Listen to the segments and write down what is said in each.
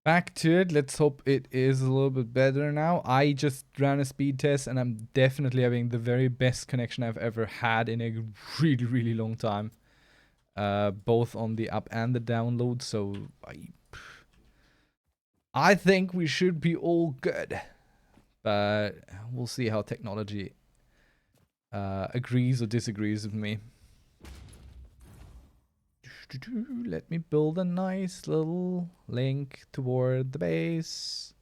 Back to it. Let's hope it is a little bit better now. I just ran a speed test and I'm definitely having the very best connection I've ever had in a really, really long time. Both on the up and the download. So I think we should be all good. But we'll see how technology agrees or disagrees with me. Let me build a nice little link toward the base.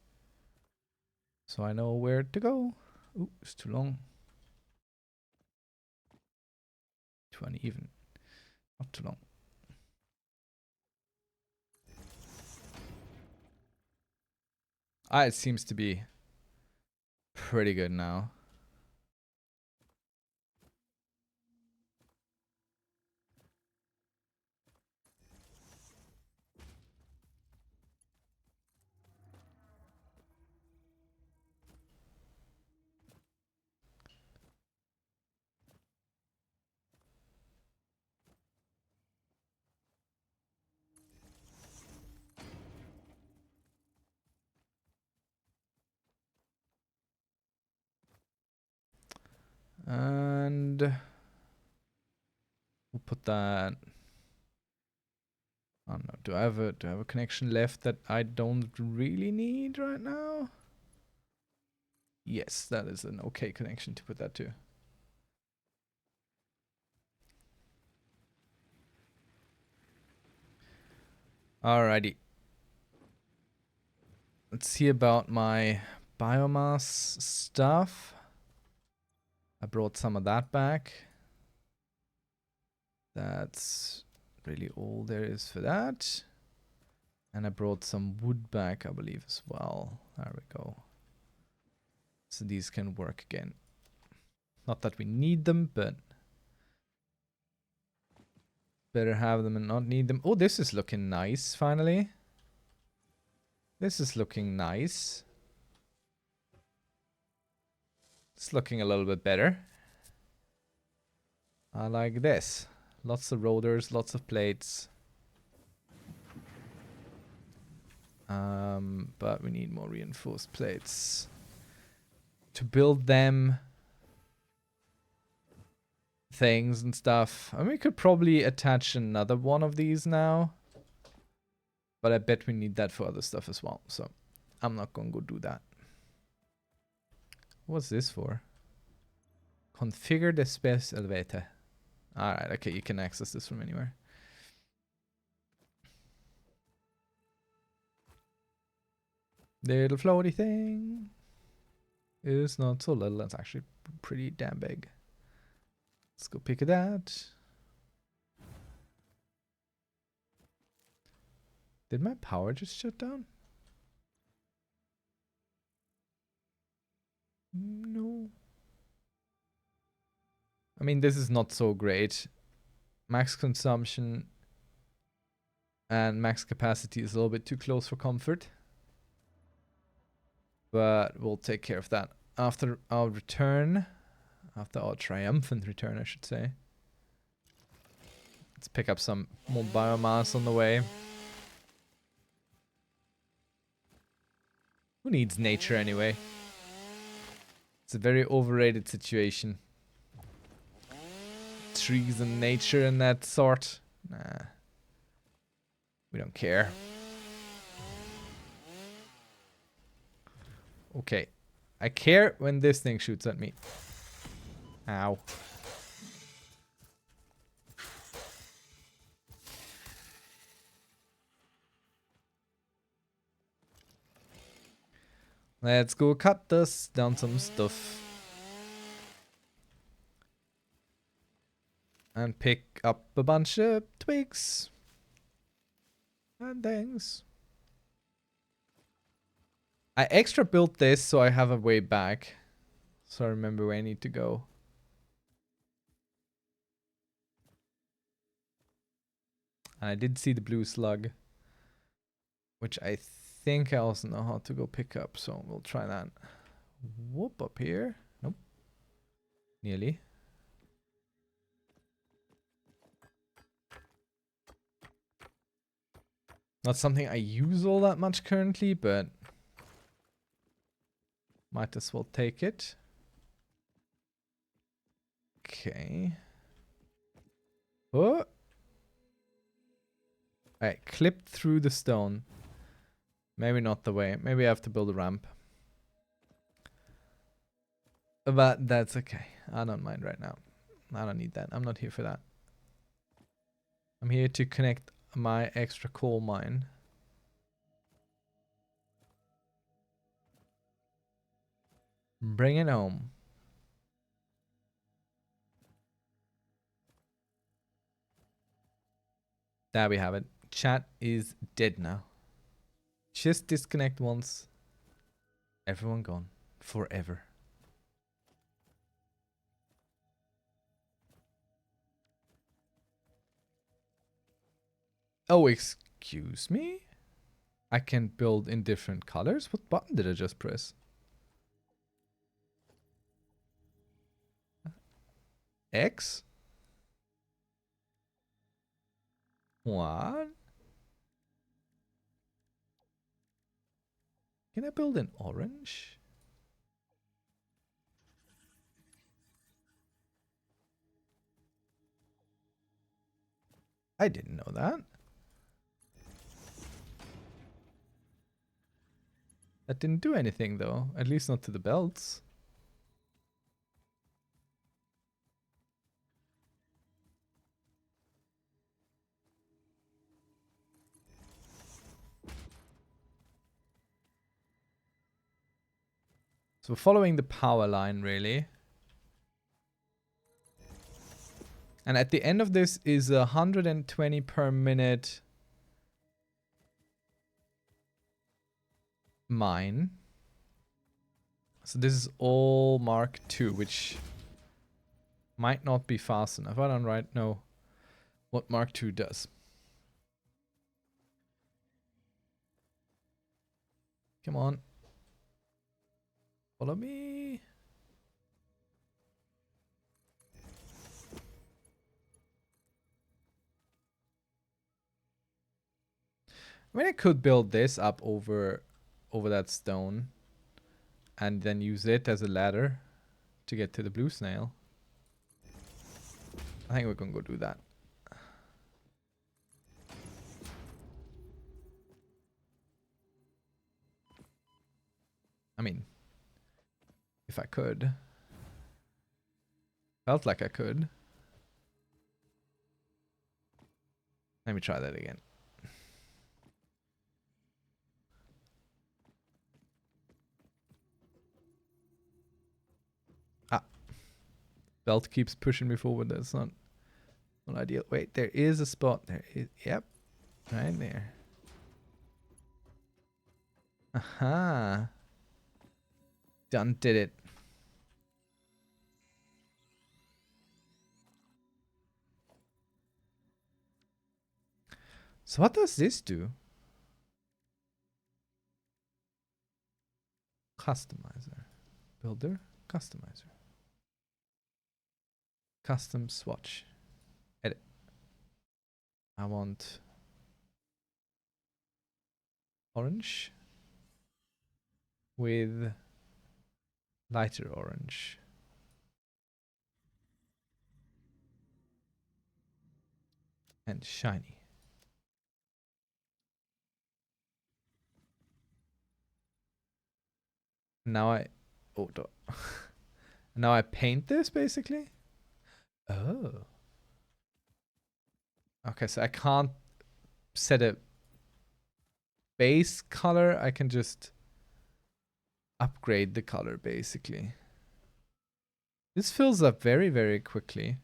So I know where to go. Ooh, it's too long. Too uneven. Not too long. It seems to be pretty good now. And we'll put that. I don't know. Do I have a connection left that I don't really need right now? Yes, that is an okay connection to put that to. Alrighty. Let's see about my biomass stuff. I brought some of that back. That's really all there is for that. And I brought some wood back, I believe, as well. There we go. So these can work again. Not that we need them, but better have them and not need them. Oh, this is looking nice, finally. This is looking nice. It's looking a little bit better. I like this. Lots of rotors, lots of plates. But we need more reinforced plates. To build them things and stuff. And we could probably attach another one of these now. But I bet we need that for other stuff as well. So I'm not gonna go do that. What's this for? Configure the space elevator. Alright, okay, you can access this from anywhere. Little floaty thing. It's not so little, it's actually pretty damn big. Let's go pick it out. Did my power just shut down? No. I mean, this is not so great. Max consumption and max capacity is a little bit too close for comfort. But we'll take care of that after our return. After our triumphant return, I should say. Let's pick up some more biomass on the way. Who needs nature anyway? It's a very overrated situation. Trees and nature and that sort. Nah. We don't care. Okay. I care when this thing shoots at me. Ow. Let's go cut this down some stuff. And pick up a bunch of twigs. And things. I extra built this so I have a way back. So I remember where I need to go. And I did see the blue slug. Which I think I also know how to go pick up. So we'll try that. Whoop, up here. Nope. Nearly. Not something I use all that much currently, but might as well take it. Okay. Oh! Alright, clip through the stone. Maybe not the way. Maybe I have to build a ramp. But that's okay. I don't mind right now. I don't need that. I'm not here for that. I'm here to connect my extra coal mine. Bring it home. There we have it. Chat is dead now. Just disconnect once. Everyone gone. Forever. Oh, excuse me? I can build in different colors? What button did I just press? X? What? Can I build in orange? I didn't know that. That didn't do anything though. At least not to the belts. So following the power line really. And at the end of this is 120 per minute mine. So this is all Mark II, which might not be fast enough. I don't right know what Mark II does. Come on. Follow me. I mean, I could build this up over that stone and then use it as a ladder to get to the blue snail. I think we can go do that. I mean, if I could. Felt like I could. Let me try that again. Ah. Belt keeps pushing me forward. That's not ideal. Wait, there is a spot. There is. Yep. Right there. Aha. Done did it. So what does this do? Customizer. Builder. Customizer. Custom swatch. Edit. I want orange with lighter orange. And shiny. Now I... Oh, now I paint this, basically? Oh. Okay, so I can't set a base color. I can just upgrade the color, basically. This fills up very, very quickly.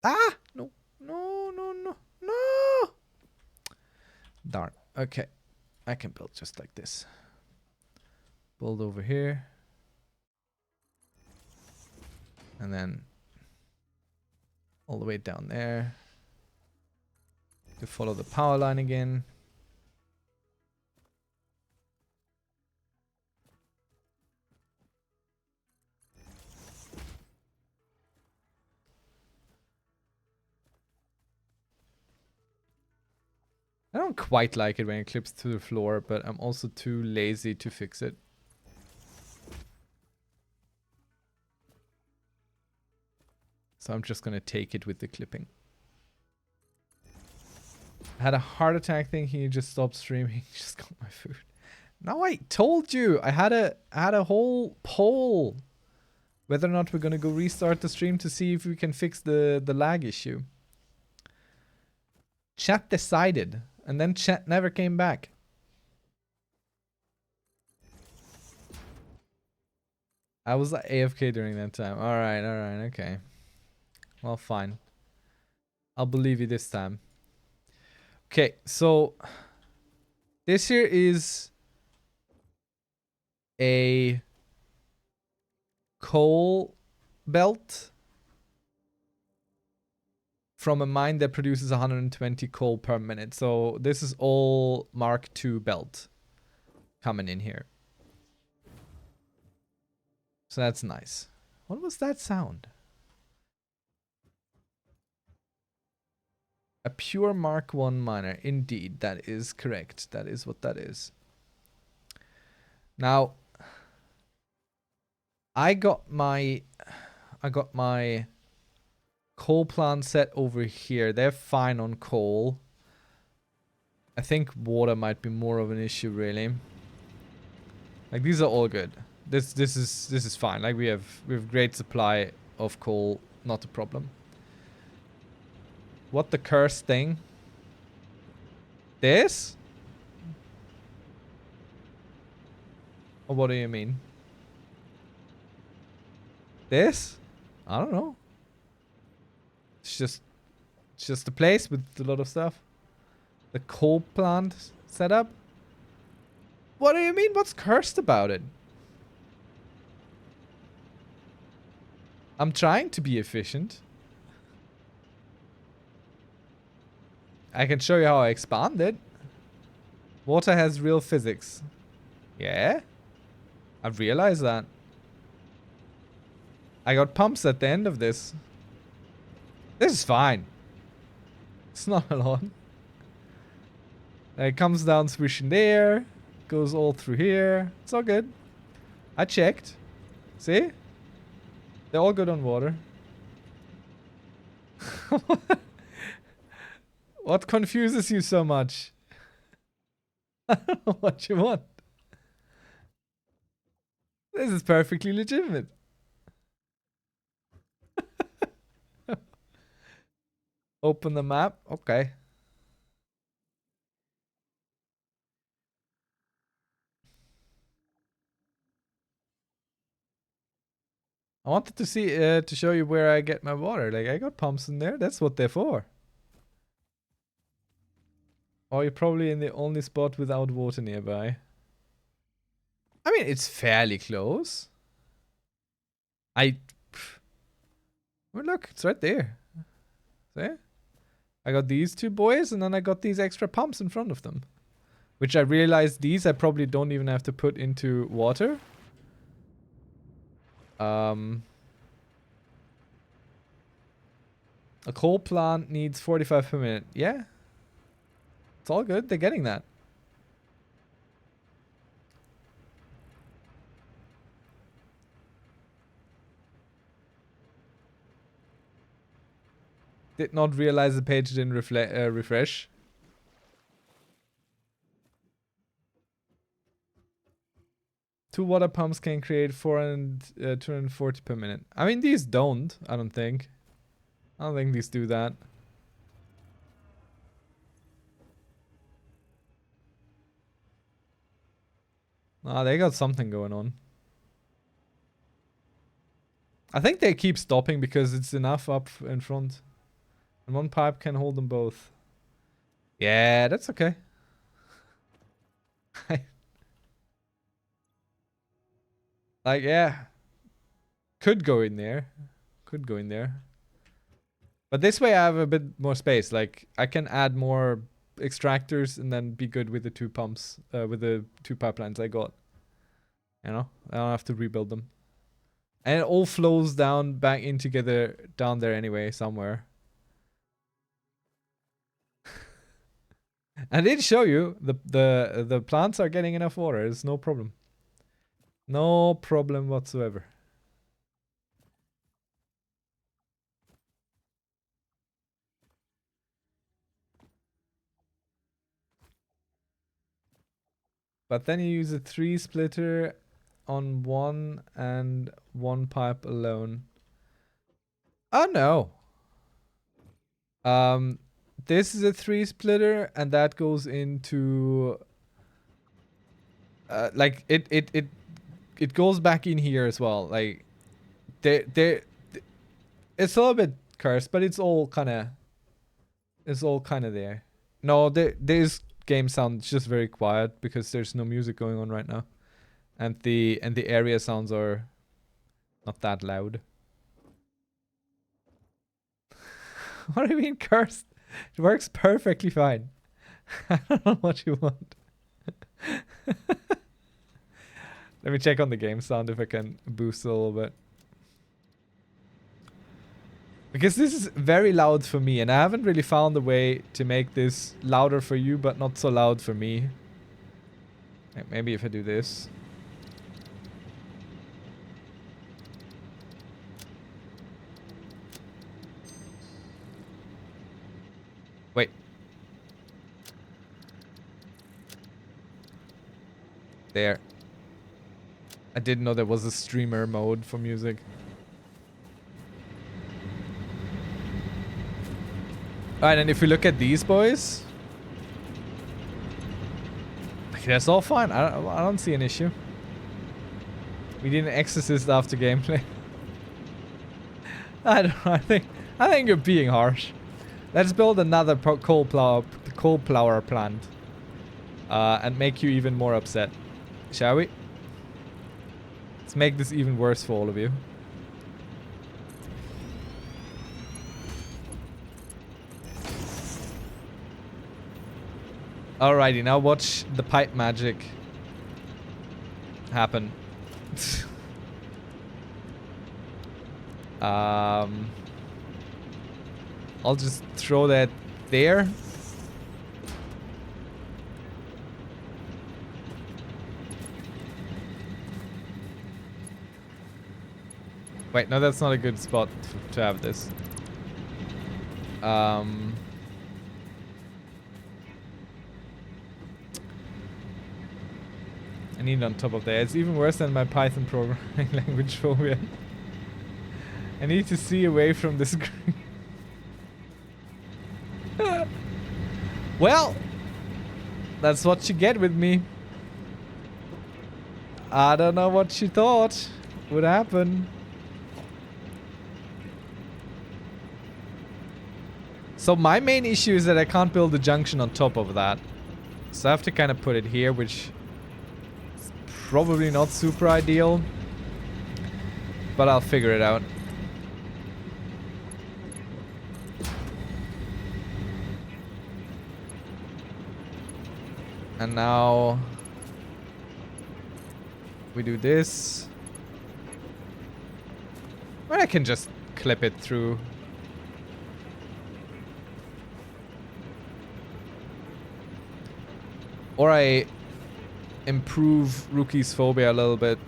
Ah! No. No, no, no, no! Darn. Okay. I can build just like this. Build over here. And then all the way down there. To follow the power line again. don't quite like it when it clips to the floor, but I'm also too lazy to fix it. So I'm just gonna take it with the clipping. I had a heart attack thinking you just stopped streaming. Just got my food. No, I told you. I had a whole poll whether or not we're gonna go restart the stream to see if we can fix the lag issue. Chat decided, and then chat never came back. I was AFK during that time. Alright, okay. Well, fine. I'll believe you this time. Okay, so this here is a coal belt from a mine that produces 120 coal per minute. So this is all Mark II belt coming in here. So that's nice. What was that sound? A pure Mark I miner. Indeed, that is correct. That is what that is. Now, I got my coal plant set over here. They're fine on coal. I think water might be more of an issue, really. Like, these are all good. This is fine. Like, we have great supply of coal, not a problem. What the cursed thing? This? Or what do you mean? This? I don't know. It's just a place with a lot of stuff. The coal plant setup? What do you mean? What's cursed about it? I'm trying to be efficient. I can show you how I expand it. Water has real physics. Yeah? I realized that. I got pumps at the end of this. This is fine. It's not a lot. It comes down swishing there. Goes all through here. It's all good. I checked. See? They're all good on water. What confuses you so much? I don't know what you want. This is perfectly legitimate. Open the map. Okay. I wanted to see to show you where I get my water. Like, I got pumps in there. That's what they're for. Or you're probably in the only spot without water nearby. I mean, it's fairly close. Well, look, it's right there. See? I got these two boys, and then I got these extra pumps in front of them. Which I realized these I probably don't even have to put into water. A coal plant needs 45 per minute. Yeah. It's all good. They're getting that. Did not realize the page didn't refresh. Two water pumps can create 240 per minute. I mean, these don't, I don't think. I don't think these do that. Nah, they got something going on. I think they keep stopping because it's enough up in front. And one pipe can hold them both. Yeah, that's okay. Like, yeah. Could go in there. Could go in there. But this way I have a bit more space. Like, I can add more extractors and then be good with the two pumps. With the two pipelines I got. You know? I don't have to rebuild them. And it all flows down back in together down there anyway, somewhere. I did show you the plants are getting enough water. It's no problem. No problem whatsoever. But then you use a 3 splitter on one and one pipe alone. Oh no. This is a 3 splitter and that goes into like it goes back in here as well. Like they it's a little bit cursed, but it's all kind of there. No, there's game sound. It's just very quiet because there's no music going on right now, and the area sounds are not that loud. What do you mean cursed? It works perfectly fine. I don't know what you want. Let me check on the game sound if I can boost it a little bit. Because this is very loud for me, and I haven't really found a way to make this louder for you, but not so loud for me. Maybe if I do this. Wait. There. I didn't know there was a streamer mode for music. Alright, and if we look at these boys, okay, that's all fine. I don't see an issue. We did an exorcist after gameplay. I don't know. I think you're being harsh. Let's build another coal plower plant, and make you even more upset, shall we? Let's make this even worse for all of you. Alrighty, now watch the pipe magic happen. I'll just throw that there. Wait, no, that's not a good spot to have this. I need it on top of there. It's even worse than my Python programming language phobia. I need to see away from the screen. Well, that's what you get with me. I don't know what you thought would happen. So my main issue is that I can't build a junction on top of that. So I have to kind of put it here, which is probably not super ideal. But I'll figure it out. And now we do this. Or I can just clip it through. Or I improve Rookie's phobia a little bit.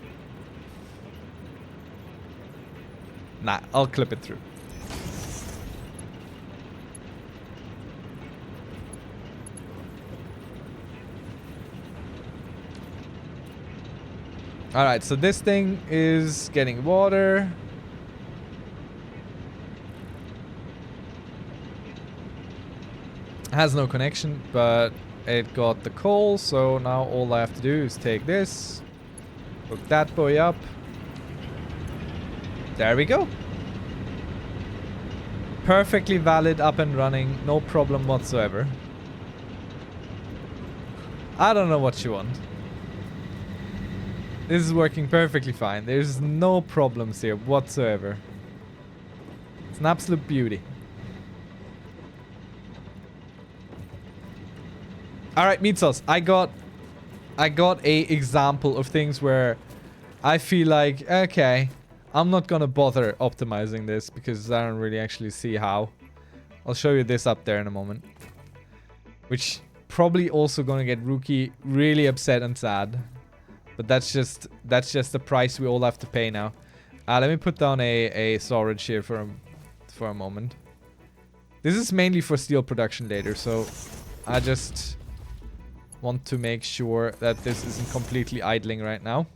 Nah, I'll clip it through. Alright, so this thing is getting water. Has no connection, but it got the coal, so now all I have to do is take this, hook that boy up. There we go. Perfectly valid, up and running, no problem whatsoever. I don't know what you want. This is working perfectly fine. There's no problems here whatsoever. It's an absolute beauty. Alright, meat sauce. I got a example of things where I feel like, okay, I'm not gonna bother optimizing this because I don't really actually see how. I'll show you this up there in a moment. Which probably also gonna get Rookie really upset and sad. But that's just the price we all have to pay now. Let me put down a storage here for a moment. This is mainly for steel production later, so I just want to make sure that this isn't completely idling right now.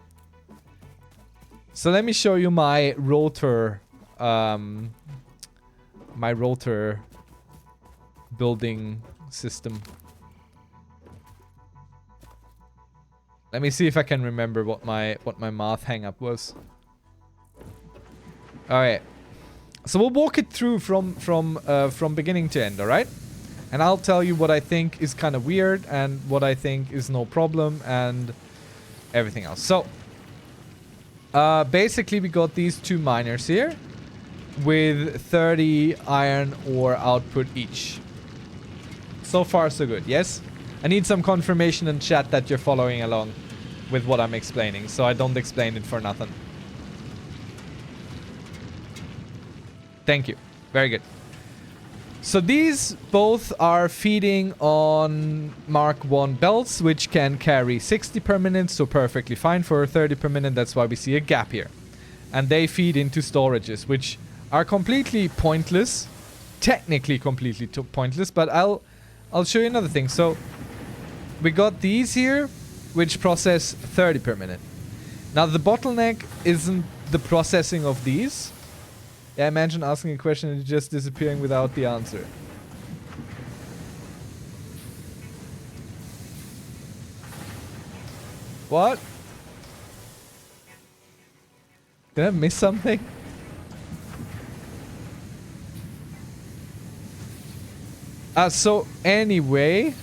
So let me show you my rotor building system. Let me see if I can remember what my math hang-up was. All right. So we'll walk it through from beginning to end, all right? And I'll tell you what I think is kind of weird and what I think is no problem and everything else. So basically we got these two miners here with 30 iron ore output each. So far so good, yes? I need some confirmation in chat that you're following along with what I'm explaining, so I don't explain it for nothing. Thank you. Very good. So these both are feeding on Mark 1 belts, which can carry 60 per minute, so perfectly fine for 30 per minute. That's why we see a gap here. And they feed into storages, which are completely pointless. Technically completely pointless, but I'll show you another thing. So we got these here, which process 30 per minute. Now the bottleneck isn't the processing of these. Yeah, imagine asking a question and just disappearing without the answer. What? Did I miss something? So anyway,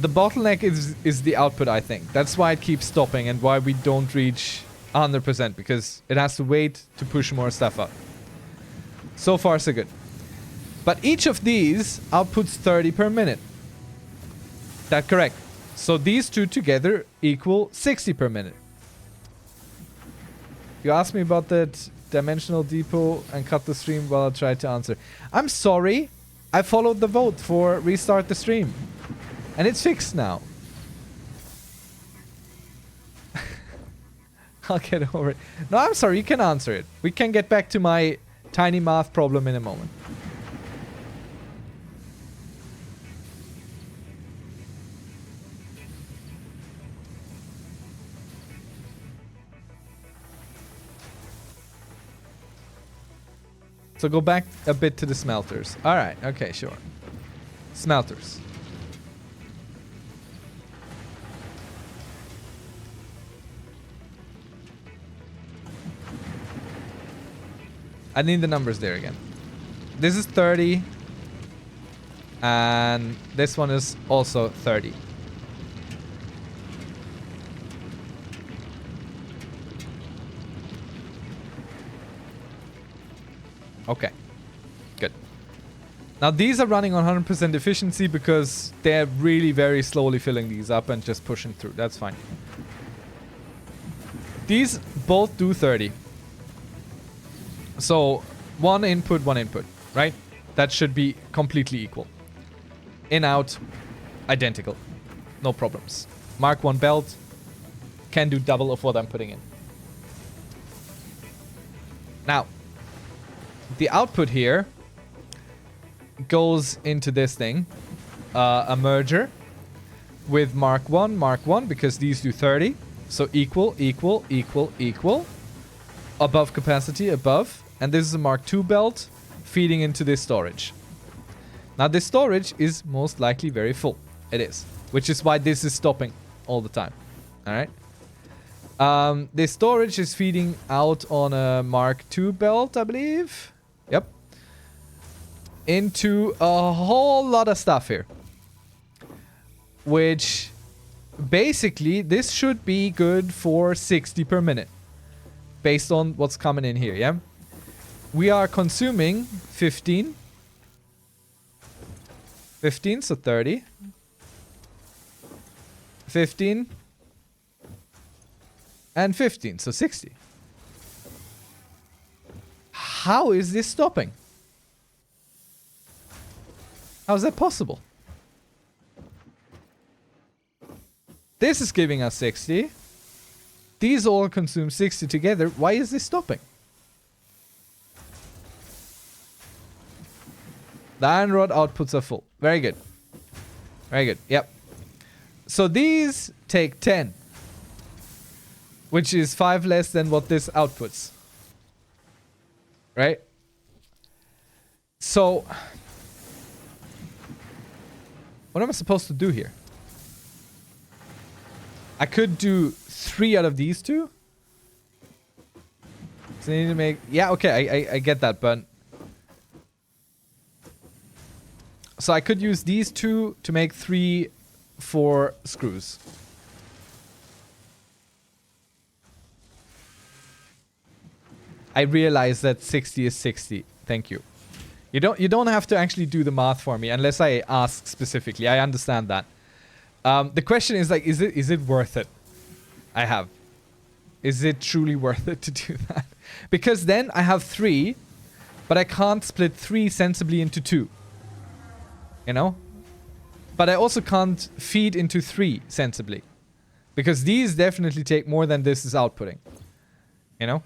the bottleneck is the output, I think. That's why it keeps stopping and why we don't reach 100%, because it has to wait to push more stuff up. So far so good. But each of these outputs 30 per minute. That correct? So these two together equal 60 per minute. You asked me about that dimensional depot and cut the stream while I tried to answer. I'm sorry. I followed the vote for restart the stream. And it's fixed now. I'll get over it. No, I'm sorry. You can answer it. We can get back to my tiny math problem in a moment. So go back a bit to the smelters. All right. Okay, sure. Smelters. I need the numbers there again. This is 30. And this one is also 30. Okay. Good. Now these are running on 100% efficiency because they're really very slowly filling these up and just pushing through. That's fine. These both do 30. So, one input, right? That should be completely equal. In, out, identical. No problems. Mark 1 belt can do double of what I'm putting in. Now, the output here goes into this thing. A merger with Mark 1, because these do 30. So equal. Above capacity, above. And this is a Mark 2 belt feeding into this storage. Now this storage is most likely very full. It is. Which is why this is stopping all the time. Alright. This storage is feeding out on a Mark 2 belt, I believe. Yep. Into a whole lot of stuff here. Which basically this should be good for 60 per minute. Based on what's coming in here, yeah? We are consuming 15. 15, so 30. 15. And 15, so 60. How is this stopping? How is that possible? This is giving us 60. These all consume 60 together. Why is this stopping? The iron rod outputs are full. Very good. Very good. Yep. So these take 10. Which is 5 less than what this outputs. Right? So... what am I supposed to do here? I could do 3 out of these 2. So I need to make... yeah, okay, I get that, but... so I could use these 2 to make 3 for screws. I realize that 60 is 60. Thank you. You don't have to actually do the math for me unless I ask specifically. I understand that. The question is like, is it worth it? Is it truly worth it to do that? Because then I have 3, but I can't split 3 sensibly into 2. You know? But I also can't feed into 3 sensibly. Because these definitely take more than this is outputting. You know?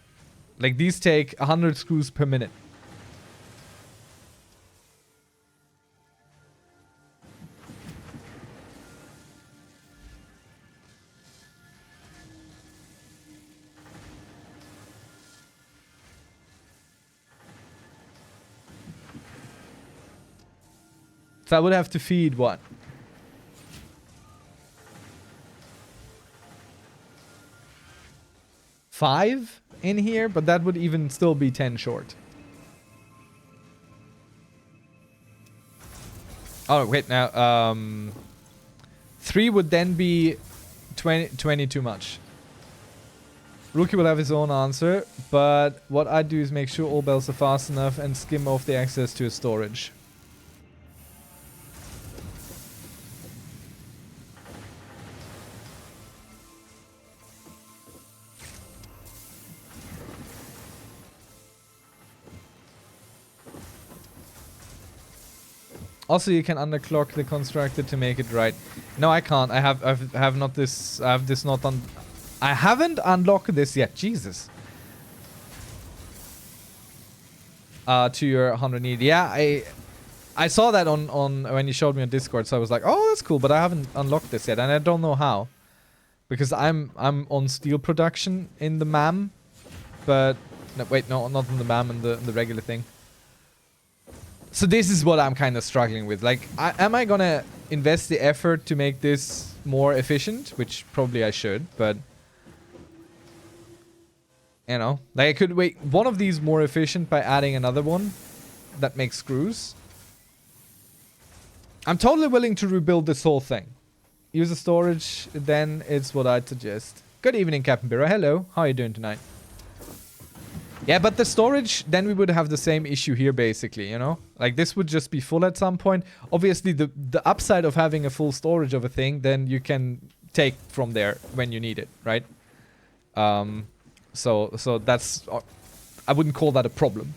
Like these take 100 screws per minute. So I would have to feed what? 5 in here, but that would even still be 10 short. Oh, wait, now, 3 would then be 20 too much. Rookie will have his own answer, but what I do is make sure all bells are fast enough and skim off the access to his storage. Also, you can underclock the constructor to make it right. No, I can't. I have not this. I have this not on. I haven't unlocked this yet. Jesus. To your 100 need. Yeah, I saw that on when you showed me on Discord. So I was like, oh, that's cool. But I haven't unlocked this yet, and I don't know how, because I'm on steel production in the MAM, but no, wait, no, not in the MAM, in the regular thing. So this is what I'm kind of struggling with. Like, am I gonna invest the effort to make this more efficient? Which probably I should, but... you know, like I could make one of these more efficient by adding another one that makes screws. I'm totally willing to rebuild this whole thing. Use the storage, then it's what I'd suggest. Good evening, Captain Imperor. Hello, how are you doing tonight? Yeah, but the storage, then we would have the same issue here, basically, you know? Like, this would just be full at some point. Obviously, the upside of having a full storage of a thing, then you can take from there when you need it, right? So that's... I wouldn't call that a problem,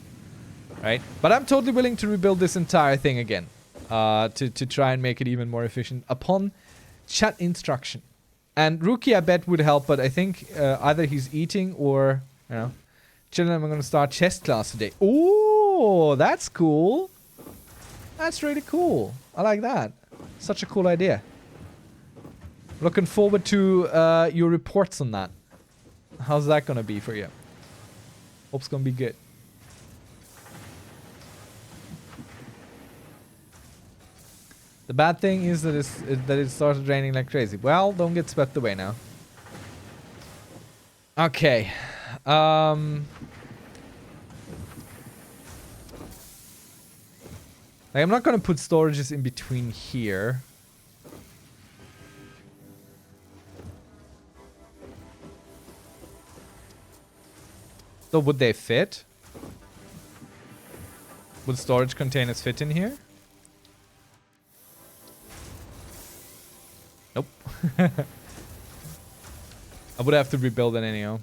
right? But I'm totally willing to rebuild this entire thing again. To try and make it even more efficient upon chat instruction. And Rookie, I bet, would help, but I think either he's eating or, you know... Children, I'm going to start chess class today. Ooh, that's cool. That's really cool. I like that. Such a cool idea. Looking forward to your reports on that. How's that going to be for you? Hope it's going to be good. The bad thing is that it started raining like crazy. Well, don't get swept away now. Okay. Like, I'm not gonna put storages in between here. So would they fit? Would storage containers fit in here? Nope. I would have to rebuild it anyhow.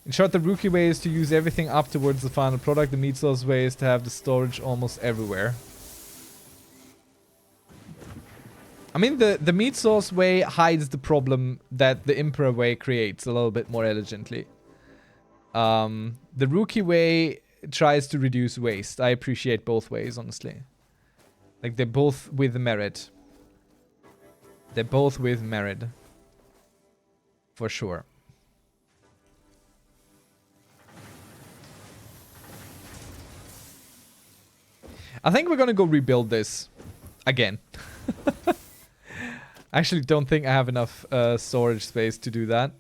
In short, the Rookie way is to use everything up towards the final product. The Meat Sauce way is to have the storage almost everywhere. I mean, the meat sauce way hides the problem that the Imperor way creates a little bit more elegantly. The Rookie way tries to reduce waste. I appreciate both ways, honestly. Like, they're both with merit. They're both with merit. For sure. I think we're gonna go rebuild this. Again. I actually don't think I have enough storage space to do that.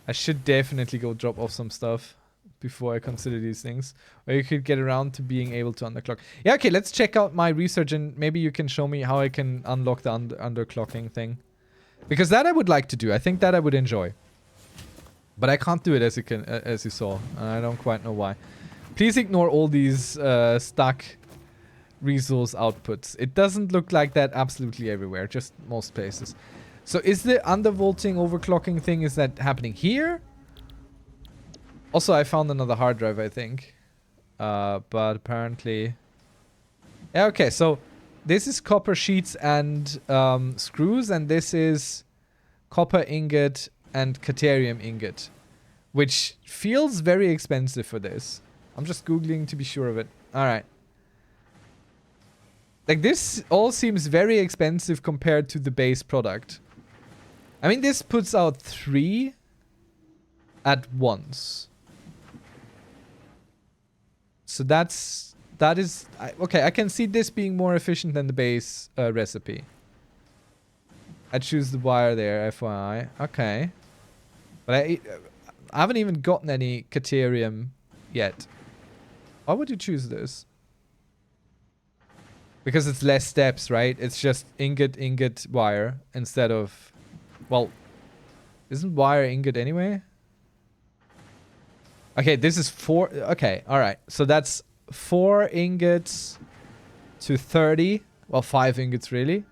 I should definitely go drop off some stuff before I consider these things. Or you could get around to being able to underclock. Yeah, okay, let's check out my research and maybe you can show me how I can unlock the underclocking thing. Because that I would like to do. I think that I would enjoy. But I can't do it as you saw. And I don't quite know why. Please ignore all these stuck resource outputs. It doesn't look like that absolutely everywhere. Just most places. So is the undervolting overclocking thing, is that happening here? Also, I found another hard drive, I think. But apparently... Yeah, okay, so this is copper sheets and screws, and this is copper ingot and caterium ingot. Which feels very expensive for this. I'm just Googling to be sure of it. Alright. Like, this all seems very expensive compared to the base product. I mean, this puts out 3 at once. So that is... okay, I can see this being more efficient than the base recipe. I choose the wire there, FYI. Okay. But I haven't even gotten any caterium yet. Why would you choose this? Because it's less steps, right? It's just ingot, wire instead of... Well, isn't wire ingot anyway? Okay, this is 4... Okay, alright. So that's 4 ingots to 30. Well, 5 ingots, really.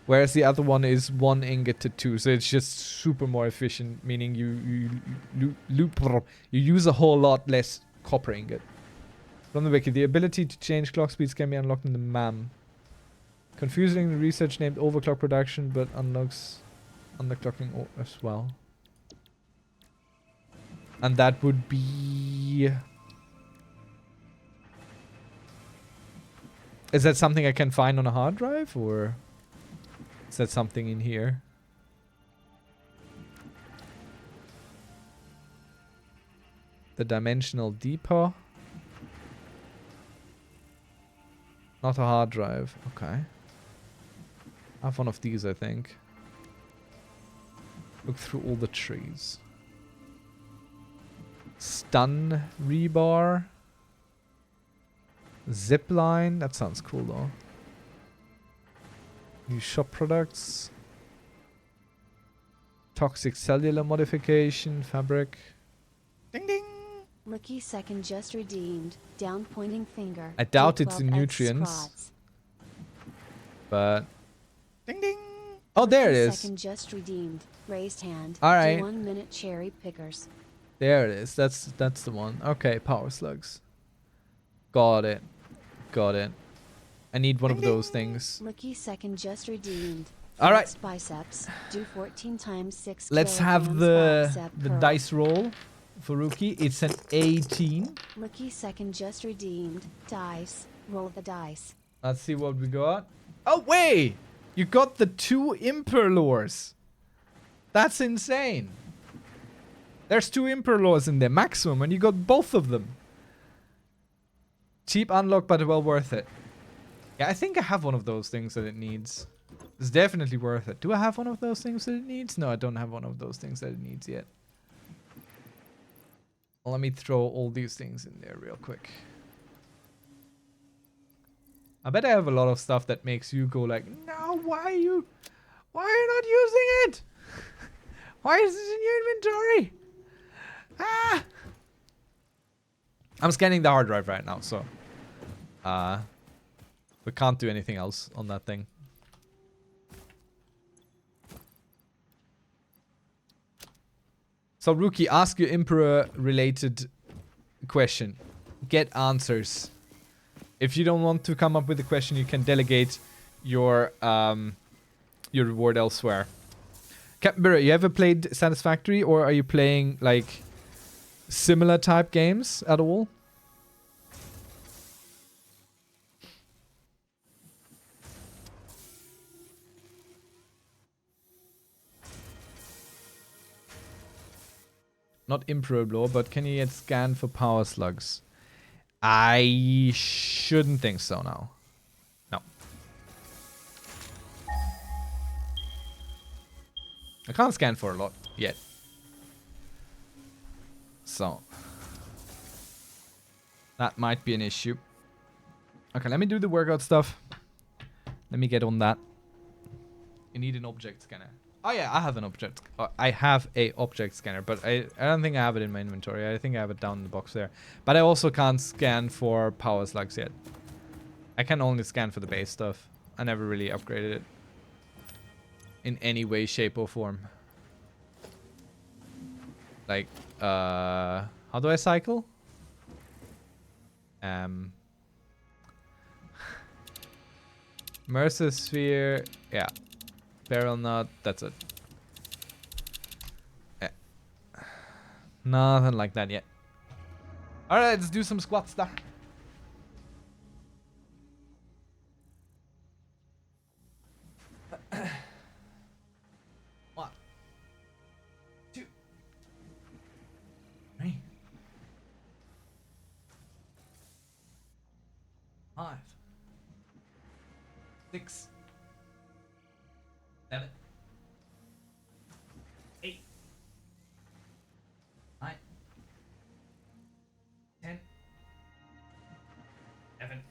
Whereas the other one is 1 ingot to 2. So it's just super more efficient, meaning you use a whole lot less copper ingot. From the wiki, the ability to change clock speeds can be unlocked in the MAM. Confusing research named overclock production, but unlocks underclocking as well. And that would be... Is that something I can find on a hard drive, or is that something in here? The dimensional depot. Not a hard drive. Okay. I have one of these, I think. Look through all the trees. Stun rebar. Zipline. That sounds cool, though. New shop products. Toxic cellular modification. Fabric. Ding ding. Rookie second just redeemed. Down pointing finger. I doubt it's in nutrients. But... Ding ding! Oh, there it is. Second just redeemed. Raised hand. Alright. 1 minute cherry pickers. There it is. That's the one. Okay, power slugs. Got it. Got it. I need one of those things. Rookie second just redeemed. Alright. Biceps. Do 14 times 6 Let's have the dice roll. For Rookie, it's an 18. Rookie second just redeemed. Dice. Roll the dice. Let's see what we got. Oh, wait! You got the 2 Imperors. That's insane. There's 2 Imperors in there, maximum, and you got both of them. Cheap unlock, but well worth it. Yeah, I think I have one of those things that it needs. It's definitely worth it. Do I have one of those things that it needs? No, I don't have one of those things that it needs yet. Let me throw all these things in there real quick. I bet I have a lot of stuff that makes you go like, no, why are you not using it? Why is it in your inventory? Ah! I'm scanning the hard drive right now, so we can't do anything else on that thing. So, Rookie, ask your Emperor-related question. Get answers. If you don't want to come up with a question, you can delegate your your reward elsewhere. Captain Burr, you ever played Satisfactory, or are you playing like similar type games at all? Not Imperor Blow, but can you get scanned for power slugs? I shouldn't think so now. No. I can't scan for a lot yet. So. That might be an issue. Okay, let me do the workout stuff. Let me get on that. You need an object scanner. Oh yeah, I have an object. I have a object scanner, but I don't think I have it in my inventory. I think I have it down in the box there. But I also can't scan for power slugs yet. I can only scan for the base stuff. I never really upgraded it in any way, shape, or form. Like, how do I cycle? Mercer Sphere, yeah. Barrel Nut, that's it. Yeah. Nothing like that yet. Alright, let's do some squat stuff. One, 2, 3, 5, 6, 7, 8, 9, 10, 11,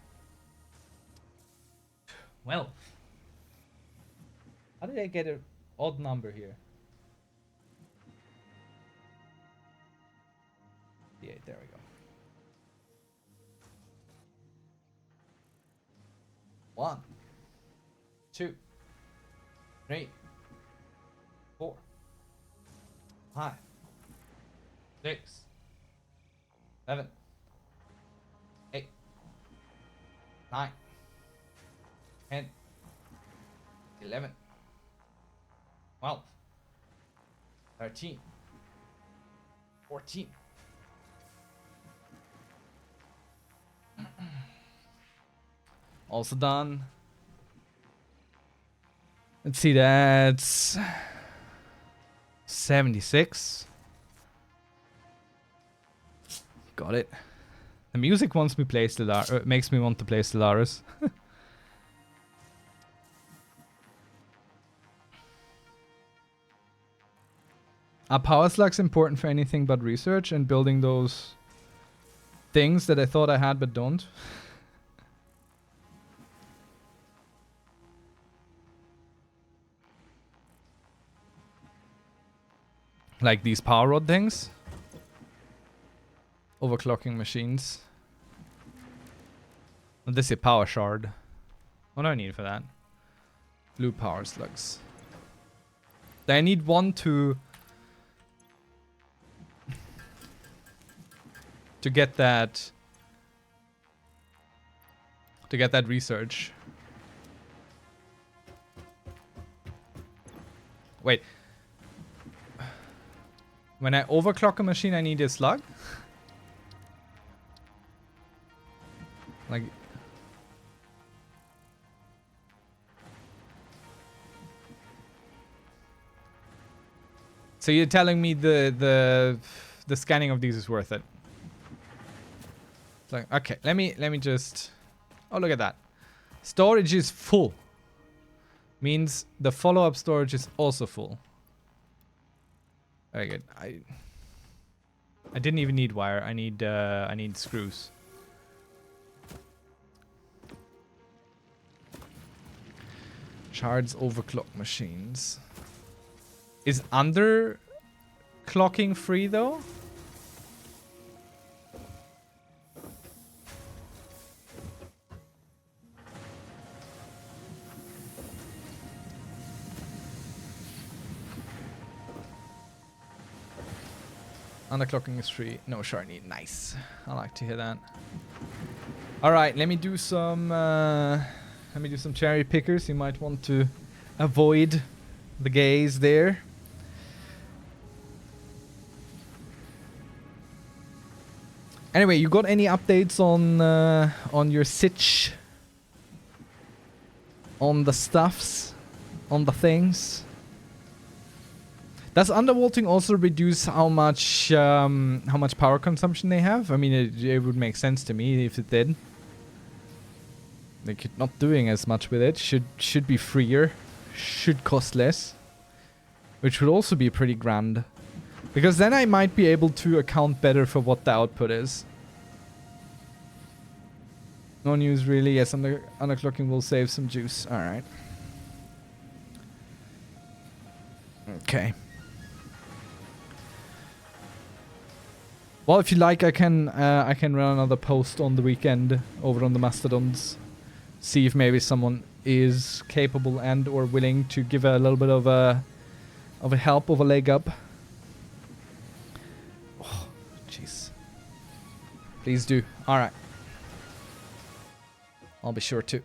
12. How did I get an odd number here? 8, there we go. 1, 2, 3, 4, 5, 6, 7, 8, 9, 10, 11, 12, 13, 14. Also done. Let's see, that's 76. Got it. The music wants me play Stellaris, makes me want to play Stellaris. Are power slugs important for anything but research and building those things that I thought I had but don't? Like these power rod things? Overclocking machines. And this is a power shard. What do I need for that? Blue power slugs. I need one to get that research. Wait. When I overclock a machine, I need a slug? Like... So you're telling me the scanning of these is worth it? It's like, okay, let me just... Oh, look at that. Storage is full. Means the follow-up storage is also full. Very good. I didn't even need wire. I need screws. Shards overclock machines. Is underclocking free though? Underclocking is free. No shard need. Nice. I like to hear that. All right, let me do some cherry pickers. You might want to avoid the gaze there. Anyway, you got any updates on your sitch? On the stuffs? On the things? Does undervolting also reduce how much power consumption they have? I mean, it would make sense to me if it did. Like, not doing as much with it should be freer, should cost less, which would also be pretty grand, because then I might be able to account better for what the output is. No news really. Yes, underclocking will save some juice. All right. Okay. Well, if you like, I can run another post on the weekend over on the Mastodons. See if maybe someone is capable and or willing to give a little bit of a help, of a leg up. Oh, jeez. Please do. All right. I'll be sure to.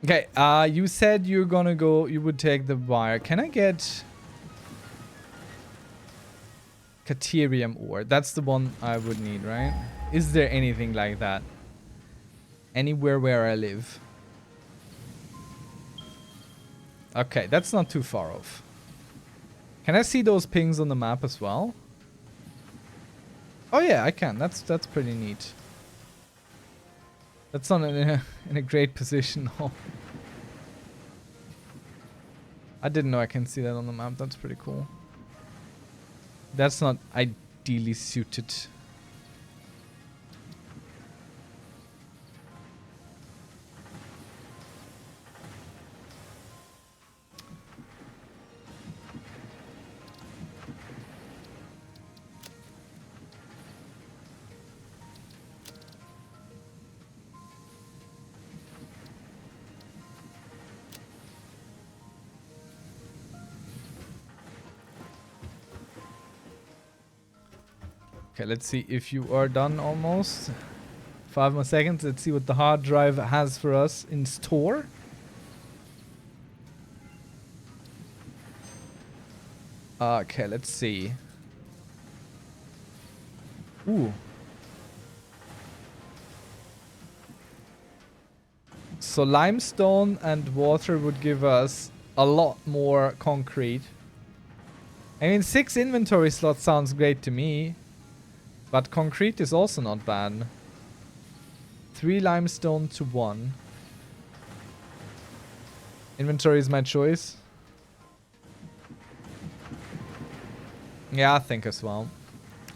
Okay, you said you're gonna go, you would take the wire. Can I get Caterium ore? That's the one I would need, right? Is there anything like that anywhere where I live? Okay, that's not too far off. Can I see those pings on the map as well? Oh yeah, I can. That's pretty neat. That's not in a great position. I didn't know I can see that on the map. That's pretty cool. That's not ideally suited. Okay, let's see if you are done almost. 5 more seconds. Let's see what the hard drive has for us in store. Okay, let's see. Ooh. So limestone and water would give us a lot more concrete. I mean, 6 inventory slots sounds great to me. But concrete is also not bad. 3 limestone to 1. Inventory is my choice. Yeah, I think as well.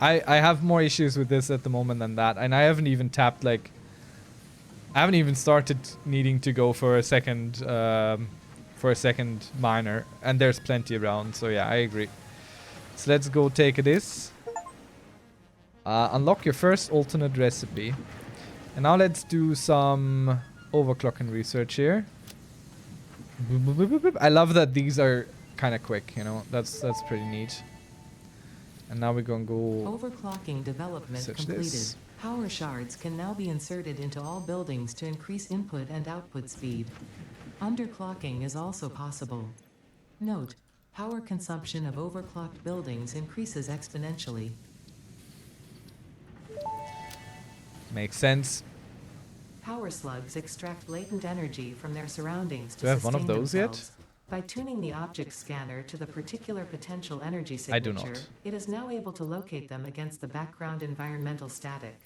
I have more issues with this at the moment than that. And I haven't even tapped, like... I haven't even started needing to go for a second miner. And there's plenty around, so yeah, I agree. So let's go take this. Unlock your first alternate recipe. And now let's do some overclocking research here. I love that these are kind of quick, you know. That's pretty neat. And now we're gonna go overclocking development completed. This. Power shards can now be inserted into all buildings to increase input and output speed. Underclocking is also possible. Note, power consumption of overclocked buildings increases exponentially. Makes sense. Power slugs extract latent energy from their surroundings to Do I have one of sustain those themselves. yet? By tuning the object scanner to the particular potential energy I do signature, not. it is now able to locate them against the background environmental static.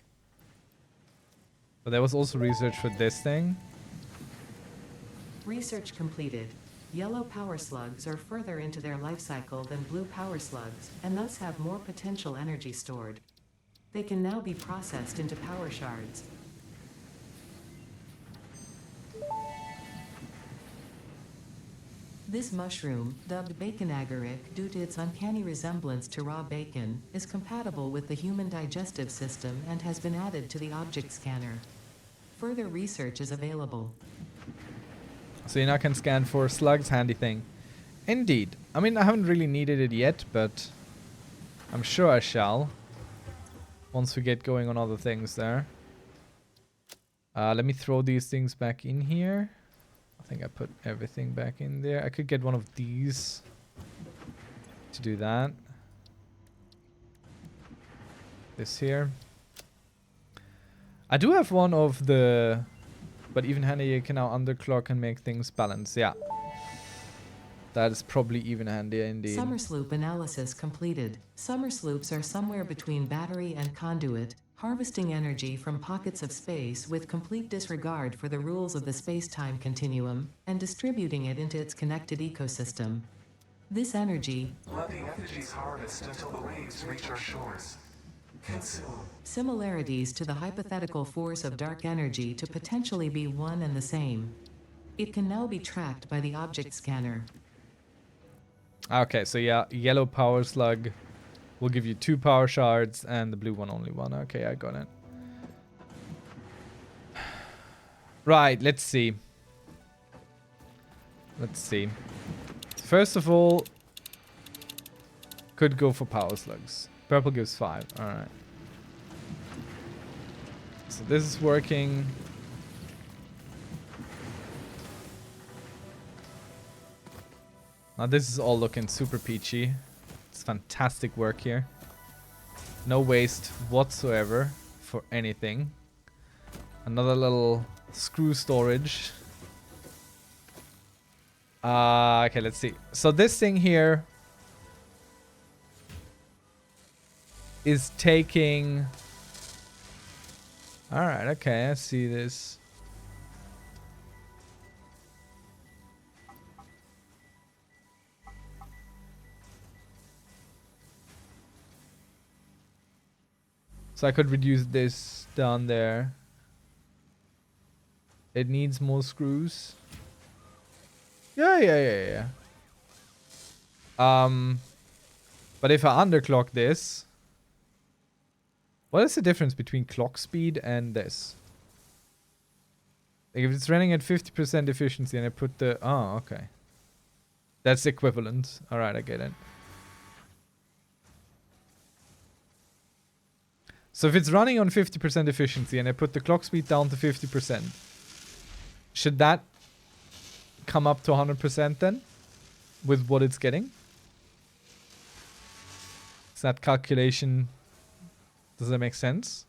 But there was also research for this thing. Research completed. Yellow power slugs are further into their life cycle than blue power slugs, and thus have more potential energy stored. They can now be processed into power shards. This mushroom, dubbed bacon agaric due to its uncanny resemblance to raw bacon, is compatible with the human digestive system and has been added to the object scanner. Further research is available. So you now can scan for slugs, handy thing. Indeed. I mean, I haven't really needed it yet, but I'm sure I shall. Once we get going on other things there. Let me throw these things back in here. I think I put everything back in there. I could get one of these to do that. This here. I do have one of the... But even handier, you can now underclock and make things balance. Yeah. That is probably even handier indeed. Summer sloop analysis completed. Summer sloops are somewhere between battery and conduit, harvesting energy from pockets of space with complete disregard for the rules of the space-time continuum, and distributing it into its connected ecosystem. This energy, let the effigies harvest until the waves reach our shores. Consume. similarities to the hypothetical force of dark energy to potentially be one and the same. It can now be tracked by the object scanner. Okay, so yeah, yellow power slug will give you 2 power shards and the blue one only 1. Okay, I got it. Right, let's see. Let's see. First of all, could go for power slugs. Purple gives 5. Alright. So this is working. Now this is all looking super peachy. It's fantastic work here. No waste whatsoever for anything. Another little screw storage. Okay, let's see. So this thing here is taking... Alright, okay, I see this. So I could reduce this down there. It needs more screws. Yeah. But if I underclock this... What is the difference between clock speed and this? Like if it's running at 50% efficiency and I put the... Oh, okay. That's equivalent. Alright, I get it. So if it's running on 50% efficiency and I put the clock speed down to 50%, should that come up to 100% then? With what it's getting? Is that calculation... Does that make sense?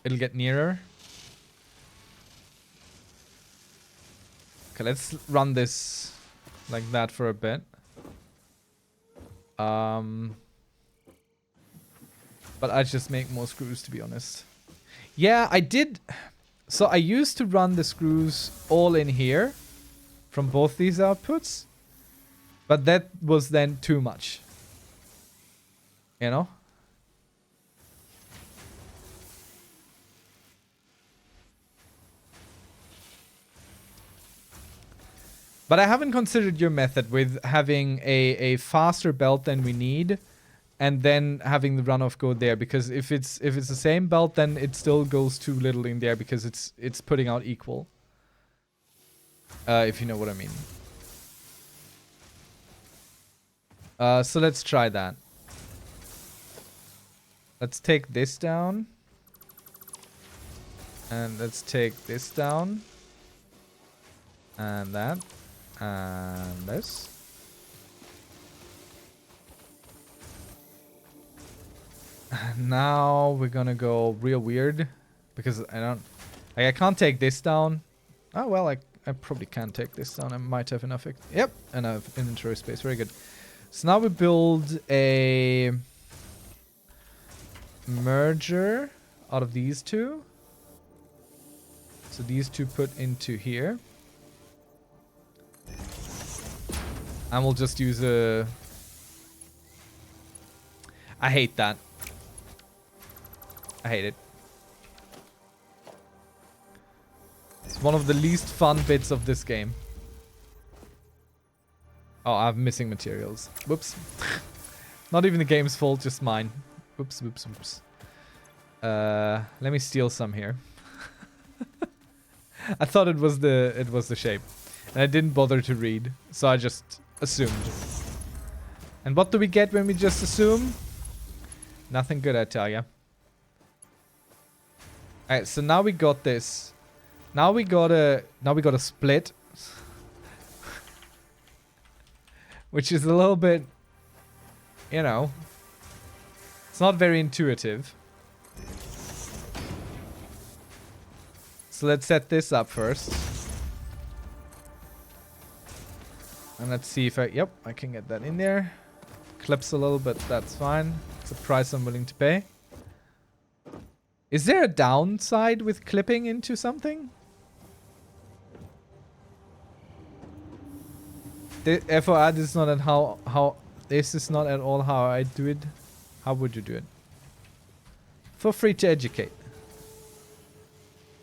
It'll get nearer. Okay, let's run this like that for a bit. But I just make more screws, to be honest. Yeah, I did. So I used to run the screws all in here from both these outputs. But that was then too much. You know? But I haven't considered your method with having a faster belt than we need and then having the runoff go there, because if it's the same belt, then it still goes too little in there because it's putting out equal. If you know what I mean. So let's try that. Let's take this down. And let's take this down. And that. And this. And now we're gonna go real weird. Because I can't take this down. Oh, well, I probably can take this down. I might have enough. Yep, enough inventory space. Very good. So now we build a merger out of these two. So these two put into here. And we'll just use a... I hate that. I hate it. It's one of the least fun bits of this game. Oh, I'm missing materials. Whoops. Not even the game's fault, just mine. Whoops, whoops, whoops. Let me steal some here. I thought it was the shape. And I didn't bother to read, so I just assumed. And what do we get when we just assume? Nothing good, I tell ya. Alright, so now we got this. Now we gotta split. Which is a little bit, you know, it's not very intuitive. So let's set this up first. And let's see if yep, I can get that in there. Clips a little bit, that's fine. It's a price I'm willing to pay. Is there a downside with clipping into something? The FOR, this is not at how this is not at all how I do it. How would you do it? Feel free to educate.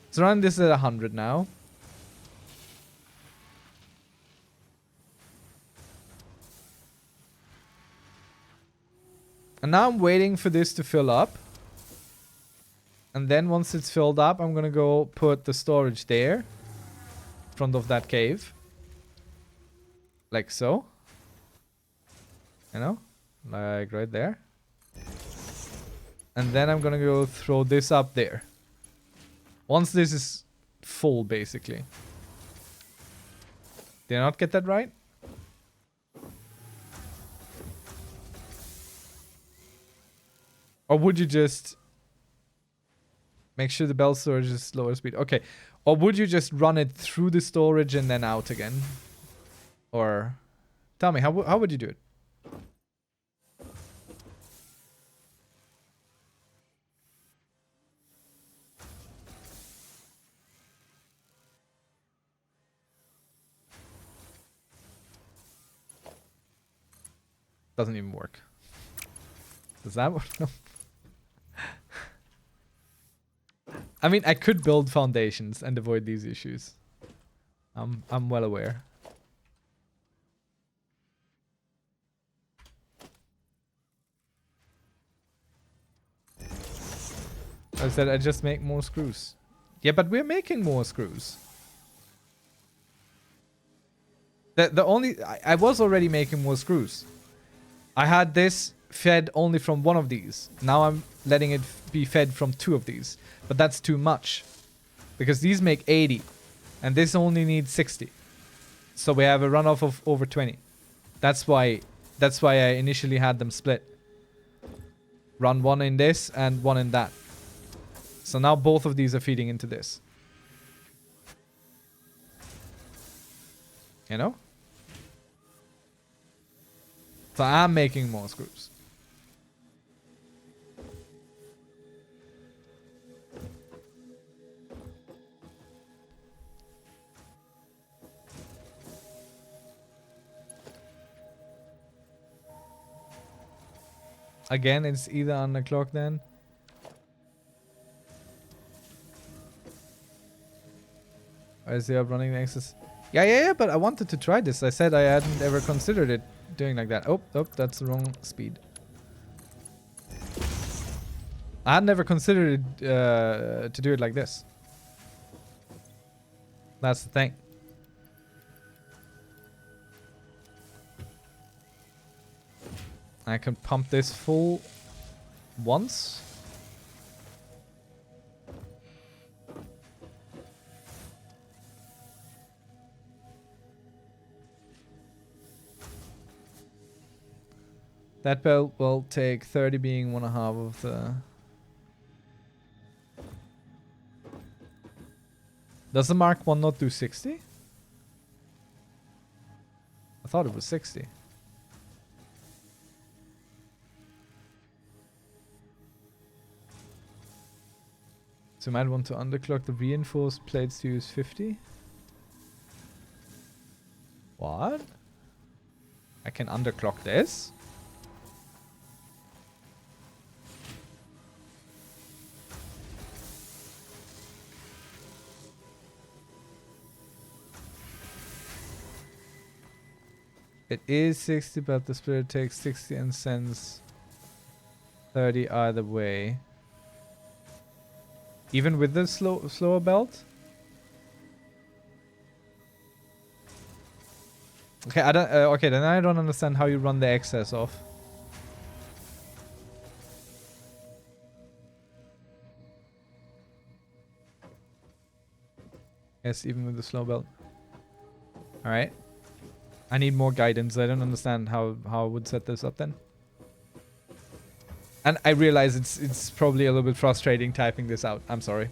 So run this at 100 now. And now I'm waiting for this to fill up. And then once it's filled up, I'm gonna go put the storage there. In front of that cave. Like so. You know? Like right there. And then I'm gonna go throw this up there. Once this is full, basically. Did I not get that right? Or would you just make sure the bell storage is lower speed? Okay. Or would you just run it through the storage and then out again? Or tell me, how would you do it? Doesn't even work. Does that work? No. I mean, I could build foundations and avoid these issues. I'm well aware. I said I just make more screws. Yeah, but we're making more screws. The only I was already making more screws. I had this fed only from one of these. Now I'm letting it be fed from 2 of these. But that's too much. Because these make 80. And this only needs 60. So we have a runoff of over 20. That's why I initially had them split. Run one in this and one in that. So now both of these are feeding into this. You know? So I'm making more screws. Again, it's either on the clock then. Or is there running the access? Yeah, but I wanted to try this. I said I hadn't ever considered it doing like that. Oh, that's the wrong speed. I had never considered it to do it like this. That's the thing. I can pump this full once. That belt will take 30 being 1/2 of the... Does the Mark 1 not do 60? I thought it was 60. So you might want to underclock the reinforced plates to use 50. What? I can underclock this? It is 60, but the spirit takes 60 and sends 30 either way. Even with the slower belt? Okay, I don't. Okay, then I don't understand how you run the excess off. Yes, even with the slow belt. All right. I need more guidance. I don't understand how I would set this up then. And I realize it's probably a little bit frustrating typing this out. I'm sorry.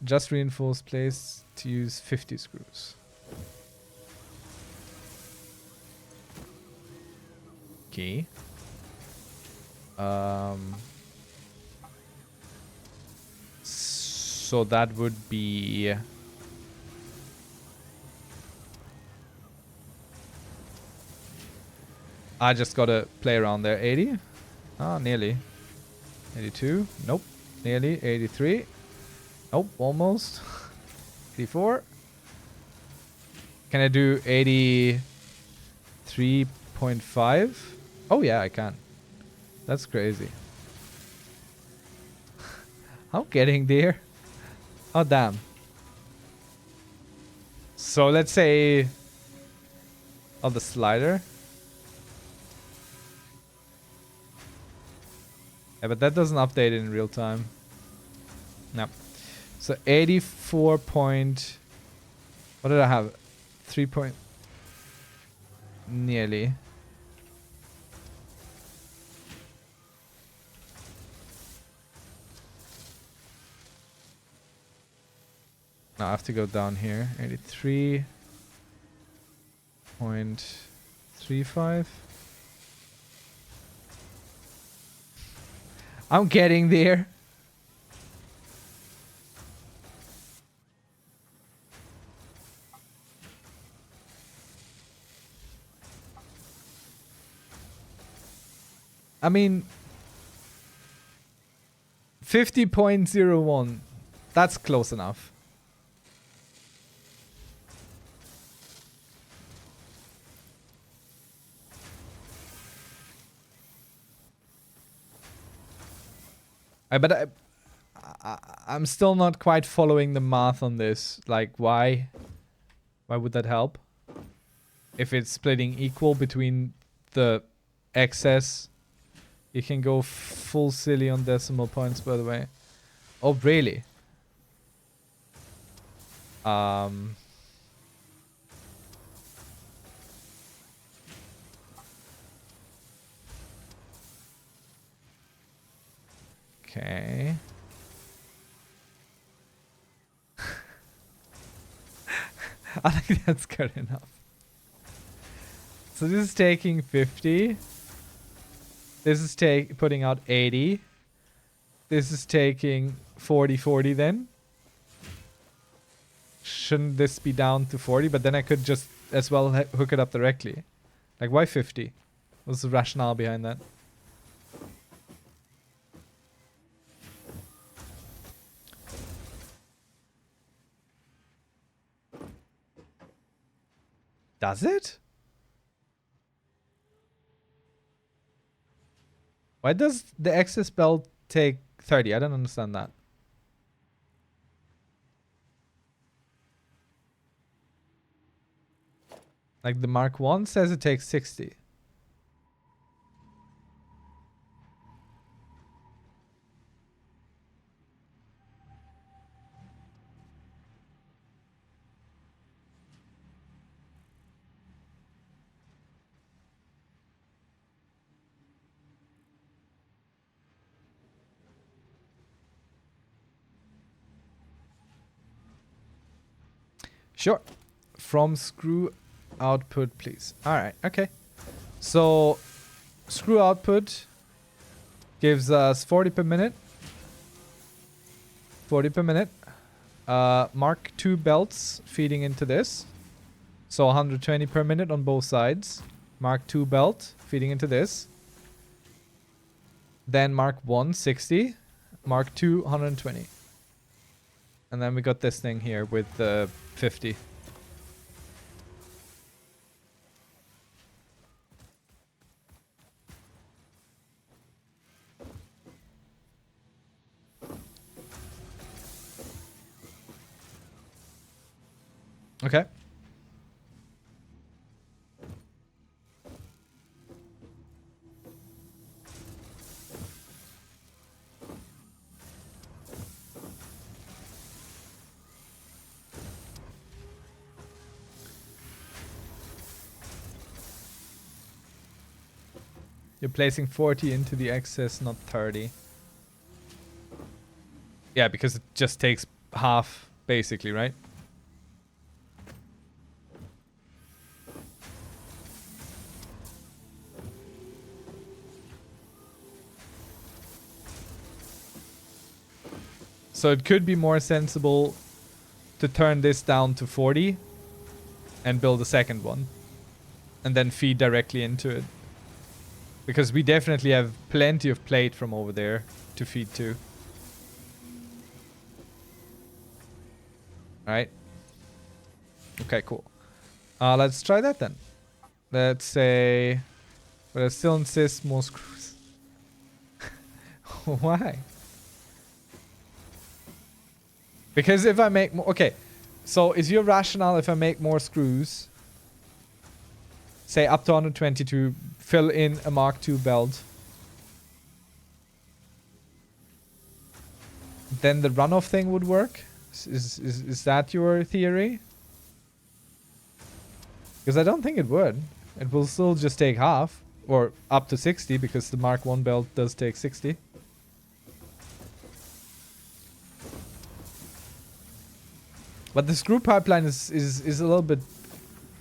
Just reinforced place to use 50 screws. Okay. So that would be... I just gotta play around there. 80? Ah, nearly. 82? Nope. Nearly. 83? Nope, almost. 84? Can I do 83.5? Oh yeah, I can. That's crazy. I'm getting there. Oh, damn. So let's say... Oh, the slider. Yeah, but that doesn't update in real time. No. So 84 point... What did I have? 3 point... Nearly. No, I have to go down here. 83.35. I'm getting there. I mean... 50.01. That's close enough. But I'm still not quite following the math on this. Like, why? Why would that help? If it's splitting equal between the excess, you can go full silly on decimal points, by the way. Oh, really? Okay. I think that's good enough. So this is taking 50. This is putting out 80. This is taking 40 then. Shouldn't this be down to 40? But then I could just as well hook it up directly. Like, why 50? What's the rationale behind that? Does it? Why does the excess belt take 30? I don't understand that. Like the Mark 1 says it takes 60. Sure. From screw output, please. Alright, okay. So, screw output gives us 40 per minute. 40 per minute. Mark 2 belts feeding into this. So 120 per minute on both sides. Mark 2 belt feeding into this. Then Mark 1, 60. Mark 2, 120. And then we got this thing here with 50. Okay. You're placing 40 into the excess, not 30. Yeah, because it just takes half, basically, right? So it could be more sensible to turn this down to 40 and build a second one. And then feed directly into it. Because we definitely have plenty of plate from over there to feed to. Alright. Okay, cool. Let's try that then. Let's say... But I still insist more screws. Why? Because if I make more... Okay. So is your rationale if I make more screws... Say up to 120 to fill in a Mark II belt. Then the runoff thing would work? Is that your theory? Because I don't think it would. It will still just take half. Or up to 60 because the Mark I belt does take 60. But the screw pipeline is a little bit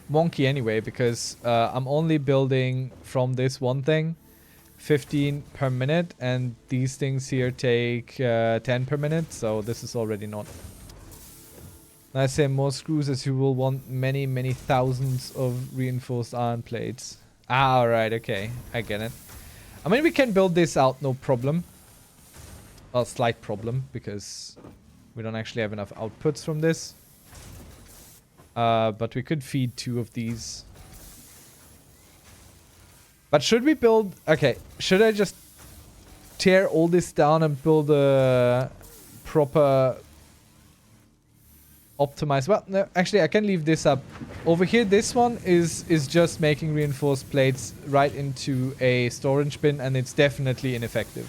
wonky anyway because I'm only building from this one thing 15 per minute and these things here take 10 per minute, so this is already not. I say more screws as you will want many thousands of reinforced iron plates. Ah, alright, okay, I get it. I mean, we can build this out, no problem. Well, slight problem because we don't actually have enough outputs from this. But we could feed 2 of these. But should we build... Okay, should I just tear all this down and build a proper optimized... Well, no, actually, I can leave this up. Over here, this one is just making reinforced plates right into a storage bin, and it's definitely ineffective.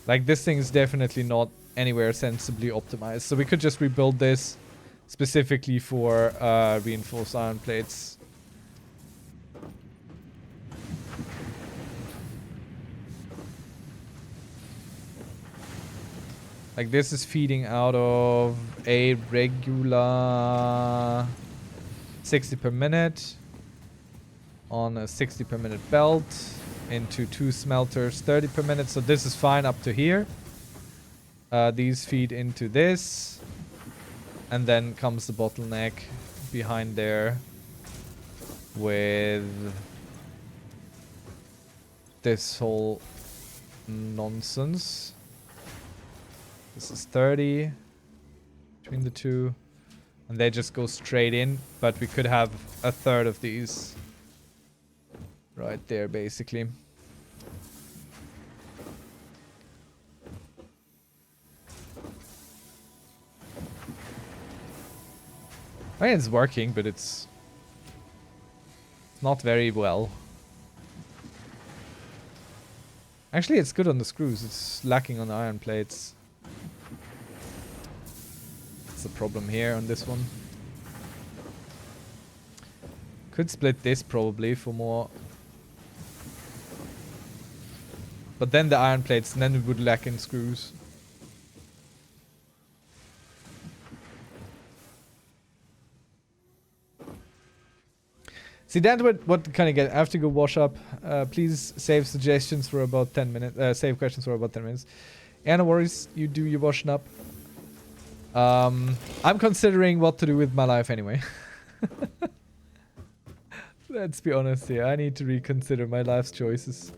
Like, this thing is definitely not anywhere sensibly optimized. So we could just rebuild this specifically for reinforced iron plates. Like this is feeding out of a regular 60 per minute on a 60 per minute belt into 2 smelters 30 per minute. So this is fine up to here. These feed into this. And then comes the bottleneck behind there with this whole nonsense. This is 30 between the two. And they just go straight in, but we could have a third of these right there, basically. I mean, it's working, but it's not very well. Actually, it's good on the screws. It's lacking on the iron plates. That's the problem here on this one. Could split this probably for more. But then the iron plates, and then it would lack in screws. See, that's what kind of get. I have to go wash up. Please save suggestions for about 10 minutes. Save questions for about 10 minutes. Yeah, no worries. You do your washing up. I'm considering what to do with my life anyway. Let's be honest here. I need to reconsider my life's choices.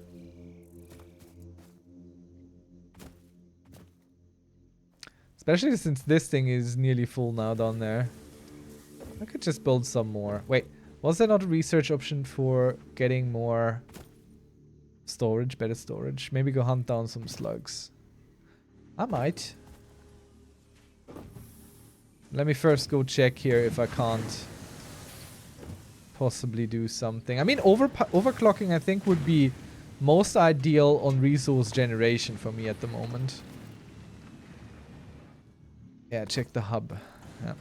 Especially since this thing is nearly full now down there. I could just build some more. Wait. Was there not a research option for getting more storage, better storage? Maybe go hunt down some slugs. I might. Let me first go check here if I can't possibly do something. I mean, overclocking I think would be most ideal on resource generation for me at the moment. Yeah, check the hub. Yeah.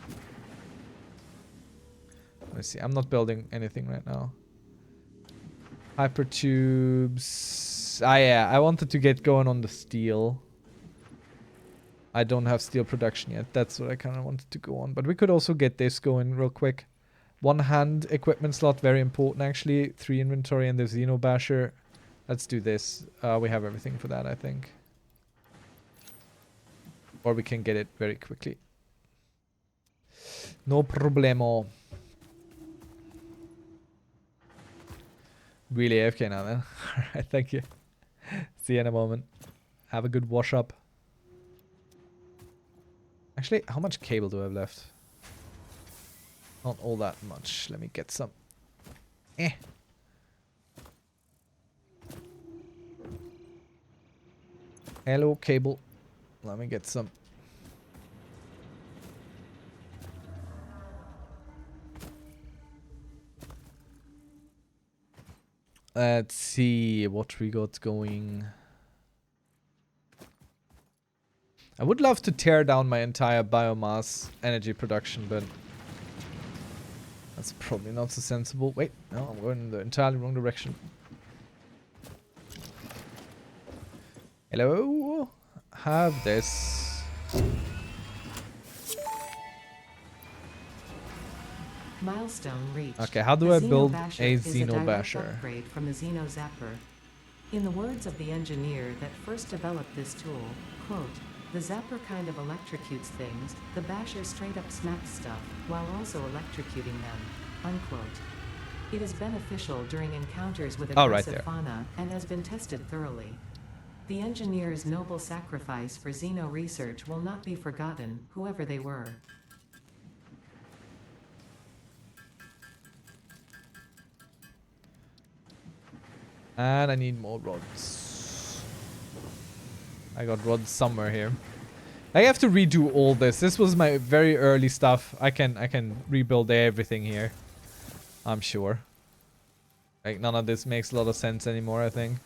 Let me see. I'm not building anything right now. Hypertubes. Ah, yeah. I wanted to get going on the steel. I don't have steel production yet. That's what I kind of wanted to go on. But we could also get this going real quick. One hand equipment slot, very important actually. 3 inventory and the Xeno Basher. Let's do this. We have everything for that, I think. Or we can get it very quickly. No problemo. Really AFK now then. Alright, thank you. See you in a moment. Have a good wash up. Actually, how much cable do I have left? Not all that much. Let me get some. Hello, cable. Let me get some. Let's see what we got going. I would love to tear down my entire biomass energy production, but that's probably not so sensible. Wait, no, I'm going in the entirely wrong direction. Hello? Have this. Milestone reached. Okay, how do The I build Xenobasher a is direct Xenobasher? upgrade from the Xeno Zapper. In the words of the engineer that first developed this tool, quote, "The Zapper kind of electrocutes things, the Basher straight up smacks stuff, while also electrocuting them," unquote. It is beneficial during encounters with Oh, right aggressive there. fauna and has been tested thoroughly. The engineer's noble sacrifice for Xeno research will not be forgotten, whoever they were. And I need more rods. I got rods somewhere here. I have to redo all this. This was my very early stuff. I can rebuild everything here. I'm sure. Like none of this makes a lot of sense anymore, I think.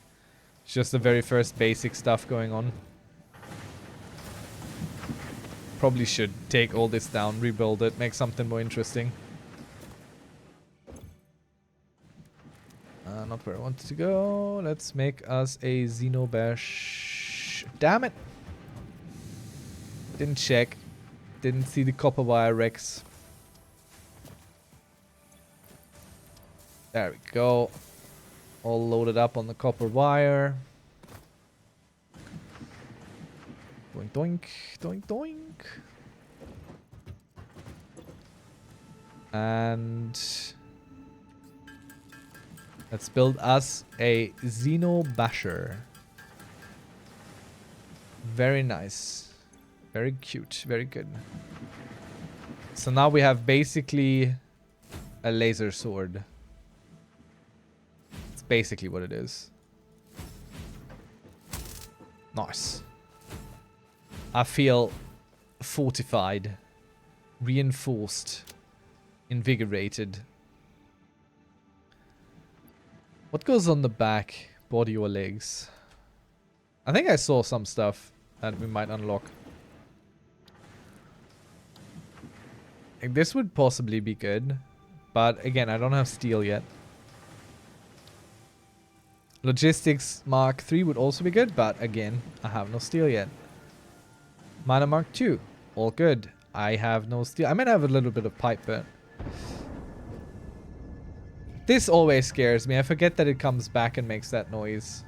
It's just the very first basic stuff going on. Probably should take all this down, rebuild it, make something more interesting. Not where I wanted to go. Let's make us a Xenobash. Damn it! Didn't check. Didn't see the copper wire Rex. There we go. All loaded up on the copper wire. Doink doink. Doink doink. And let's build us a Xenobasher. Very nice. Very cute. Very good. So now we have basically a laser sword. It's basically what it is. Nice. I feel fortified, reinforced, invigorated. What goes on the back, body or legs? I think I saw some stuff that we might unlock. Like, this would possibly be good, but again, I don't have steel yet. Logistics Mark 3 would also be good, but again, I have no steel yet. Miner Mark 2, all good. I have no steel. I might have a little bit of pipe, but this always scares me. I forget that it comes back and makes that noise.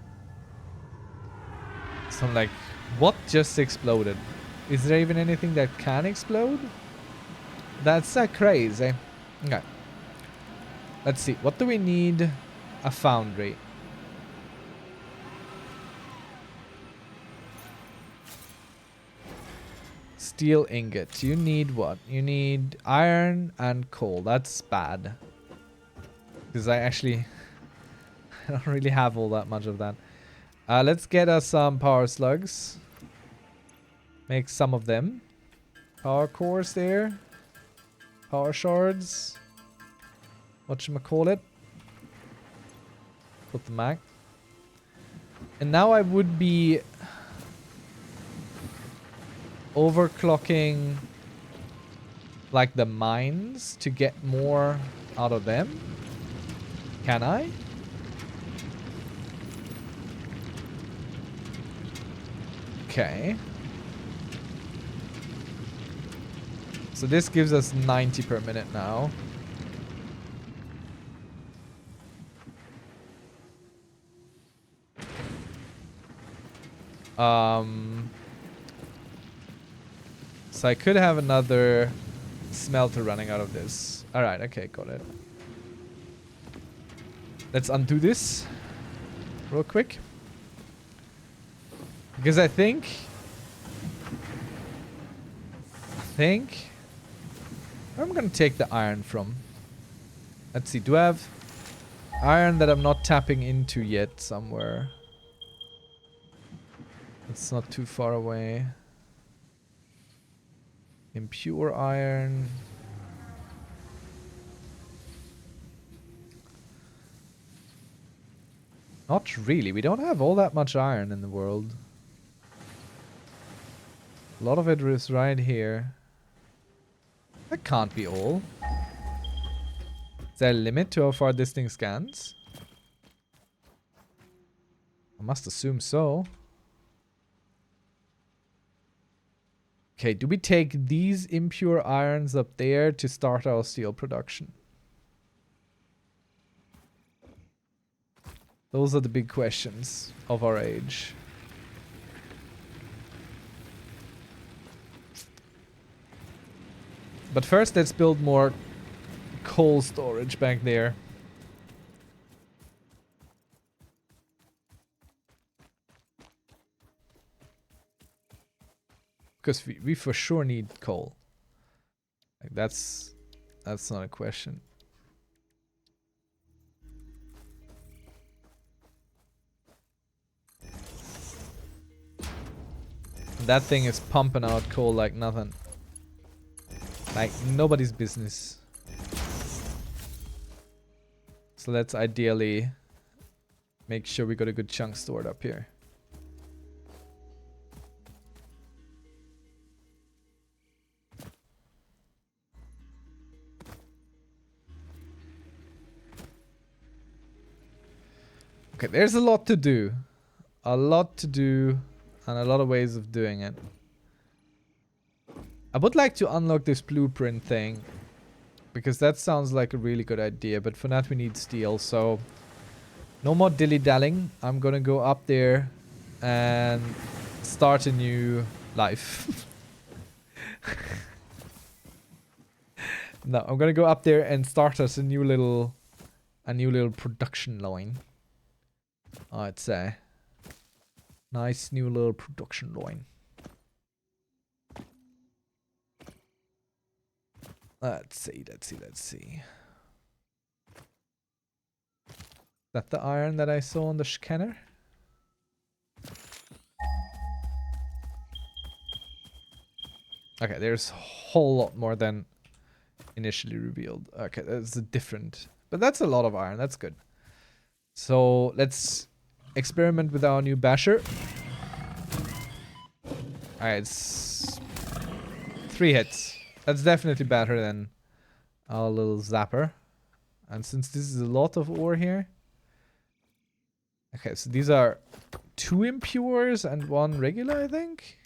So I'm like, what just exploded? Is there even anything that can explode? That's crazy. Okay. Let's see. What do we need? A foundry. Steel ingot. You need what? You need iron and coal. That's bad. Because I actually I don't really have all that much of that. Let's get us some power slugs. Make some of them. Power cores there. Power shards. Whatchamacallit. Put them back. And now I would be overclocking like the mines to get more out of them. Can I? Okay. So this gives us 90 per minute now. So I could have another smelter running out of this. Alright, okay, got it. Let's undo this real quick. Because I think where I'm gonna take the iron from. Let's see, do I have iron that I'm not tapping into yet somewhere? It's not too far away. Impure iron. Not really. We don't have all that much iron in the world. A lot of it is right here. That can't be all. Is there a limit to how far this thing scans? I must assume so. Okay, do we take these impure irons up there to start our steel production? Those are the big questions of our age. But first, let's build more coal storage back there. Because we for sure need coal. Like that's not a question. That thing is pumping out coal like nothing. Like nobody's business. So let's ideally make sure we got a good chunk stored up here. Okay, there's a lot to do. A lot to do and a lot of ways of doing it. I would like to unlock this blueprint thing because that sounds like a really good idea, but for that we need steel, so no more dilly-dallying. I'm gonna go up there and start a new life. No, I'm gonna go up there and start us a new little production line. I'd say. Nice new little production line. Let's see. Is that the iron that I saw on the scanner? Okay, there's a whole lot more than initially revealed. Okay, that's a different... But that's a lot of iron, that's good. So, let's experiment with our new basher. Alright, it's 3 hits. That's definitely better than our little zapper. And since this is a lot of ore here... Okay, so these are 2 impures and 1 regular, I think?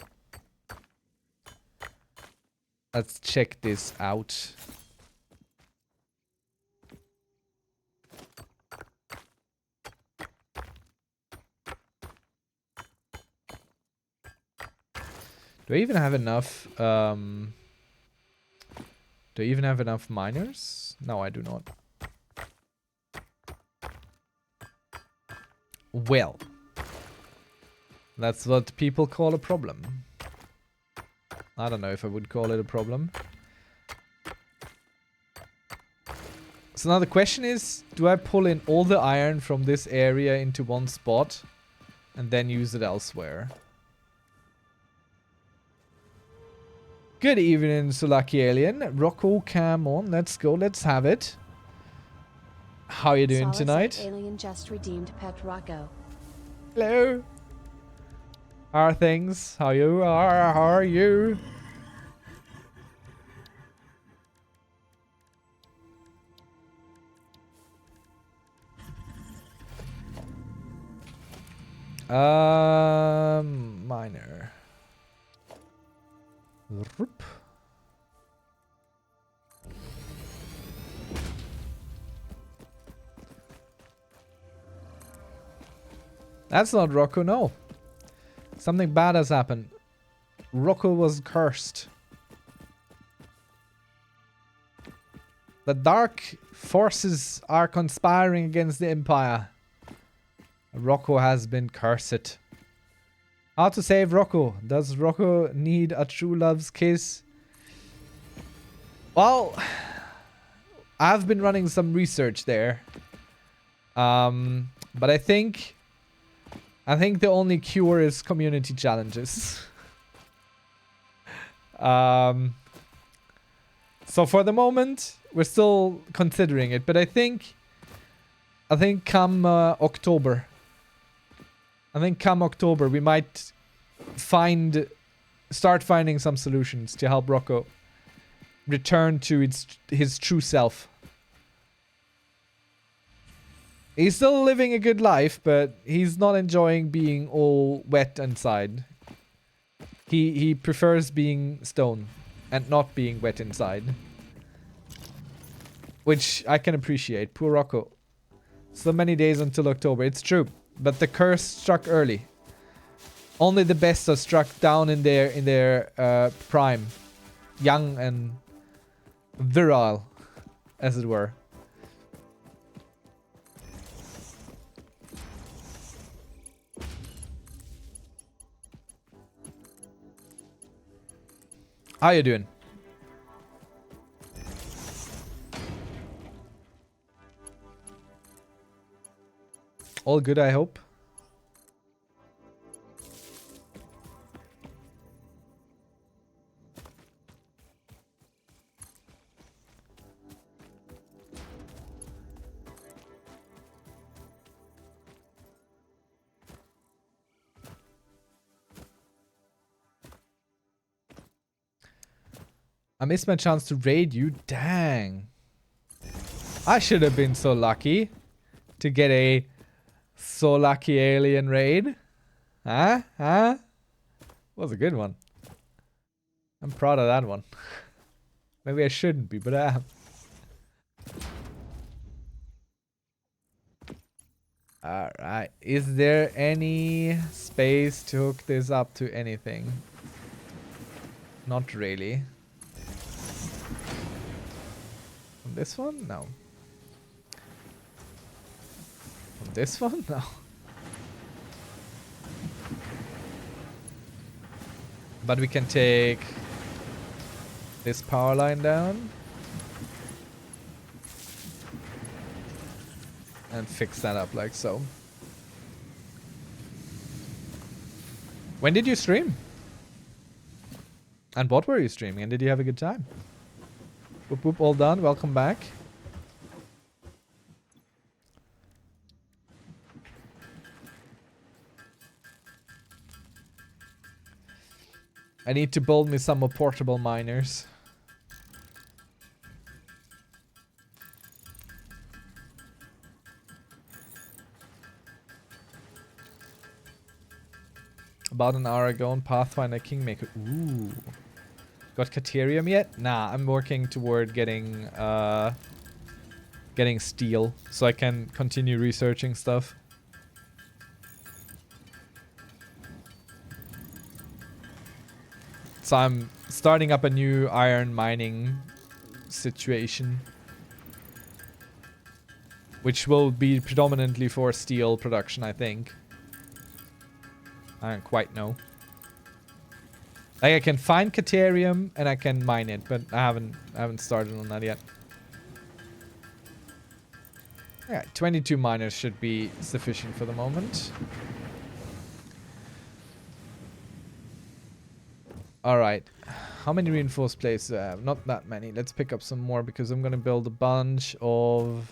Let's check this out. Do I even have enough, do I even have enough miners? No, I do not. Well. That's what people call a problem. I don't know if I would call it a problem. So now the question is, do I pull in all the iron from this area into one spot and then use it elsewhere? Good evening, Sulaki Alien. Rocco cam on. Let's go. Let's have it. How are you doing Solace tonight? Alien just redeemed Pet Rocco. Hello. How are things? How are you? Miner. Whoop. That's not Rocco, no. Something bad has happened. Rocco was cursed. The dark forces are conspiring against the Empire. Rocco has been cursed. How to save Rocco? Does Rocco need a true love's kiss? Well, I've been running some research there. But I think the only cure is community challenges. So for the moment, we're still considering it, but I think come October. I think come October we might start finding some solutions to help Rocco return to his true self. He's still living a good life, but he's not enjoying being all wet inside. He prefers being stone and not being wet inside. Which I can appreciate. Poor Rocco. So many days until October. It's true. But the curse struck early. Only the best are struck down in their prime. Young and virile, as it were. How you doing? All good, I hope. I missed my chance to raid you. Dang. I should have been so lucky to get a so lucky alien raid. Huh? Was a good one. I'm proud of that one. Maybe I shouldn't be, but I am. Alright. Is there any space to hook this up to anything? Not really. On this one? No. On this one? No. But we can take this power line down and fix that up like so. When did you stream? And what were you streaming? And did you have a good time? Whoop whoop, all done. Welcome back. I need to build me some more portable miners. About an hour ago on Pathfinder Kingmaker. Ooh. Got Caterium yet? Nah, I'm working toward getting steel so I can continue researching stuff. So I'm starting up a new iron mining situation, which will be predominantly for steel production, I think. I don't quite know. Like I can find Caterium and I can mine it, but I haven't started on that yet. Yeah, 22 miners should be sufficient for the moment. Alright. How many reinforced plates do I have? Not that many. Let's pick up some more because I'm going to build a bunch of...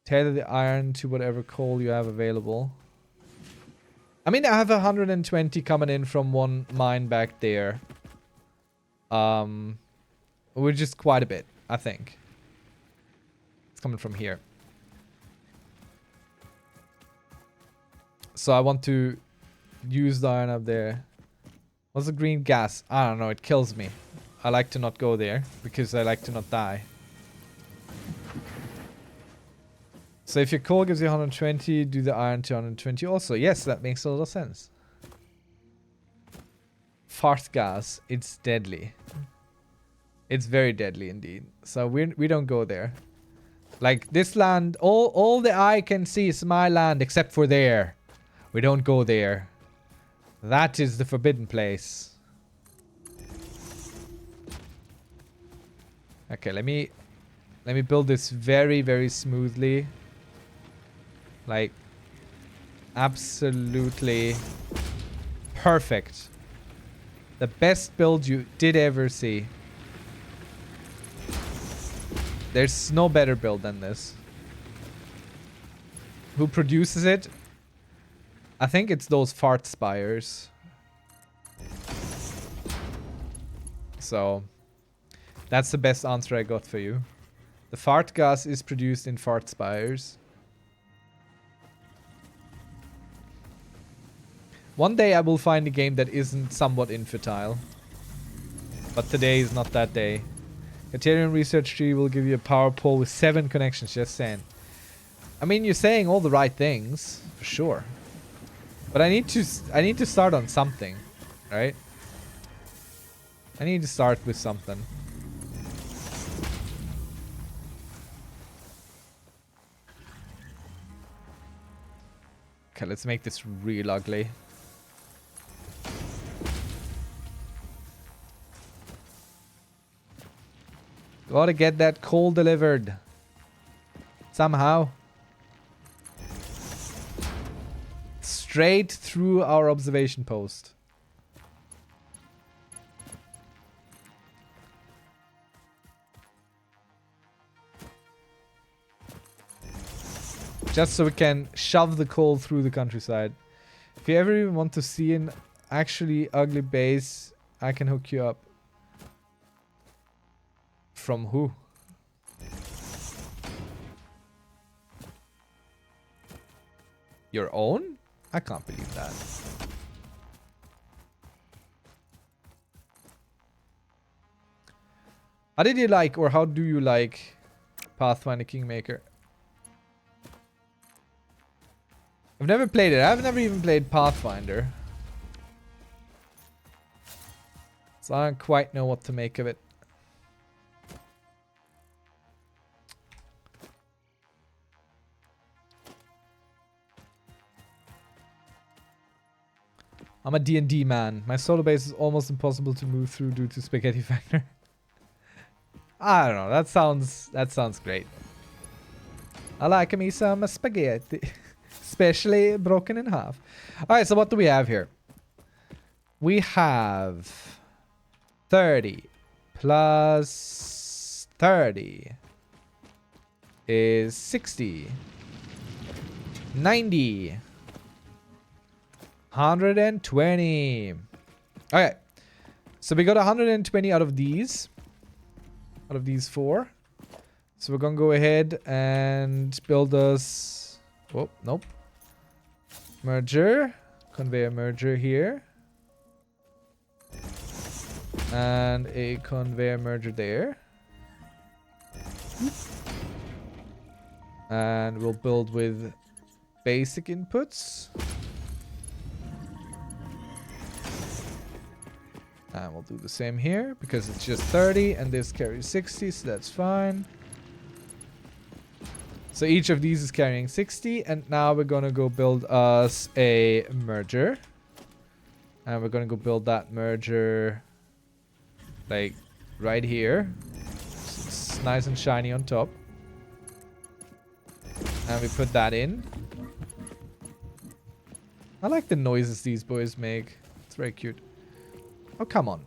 Tailor the iron to whatever coal you have available. I mean, I have 120 coming in from one mine back there. Which is quite a bit, I think. It's coming from here. So I want to use the iron up there. What's the green gas? I don't know. It kills me. I like to not go there because I like to not die. So if your coal gives you 120, do the iron to 120 also. Yes, that makes a lot of sense. Fart gas. It's deadly. It's very deadly indeed. So we don't go there. Like this land, all the eye can see is my land except for there. We don't go there. That is the forbidden place. Okay, let me build this very, very smoothly. Like absolutely perfect. The best build you did ever see. There's no better build than this. Who produces it? I think it's those fart spires. So, that's the best answer I got for you. The fart gas is produced in fart spires. One day I will find a game that isn't somewhat infertile. But today is not that day. Criterion Research Tree will give you a power pole with 7 connections, just saying. I mean, you're saying all the right things, for sure. But I need to start on something, right? I need to start with something. Okay, let's make this real ugly. Gotta get that coal delivered. Somehow. Straight through our observation post. Just so we can shove the coal through the countryside. If you ever even want to see an actually ugly base, I can hook you up. From who? Your own? I can't believe that. How did you like, or how do you like Pathfinder Kingmaker? I've never played it. I've never even played Pathfinder. So I don't quite know what to make of it. I'm a D&D man. My solo base is almost impossible to move through due to spaghetti factor. I don't know. That sounds great. I like me some spaghetti. Especially broken in half. Alright, so what do we have here? We have 30 plus 30 is 60. 90. 120. Okay. So we got 120 out of these. Out of these 4. So we're gonna go ahead and build us... Oh, nope. Merger. Conveyor merger here. And a conveyor merger there. And we'll build with basic inputs. And we'll do the same here because it's just 30 and this carries 60, so that's fine. So each of these is carrying 60, and now we're gonna go build us a merger. And we're gonna go build that merger like right here. So it's nice and shiny on top. And we put that in. I like the noises these boys make. It's very cute. Oh, come on.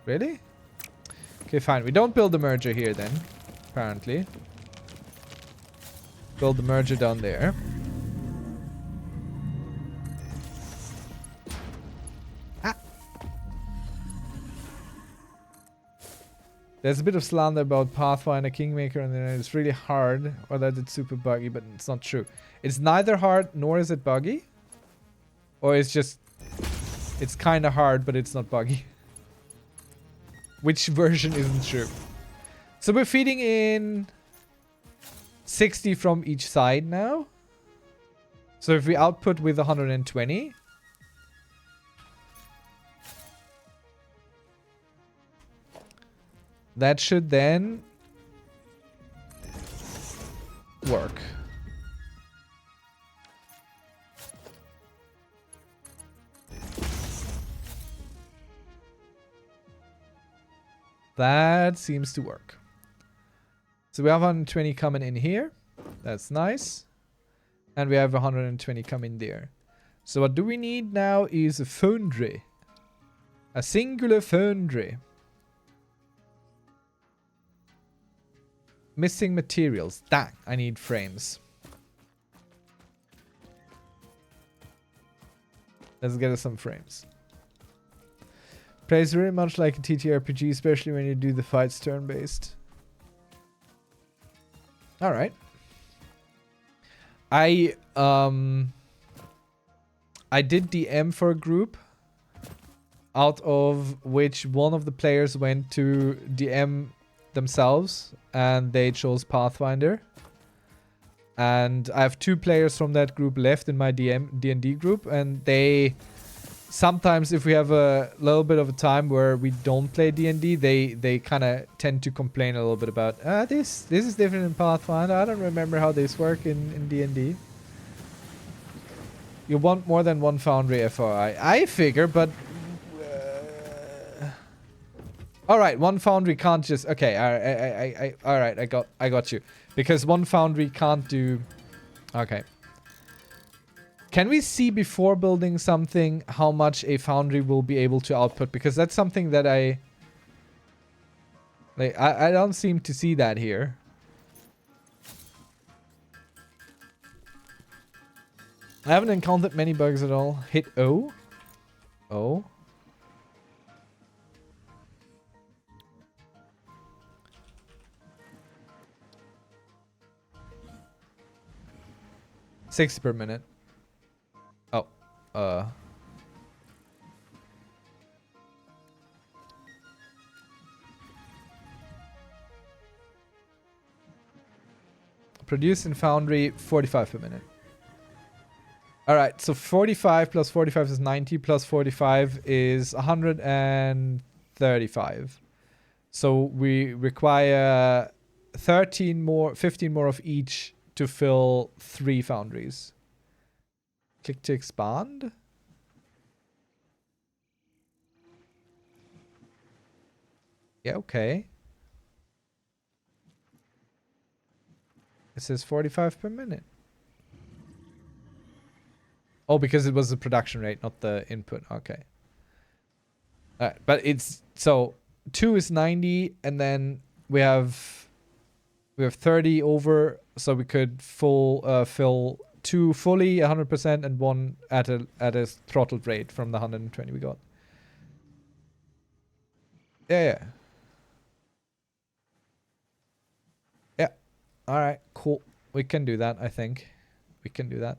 Really? Okay, fine. We don't build the merger here then, apparently. Build the merger down there. Ah! There's a bit of slander about Pathfinder Kingmaker and then it's really hard, or that it's super buggy, but it's not true. It's neither hard nor is it buggy. Or it's just It's kind of hard, but it's not buggy. Which version isn't true? So we're feeding in 60 from each side now. So if we output with 120, that should then work. That seems to work. So we have 120 coming in here. That's nice. And we have 120 coming there. So what do we need now is a foundry. A singular foundry. Missing materials. Dang, I need frames. Let's get us some frames. Plays very much like a TTRPG, especially when you do the fights turn-based. Alright. I did DM for a group, out of which one of the players went to DM themselves, and they chose Pathfinder. And I have 2 players from that group left in my D&D group, and they... Sometimes if we have a little bit of a time where we don't play D&D, they kind of tend to complain a little bit about, this is different in Pathfinder. I don't remember how this work in D&D. You want more than one foundry FOI. I figure, but... Alright, one foundry can't just... Okay, alright, I got you. Because one foundry can't do... Okay. Can we see before building something how much a foundry will be able to output? Because that's something that I don't seem to see that here. I haven't encountered many bugs at all. Hit O. O. $60 per minute. Produce in foundry, 45 per minute. Alright, so 45 plus 45 is 90, plus 45 is 135. So we require 15 more of each to fill 3 foundries. Click to expand. Yeah, okay. It says 45 per minute. Oh, because it was the production rate, not the input. Okay. Alright, but it's... So, 2 is 90, and then we have 30 over, so we could fill 2 fully 100% and 1 at a throttled rate from the 120 we got. Yeah. Alright, cool. We can do that, I think. We can do that.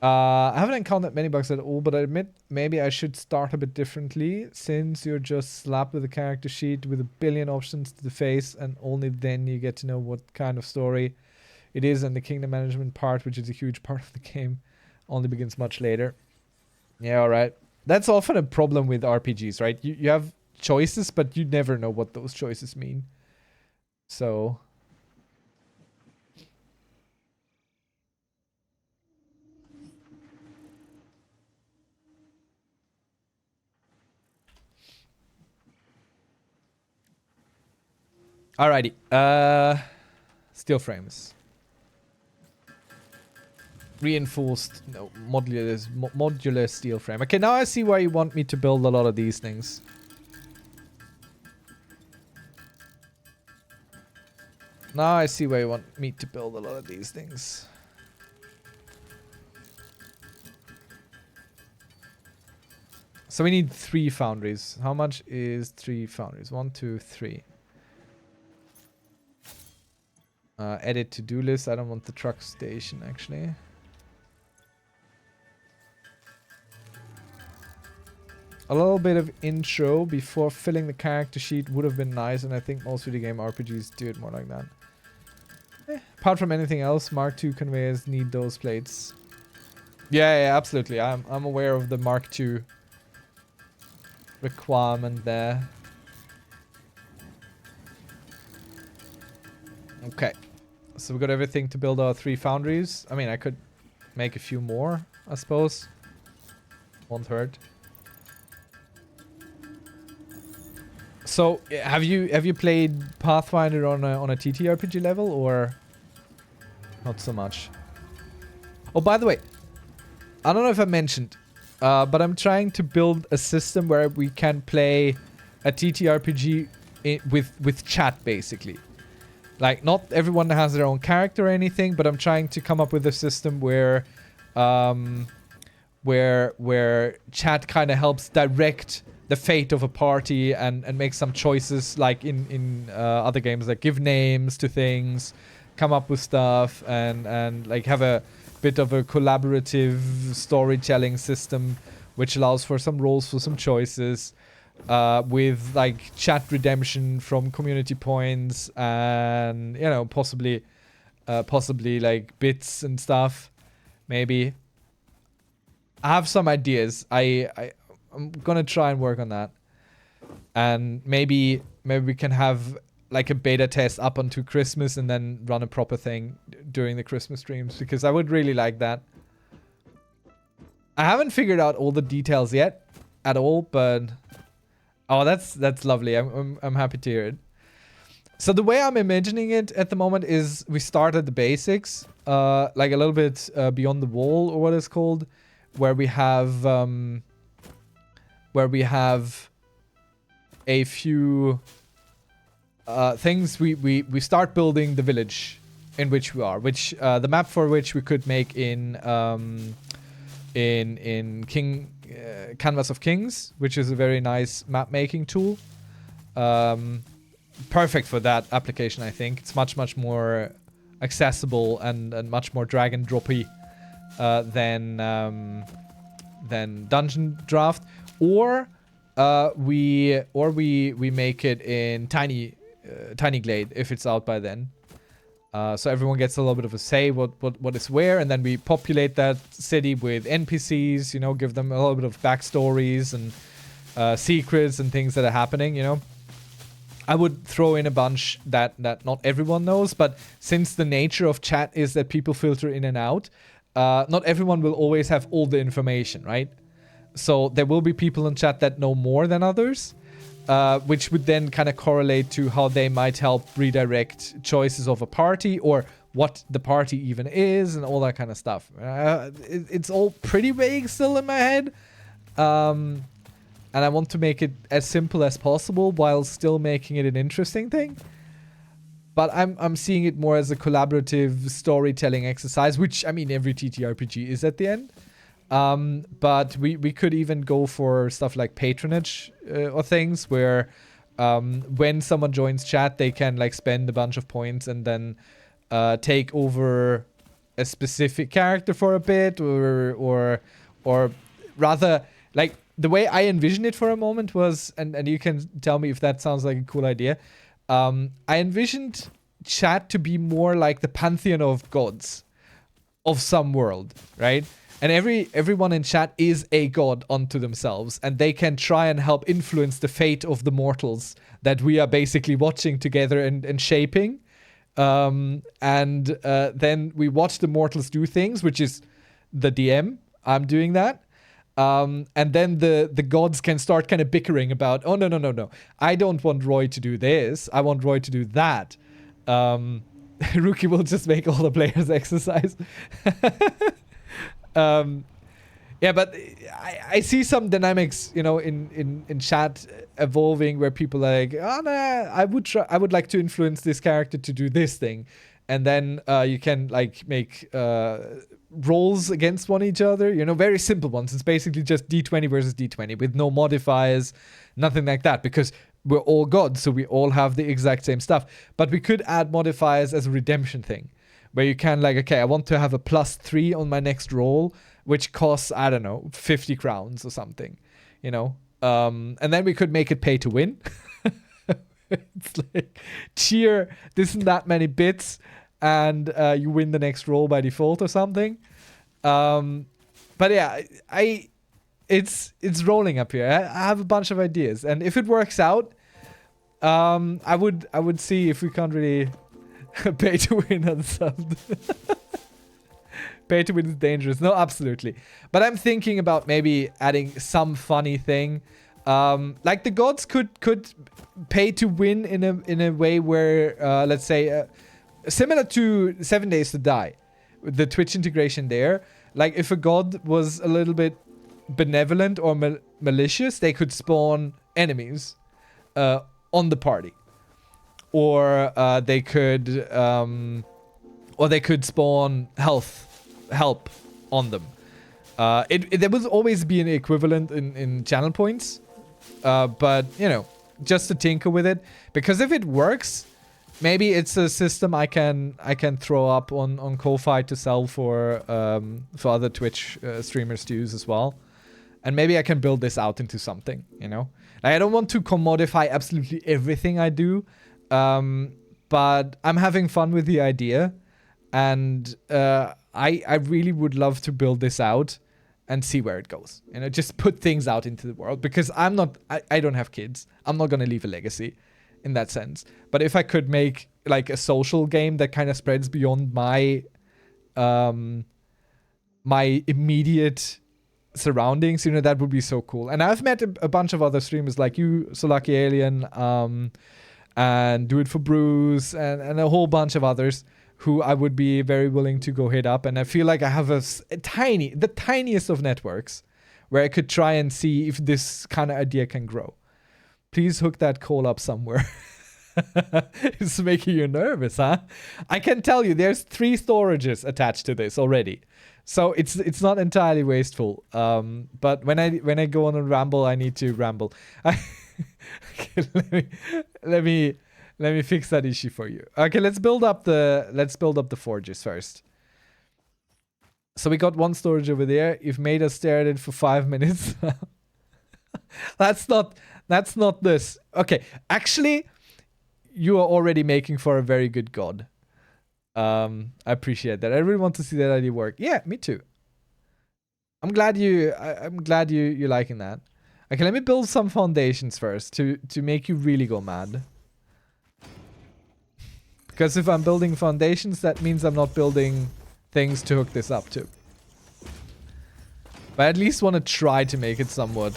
I haven't encountered many bugs at all, but I admit maybe I should start a bit differently, since you're just slapped with a character sheet with a billion options to the face, and only then you get to know what kind of story it is, and the kingdom management part, which is a huge part of the game, only begins much later. Yeah, alright. That's often a problem with RPGs, right? You have choices, but you never know what those choices mean. So... Alrighty. Steel frames. Reinforced, no, modular steel frame. Okay, now I see why you want me to build a lot of these things. Now I see why you want me to build a lot of these things. So we need 3 foundries. How much is 3 foundries? 1, 2, 3. Edit to-do list. I don't want the truck station, actually. A little bit of intro before filling the character sheet would have been nice, and I think most video game RPGs do it more like that. Apart from anything else, Mark II conveyors need those plates. Yeah, absolutely. I'm aware of the Mark II requirement there. Okay. So we got everything to build our 3 foundries. I mean, I could make a few more, I suppose. Won't hurt. So, have you played Pathfinder on a TTRPG level, or not so much? Oh, by the way, I don't know if I mentioned, but I'm trying to build a system where we can play a TTRPG with chat, basically. Like, not everyone has their own character or anything, but I'm trying to come up with a system where chat kind of helps direct the fate of a party and make some choices, like in other games, like give names to things, come up with stuff, and like have a bit of a collaborative storytelling system which allows for some roles, for some choices, with like chat redemption from community points, and you know, possibly like bits and stuff. Maybe I have some ideas. I'm gonna try and work on that, and maybe we can have like a beta test up until Christmas and then run a proper thing during the Christmas streams, because I would really like that. I haven't figured out all the details yet at all, but oh, that's lovely. I'm happy to hear it. So the way I'm imagining it at the moment is we start at the basics, like a little bit beyond the wall, or what it's called, where we have a few things. We start building the village in which we are, which the map for which we could make in Canvas of Kings, which is a very nice map making tool. Perfect for that application, I think. It's much more accessible and much more drag and droppy than Dungeon Draft. Or we make it in Tiny Glade if it's out by then. So everyone gets a little bit of a say what is where, and then we populate that city with NPCs, you know, give them a little bit of backstories and secrets and things that are happening, you know. I would throw in a bunch that not everyone knows, but since the nature of chat is that people filter in and out, not everyone will always have all the information, right? So there will be people in chat that know more than others, which would then kind of correlate to how they might help redirect choices of a party, or what the party even is, and all that kind of stuff. It's all pretty vague still in my head. And I want to make it as simple as possible while still making it an interesting thing. But I'm seeing it more as a collaborative storytelling exercise, which, I mean, every TTRPG is at the end. But we could even go for stuff like patronage or things where when someone joins chat, they can like spend a bunch of points and then take over a specific character for a bit, or rather, like, the way I envisioned it for a moment was, and you can tell me if that sounds like a cool idea. I envisioned chat to be more like the pantheon of gods of some world, right? And everyone in chat is a god unto themselves, and they can try and help influence the fate of the mortals that we are basically watching together and shaping. Then we watch the mortals do things, which is the DM. I'm doing that. And then the gods can start kind of bickering about, oh, no. I don't want Roy to do this. I want Roy to do that. Rookie will just make all the players exercise. Yeah, but I see some dynamics, you know, in chat evolving, where people are like, oh, no, I would like to influence this character to do this thing. And then you can like make rolls against each other, you know, very simple ones. It's basically just D20 versus D20 with no modifiers, nothing like that, because we're all gods, so we all have the exact same stuff. But we could add modifiers as a redemption thing, where you can like, okay, I want to have a +3 on my next roll, which costs, I don't know, 50 crowns or something, you know. And then we could make it pay to win. It's like cheer this and that many bits, and you win the next roll by default or something. But yeah, it's rolling up here. I have a bunch of ideas, and if it works out, I would see if we can't really pay to win on something. Pay to win is dangerous. No, absolutely. But I'm thinking about maybe adding some funny thing. Like the gods could pay to win in a way where, let's say, similar to 7 Days to Die, the Twitch integration there. Like if a god was a little bit benevolent or malicious, they could spawn enemies on the party, or they could spawn help on them. There will always be an equivalent in channel points, but you know, just to tinker with it, because if it works, maybe it's a system I can throw up on Ko-Fi to sell for other Twitch streamers to use as well, and maybe I can build this out into something. You know, like, I don't want to commodify absolutely everything I do, but I'm having fun with the idea, and I really would love to build this out and see where it goes. You know, just put things out into the world, because I don't have kids. I'm not going to leave a legacy in that sense. But if I could make like a social game that kind of spreads beyond my my immediate surroundings, you know, that would be so cool. And I've met a bunch of other streamers like you, So Lucky Alien, and Do It For Bruce, and a whole bunch of others who I would be very willing to go hit up. And I feel like I have the tiniest of networks where I could try and see if this kind of idea can grow. Please hook that call up somewhere. It's making you nervous, huh? I can tell you there's 3 storages attached to this already. So it's not entirely wasteful. But when I go on a ramble, I need to ramble. Okay, let me fix that issue for you. Okay, let's build up the forges first. So we got 1 storage over there. You've made us stare at it for 5 minutes. That's not this. Okay, actually, you are already making for a very good god. I appreciate that. I really want to see that idea work. Yeah, me too. I'm glad you're liking that. Okay, let me build some foundations first to make you really go mad. Because if I'm building foundations, that means I'm not building things to hook this up to. But I at least want to try to make it somewhat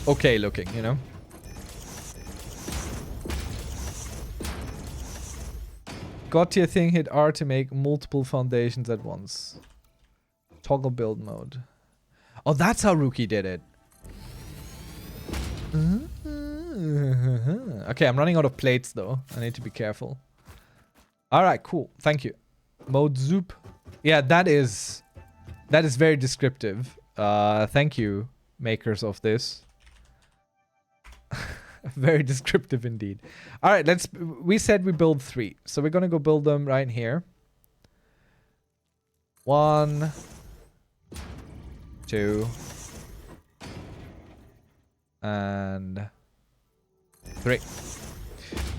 okay looking, you know? God tier thing, hit R to make multiple foundations at once. Toggle build mode. Oh, that's how Rookie did it. Okay, I'm running out of plates though. I need to be careful. Alright, cool. Thank you. Mode zoop. Yeah, that is very descriptive. Thank you, makers of this. Very descriptive indeed. Alright, we said we build 3. So we're gonna go build them right here. 1, 2, and 3.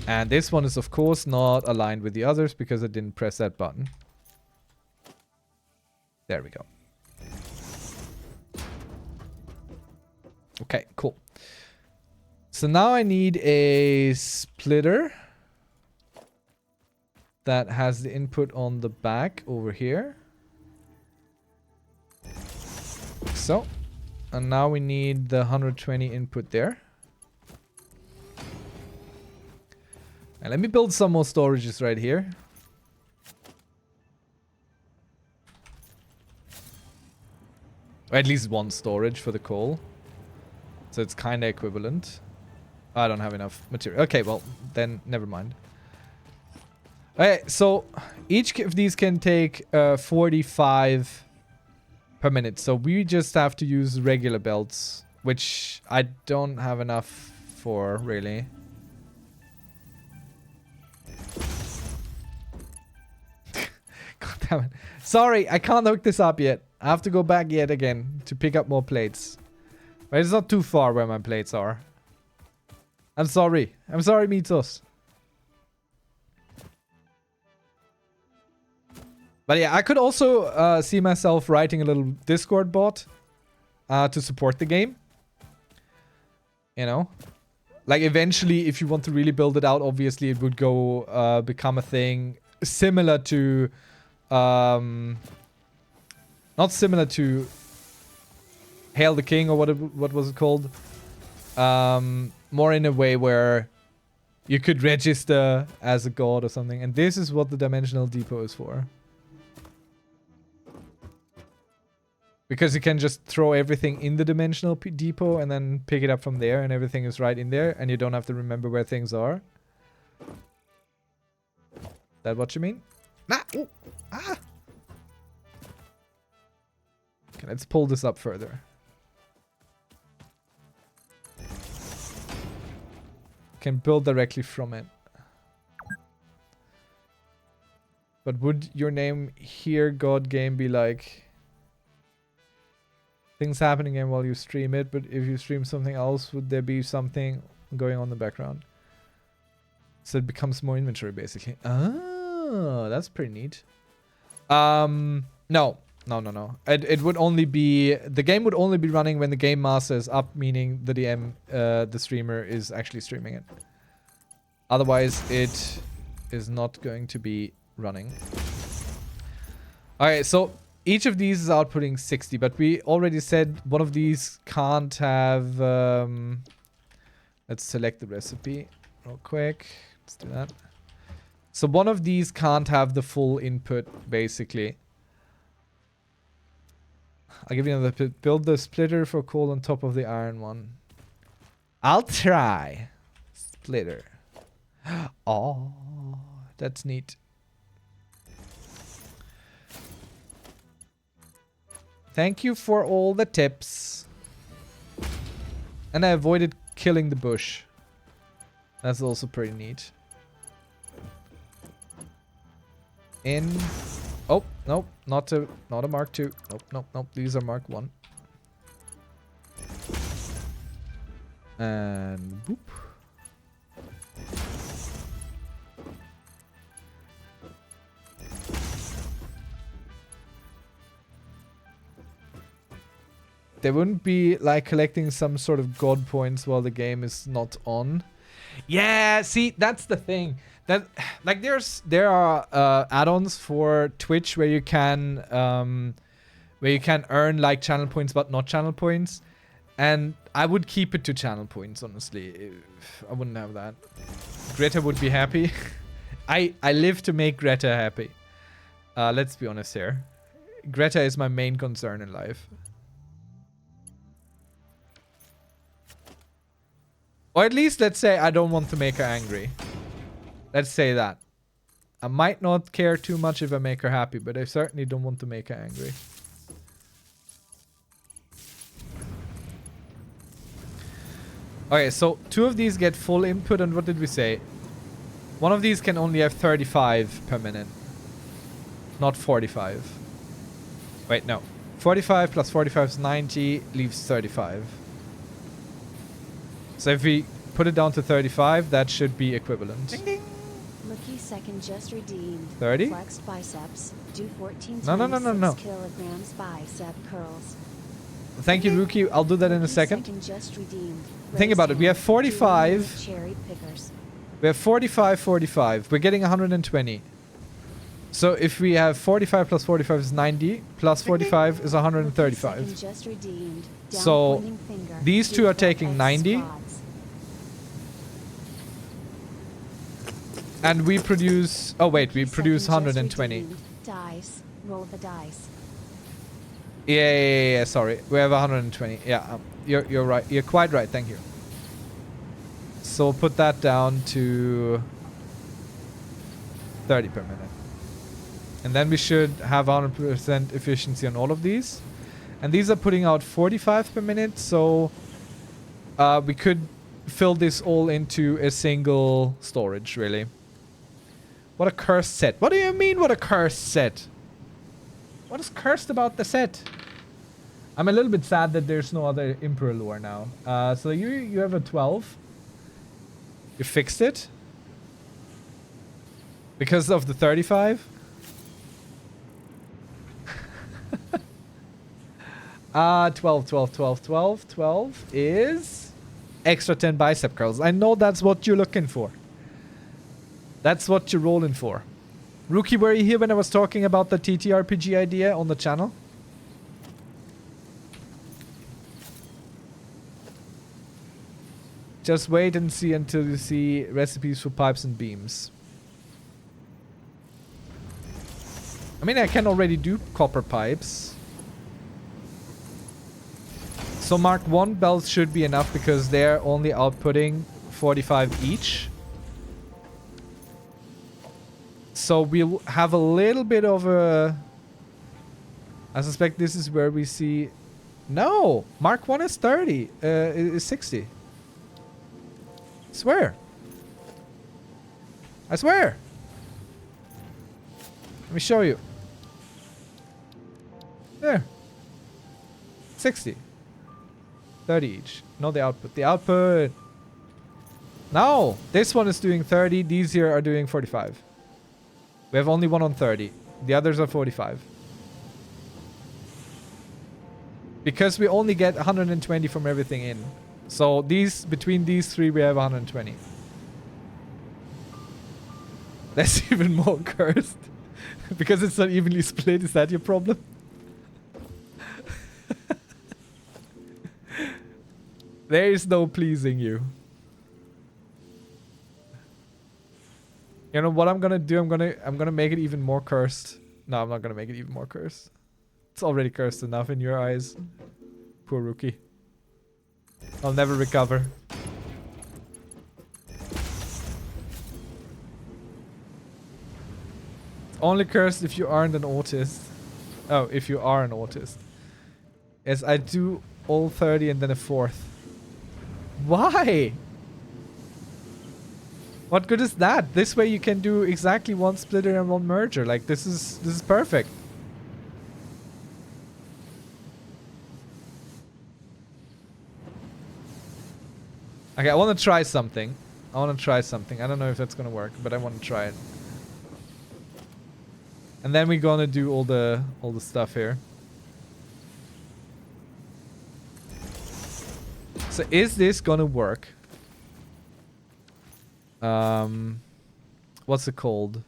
And this one is of course not aligned with the others because I didn't press that button. There we go. Okay, cool. So now I need a splitter that has the input on the back over here. So, and now we need the 120 input there. And let me build some more storages right here. Or at least 1 storage for the coal. So it's kind of equivalent. I don't have enough material. Okay, well, then never mind. Okay, so each of these can take 45 per minute. So we just have to use regular belts, which I don't have enough for, really. God damn it. Sorry, I can't hook this up yet. I have to go back yet again to pick up more plates. But it's not too far where my plates are. I'm sorry. I'm sorry, Mitos. But yeah, I could also see myself writing a little Discord bot to support the game. You know? Like, eventually, if you want to really build it out, obviously it would go become a thing similar to... not similar to Hail the King or what was it called? More in a way where you could register as a god or something. And this is what the Dimensional Depot is for. Because you can just throw everything in the Dimensional Depot and then pick it up from there and everything is right in there and you don't have to remember where things are. That what you mean? Nah! Ooh. Ah! Okay, let's pull this up further. Can build directly from it. But would your name here, God Game, be like... Things happening again while you stream it, but if you stream something else, would there be something going on in the background? So it becomes more inventory, basically. Oh, that's pretty neat. No. It would only be... The game would only be running when the game master is up, meaning the DM, the streamer, is actually streaming it. Otherwise, it is not going to be running. Okay, so... Each of these is outputting 60, but we already said one of these can't have... let's select the recipe real quick. Let's do that. So one of these can't have the full input, basically. I'll give you another tip. Build the splitter for coal on top of the iron one. I'll try. Splitter. Oh, that's neat. Thank you for all the tips. And I avoided killing the bush. That's also pretty neat. In... Oh, nope. Not a Mark 2. Nope. These are Mark 1. And... Boop. They wouldn't be like collecting some sort of god points while the game is not on. Yeah, see, that's the thing. That like there are add-ons for Twitch where you can earn like channel points but not channel points. And I would keep it to channel points, honestly. I wouldn't have that. Greta would be happy. I live to make Greta happy. Let's be honest here. Greta is my main concern in life. Or at least, let's say I don't want to make her angry. Let's say that. I might not care too much if I make her happy, but I certainly don't want to make her angry. Okay, so 2 of these get full input, and what did we say? One of these can only have 35 per minute. Not 45. Wait, no. 45 plus 45 is 90, leaves 35. So if we put it down to 35, that should be equivalent. Ding ding. Lucky second just redeemed. 30? Flexed biceps. Do 14 No. kilograms bicep curls. Thank you, Rookie. I'll do that in a second. Second just redeemed. Think about it. We have 45. Cherry pickers. We have 45. We're getting 120. So if we have 45 plus 45 is 90, plus 45 is 135. Just redeemed. So these 2 are taking 90. And we produce... Oh, wait. We produce 120. Dice. Roll the dice. Yeah. Sorry. We have 120. Yeah. You're right. You're quite right. Thank you. So put that down to 30 per minute. And then we should have 100% efficiency on all of these. And these are putting out 45 per minute. So we could fill this all into a single storage, really. What a cursed set. What do you mean, what a cursed set? What is cursed about the set? I'm a little bit sad that there's no other Imperor lore now. So you have a 12. You fixed it? Because of the 35? 12 is extra 10 bicep curls. I know that's what you're looking for. That's what you're rolling for. Rookie, were you here when I was talking about the TTRPG idea on the channel? Just wait and see until you see recipes for pipes and beams. I mean, I can already do copper pipes. So Mark 1 belts should be enough because they're only outputting 45 each. So we'll have a little bit of a... I suspect this is where we see... No! Mark 1 is 30. Is 60. Swear. I swear. Let me show you. There. 60. 30 each. No, the output. The output. No. This one is doing 30. These here are doing 45. We have only one on 30. The others are 45. Because we only get 120 from everything in. So these, between these three, we have 120. That's even more cursed. Because it's not evenly split. Is that your problem? There is no pleasing you. You know what I'm gonna do? I'm gonna make it even more cursed. No, I'm not gonna make it even more cursed. It's already cursed enough in your eyes. Poor rookie. I'll never recover. It's only cursed if you aren't an autist. Oh, if you are an autist. Yes, I do all 30 and then a fourth. Why? What good is that? This way you can do exactly one splitter and one merger. Like this is perfect. Okay, I want to try something. I don't know if that's gonna work, but I want to try it. And then we're gonna do all the stuff here. So is this gonna work? What's it called?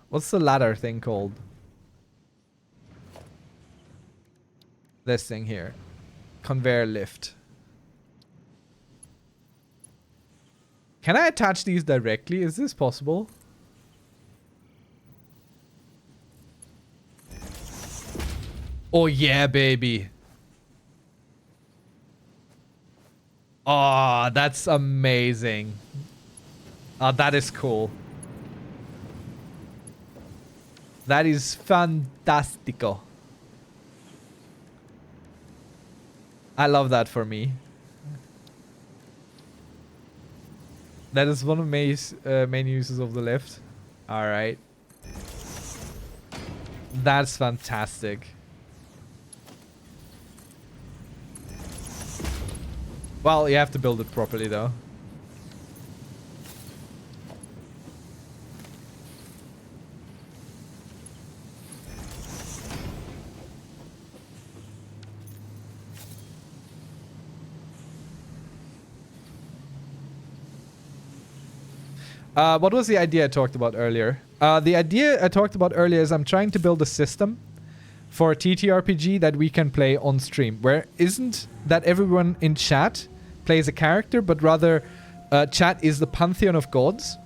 What's the ladder thing called? This thing here. Conveyor lift. Can I attach these directly? Is this possible? Oh yeah, baby. Oh, that's amazing. Oh, that is cool. That is fantastico. I love that for me. That is one of May's main uses of the lift. Alright. That's fantastic. Well, you have to build it properly though. What was the idea I talked about earlier? The idea I talked about earlier is I'm trying to build a system for a TTRPG that we can play on stream, where isn't that everyone in chat plays a character, but rather chat is the pantheon of gods.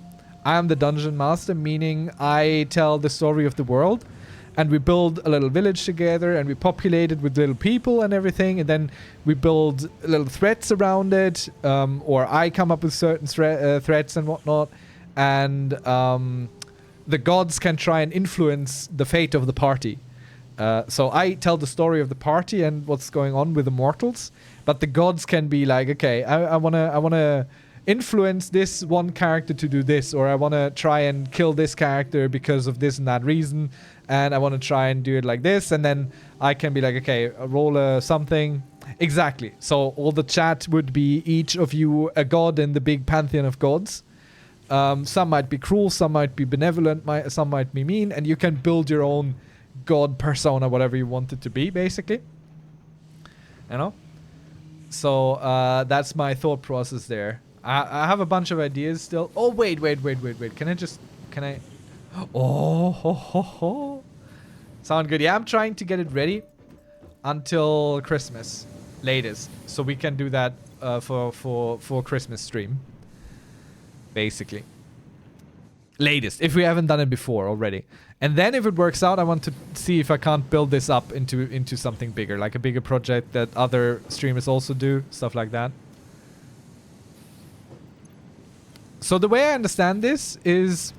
I am the dungeon master, meaning I tell the story of the world, and we build a little village together, and we populate it with little people and everything, and then we build little threats around it, or I come up with certain threats and whatnot, and the gods can try and influence the fate of the party. So I tell the story of the party and what's going on with the mortals, but the gods can be like, okay, I wanna influence this one character to do this, or I want to try and kill this character because of this and that reason, and I want to try and do it like this, and then I can be like, okay, roll a something. Exactly. So all the chat would be each of you a god in the big pantheon of gods. Some might be cruel, some might be benevolent, some might be mean, and you can build your own god persona, whatever you want it to be, basically. You know? So that's my thought process there. I have a bunch of ideas still. Oh, wait. Can I... Oh, ho, ho, ho. Sound good. Yeah, I'm trying to get it ready until Christmas, latest. So we can do that for Christmas stream. Basically. Latest, if we haven't done it before already. And then if it works out, I want to see if I can't build this up into something bigger. Like a bigger project that other streamers also do. Stuff like that. So the way I understand this is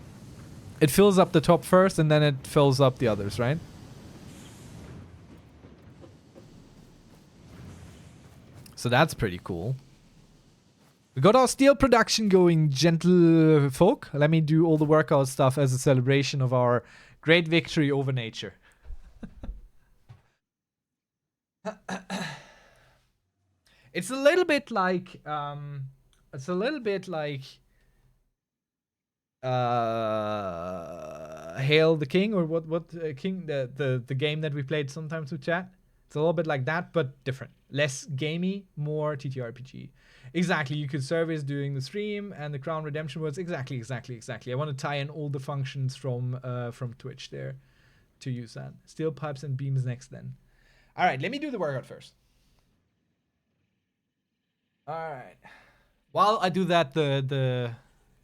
it fills up the top first and then it fills up the others, right? So that's pretty cool. We got our steel production going, gentle folk. Let me do all the workout stuff as a celebration of our great victory over nature. It's a little bit like Hail the King, or what King, the game that we played sometimes with chat. It's a little bit like that, but different. Less gamey, more TTRPG. Exactly, you could service doing the stream and the Crown Redemption words. Exactly. I want to tie in all the functions from Twitch there to use that. Steel pipes and beams next then. All right, let me do the workout first. All right. While I do that, the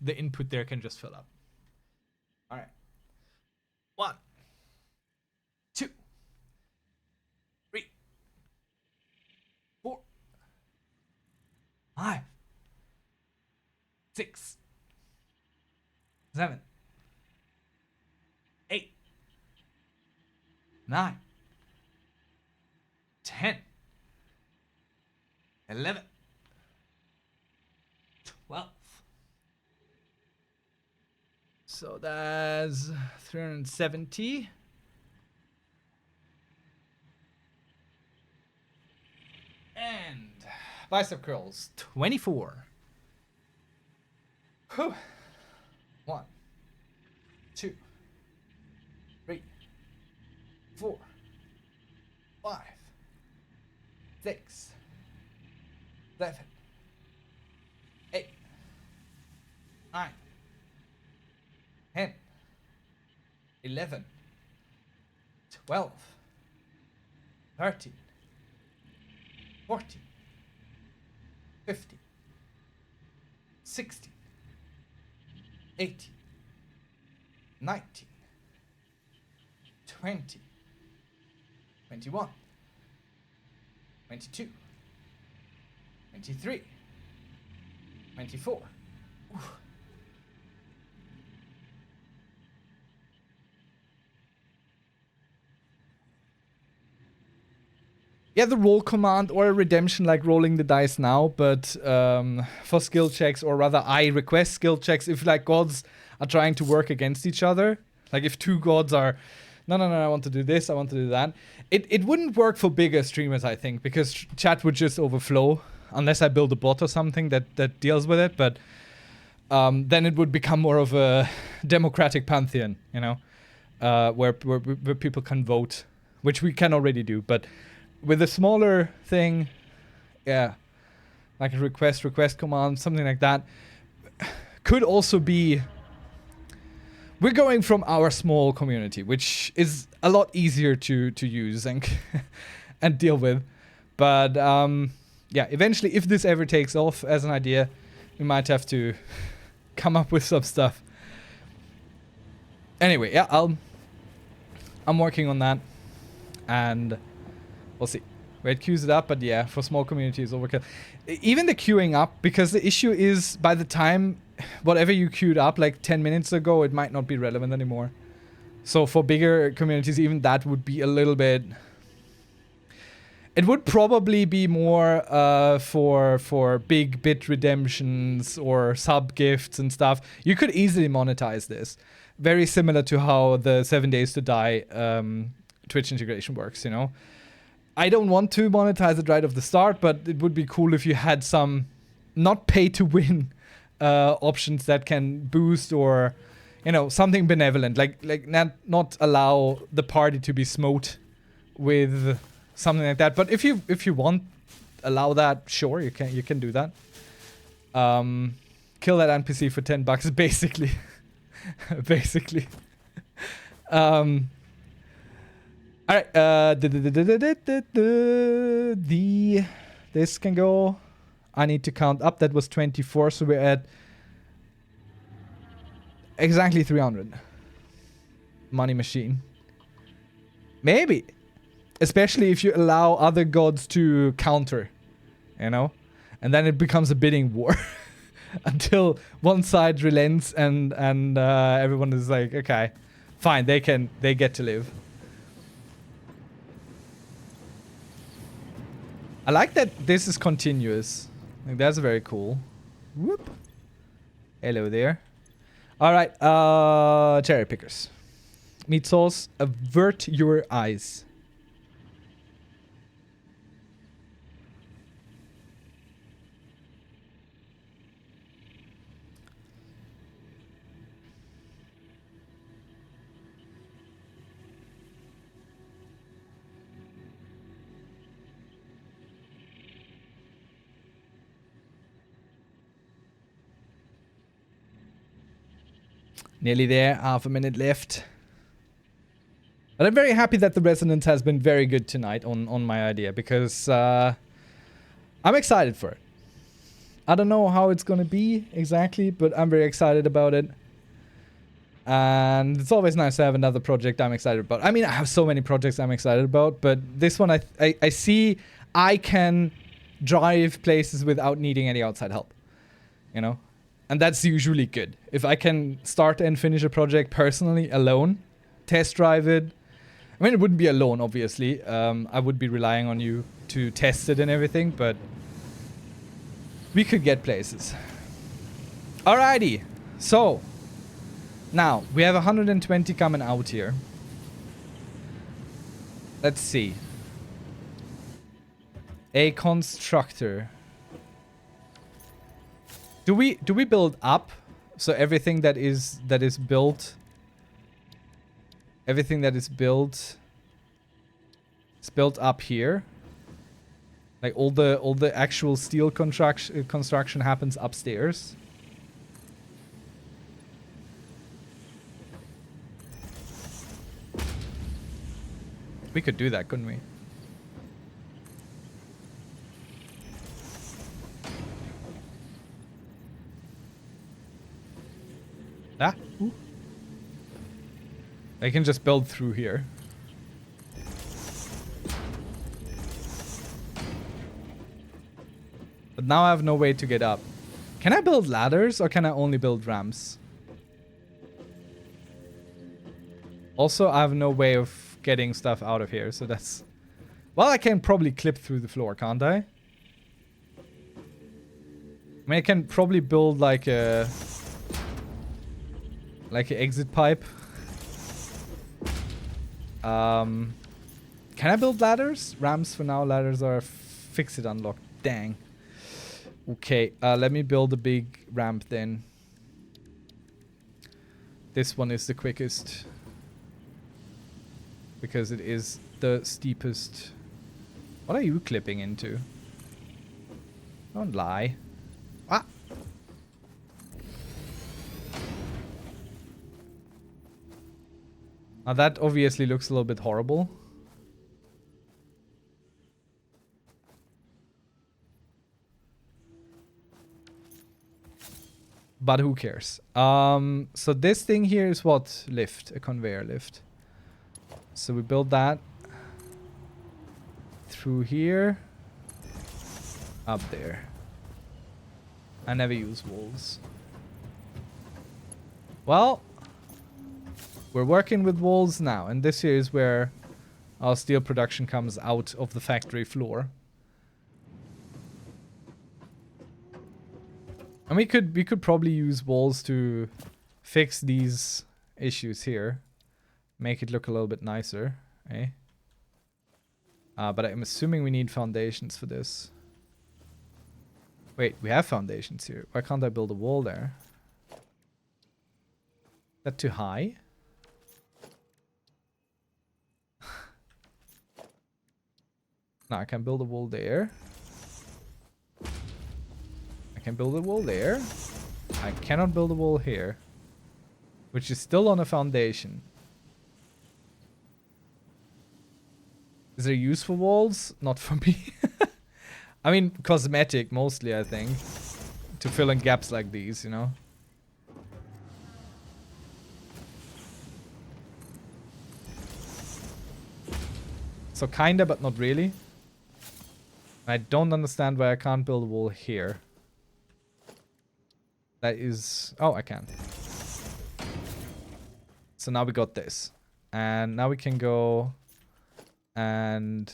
input there can just fill up. All right. 1, 2, 3, 4, 5, 6, 7, 8, 9, 10, 11, 12. So that's 370. And bicep curls, 24. Whew. 1, 2, 3, 4, 5, 6, 7, 8, 9, 10, 11, 12, 13, 14, 15, 16, 18, 19, 20, 21, 22, 23, 24. Ooh. Yeah, the roll command or a redemption like rolling the dice now, but for skill checks, or rather I request skill checks if like gods are trying to work against each other. Like if two gods are, no, I want to do this, I want to do that. It wouldn't work for bigger streamers, I think, because chat would just overflow unless I build a bot or something that deals with it, but then it would become more of a democratic pantheon, you know, where people can vote, which we can already do, but with a smaller thing, yeah, like a request command, something like that, could also be. We're going from our small community, which is a lot easier to use and and deal with, but yeah, eventually, if this ever takes off as an idea, we might have to come up with some stuff. Anyway, yeah, I'm working on that, and we'll see. Wait, queues it up, but yeah, for small communities, overkill. Even the queuing up, because the issue is by the time whatever you queued up like 10 minutes ago, it might not be relevant anymore. So for bigger communities, even that would be a little bit... It would probably be more for big bit redemptions or sub gifts and stuff. You could easily monetize this. Very similar to how the 7 Days to Die Twitch integration works, you know? I don't want to monetize it right off the start, but it would be cool if you had some not pay to win options that can boost or, you know, something benevolent. Like not allow the party to be smote with something like that. But if you want, allow that, sure, you can do that. Kill that NPC for $10 basically. Basically. Alright, this can go. I need to count up. That was 24, so we're at exactly 300. Money machine. Maybe. Especially if you allow other gods to counter, you know? And then it becomes a bidding war. Until one side relents and everyone is like, okay, fine, they get to live. I like that this is continuous. Like, that's very cool. Whoop. Hello there. Alright, cherry pickers. Meat sauce, avert your eyes. Nearly there, half a minute left. But I'm very happy that the resonance has been very good tonight on my idea, because I'm excited for it. I don't know how it's gonna be exactly, but I'm very excited about it. And it's always nice to have another project I'm excited about. I mean, I have so many projects I'm excited about, but this one I see I can drive places without needing any outside help. You know? And that's usually good. If I can start and finish a project personally alone, test drive it. I mean, it wouldn't be alone, obviously. I would be relying on you to test it and everything, but we could get places. Alrighty. So, now, we have 120 coming out here. Let's see. A constructor. Do we build up? So everything that is built, everything that is built is built up here. Like all the actual steel construction happens upstairs. We could do that, couldn't we? Ah. Ooh. I can just build through here. But now I have no way to get up. Can I build ladders or can I only build ramps? Also, I have no way of getting stuff out of here, so that's... Well, I can probably clip through the floor, can't I? I mean, I can probably build like a... like an exit pipe. Can I build ladders? Ramps for now. Ladders are fixed unlocked. Dang. Okay, let me build a big ramp then. This one is the quickest. Because it is the steepest. What are you clipping into? Don't lie. Ah! Now that obviously looks a little bit horrible. But who cares? So this thing here is what? Lift. A conveyor lift. So we build that. Through here. Up there. I never use walls. Well... We're working with walls now, and this here is where our steel production comes out of the factory floor. And we could probably use walls to fix these issues here. Make it look a little bit nicer, eh? But I'm assuming we need foundations for this. Wait, we have foundations here. Why can't I build a wall there? Is that too high? No, I can build a wall there. I can build a wall there. I cannot build a wall here. Which is still on a foundation. Is there use for walls? Not for me. I mean, cosmetic mostly, I think. To fill in gaps like these, you know? So kinda, but not really. I don't understand why I can't build a wall here. That is... Oh, I can. So now we got this. And now we can go and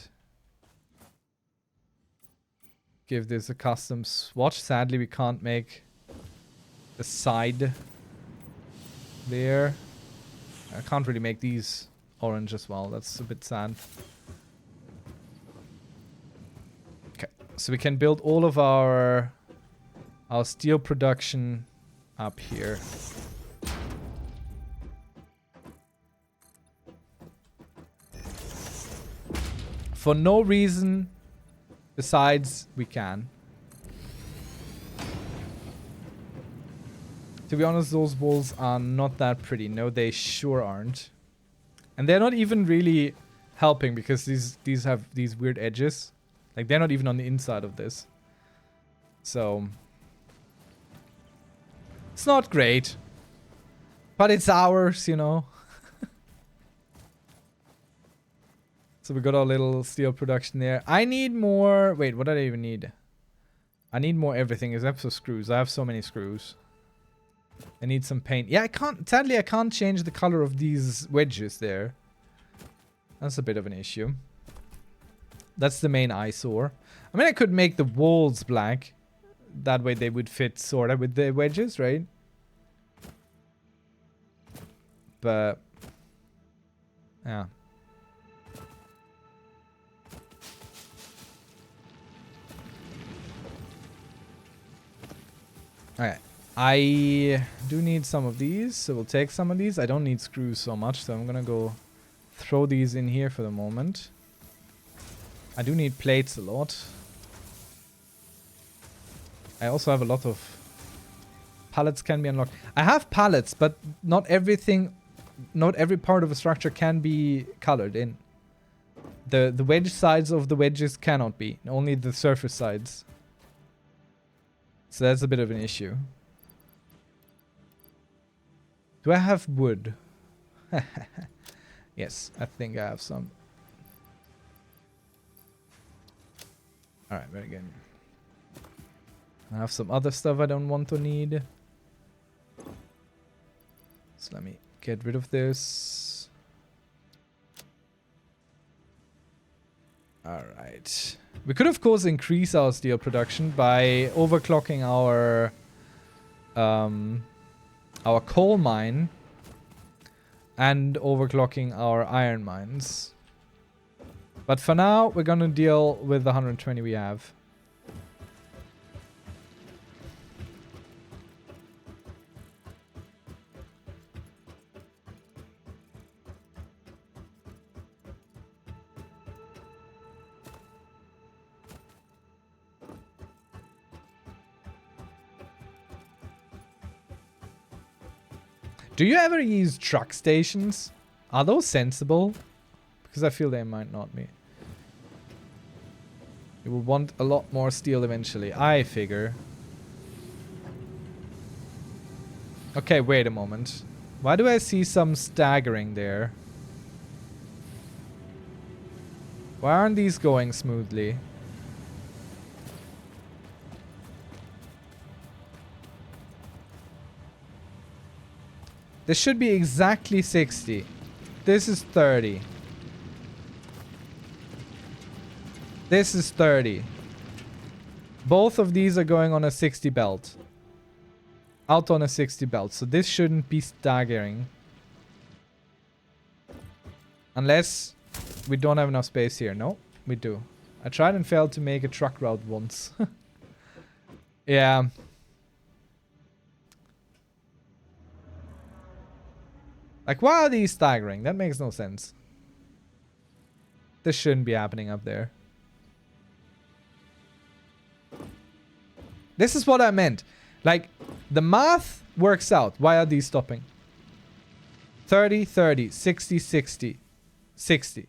give this a custom swatch. Sadly, we can't make the side there. I can't really make these orange as well. That's a bit sad. Okay, so we can build all of our steel production up here. For no reason besides we can. To be honest, those walls are not that pretty. No, they sure aren't. And they're not even really helping because these have these weird edges. Like, they're not even on the inside of this. So it's not great. But it's ours, you know. So we got our little steel production there. I need more... Wait, what do I even need? I need more everything except for screws. I have so many screws. I need some paint. Yeah, I can't... Sadly, I can't change the color of these wedges there. That's a bit of an issue. That's the main eyesore. I mean, I could make the walls black. That way they would fit sort of with the wedges, right? But... yeah. Alright, I do need some of these, so we'll take some of these. I don't need screws so much, so I'm gonna go throw these in here for the moment. I do need plates a lot. I also have a lot of pallets can be unlocked. I have pallets, but not everything, not every part of a structure can be colored in. The wedge sides of the wedges cannot be, only the surface sides. So that's a bit of an issue. Do I have wood? Yes, I think I have some. Alright, very good. I have some other stuff I don't want or need. So let me get rid of this. Alright. We could, of course, increase our steel production by overclocking our coal mine and overclocking our iron mines. But for now, we're gonna deal with the 120 we have. Do you ever use truck stations? Are those sensible? Because I feel they might not be. You will want a lot more steel eventually, I figure. Okay, wait a moment. Why do I see some staggering there? Why aren't these going smoothly? This should be exactly 60. This is 30. This is 30. Both of these are going on a 60 belt. Out on a 60 belt. So this shouldn't be staggering. Unless we don't have enough space here. No, we do. I tried and failed to make a truck route once. Yeah. Like, why are these staggering? That makes no sense. This shouldn't be happening up there. This is what I meant. Like, the math works out. Why are these stopping? 30, 30, 60, 60, 60.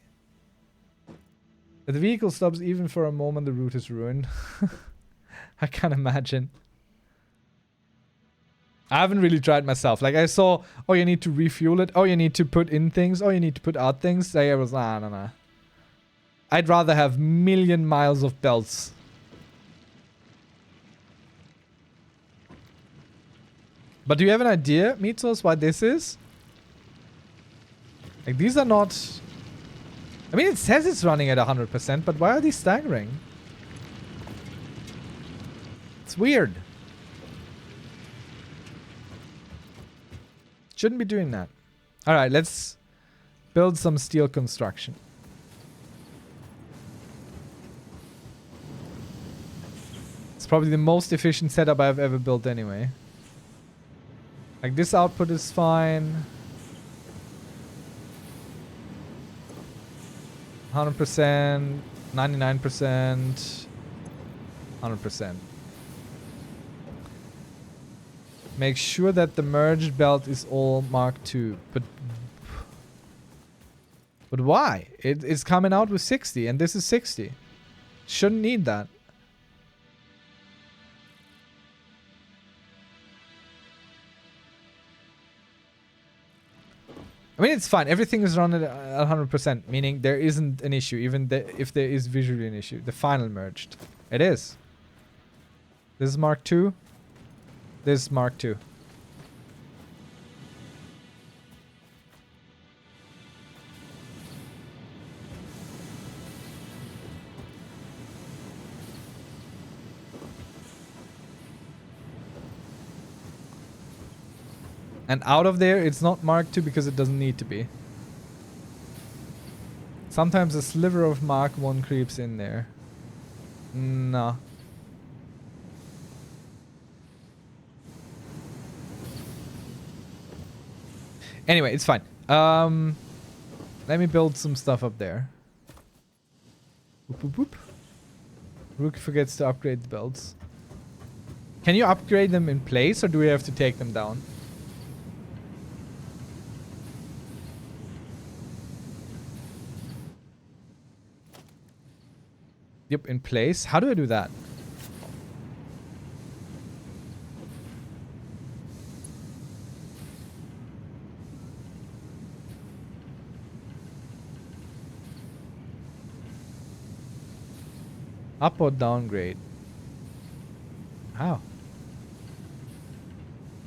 If the vehicle stops even for a moment, the route is ruined. I can't imagine. I haven't really tried myself. Like, I saw, oh, you need to refuel it. Oh, you need to put in things. Oh, you need to put out things. I was, nah. I'd rather have million miles of belts. But do you have an idea, Mythos, why this is? Like, these are not... I mean, it says it's running at 100%, but why are these staggering? It's weird. Shouldn't be doing that. Alright, let's build some steel construction. It's probably the most efficient setup I've ever built anyway. Like, this output is fine. 100%, 99%, 100%. Make sure that the merged belt is all Mark II. But why? It's coming out with 60 and this is 60. Shouldn't need that. I mean, it's fine. Everything is run at 100%, meaning there isn't an issue, even if there is visually an issue. The final merged. It is. This is Mark II. This is Mark II. And out of there, it's not Mark II because it doesn't need to be. Sometimes a sliver of Mark I creeps in there. No. Anyway, it's fine. Let me build some stuff up there. Whoop, whoop, whoop. Rook forgets to upgrade the belts. Can you upgrade them in place or do we have to take them down? Yep, in place. How do I do that? Up or downgrade? How?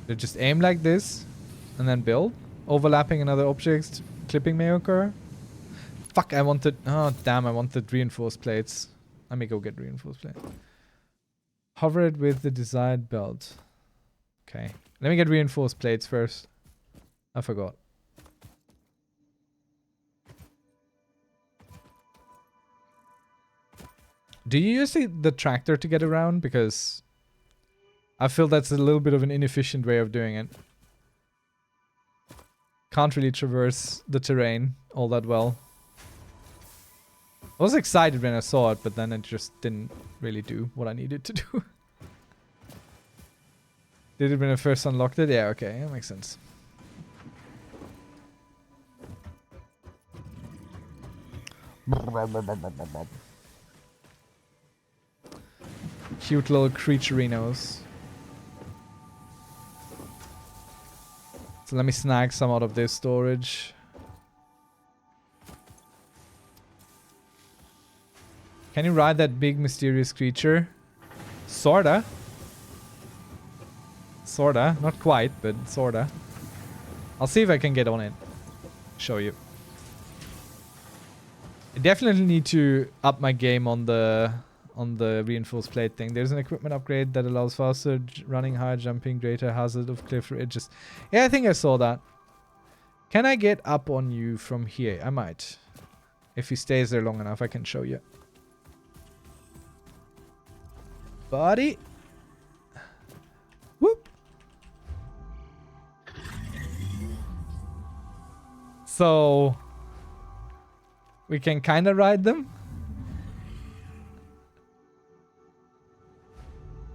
You just aim like this and then build? Overlapping another object, clipping may occur? Fuck, I wanted... Oh, damn, I wanted reinforced plates. Let me go get reinforced plate. Hover it with the desired belt. Okay. Let me get reinforced plates first. I forgot. Do you use the tractor to get around? Because I feel that's a little bit of an inefficient way of doing it. Can't really traverse the terrain all that well. I was excited when I saw it, but then it just didn't really do what I needed to do. Did it when I first unlocked it? Yeah, okay, that makes sense. Cute little creaturinos. So let me snag some out of this storage. Can you ride that big mysterious creature? Sorta. Sorta. Not quite, but sorta. I'll see if I can get on it. Show you. I definitely need to up my game on the reinforced plate thing. There's an equipment upgrade that allows faster running, higher jumping, greater hazard of cliff edges. Yeah, I think I saw that. Can I get up on you from here? I might. If he stays there long enough, I can show you. Buddy. Whoop. So we can kind of ride them.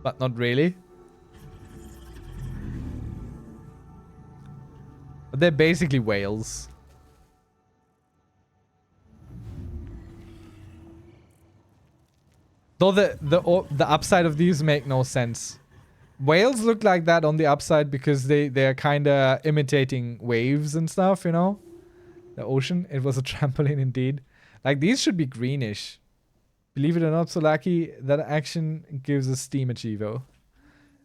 But not really. But they're basically whales. Though the upside of these make no sense. Whales look like that on the upside because they're kind of imitating waves and stuff, you know? The ocean. It was a trampoline indeed. Like, these should be greenish. Believe it or not, Solaki, that action gives a Steam Achievo.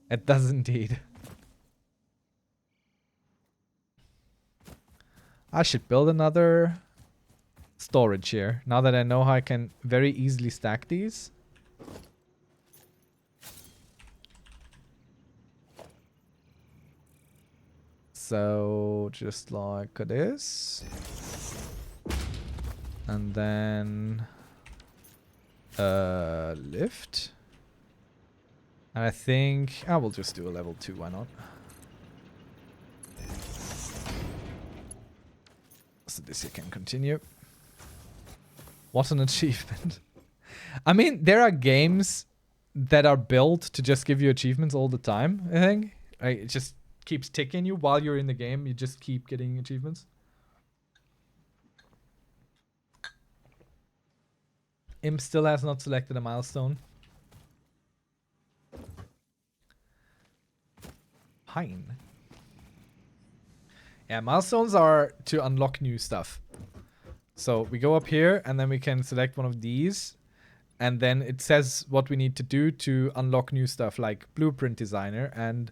It does indeed. I should build another storage here. Now that I know how I can very easily stack these. So, just like this. And then lift. And I think I will just do a level 2, why not? So this here can continue. What an achievement. I mean, there are games that are built to just give you achievements all the time, I think. Like, it just keeps ticking you while you're in the game. You just keep getting achievements. Imp still has not selected a milestone. Pine. Yeah, milestones are to unlock new stuff. So we go up here and then we can select one of these. And then it says what we need to do to unlock new stuff like blueprint designer and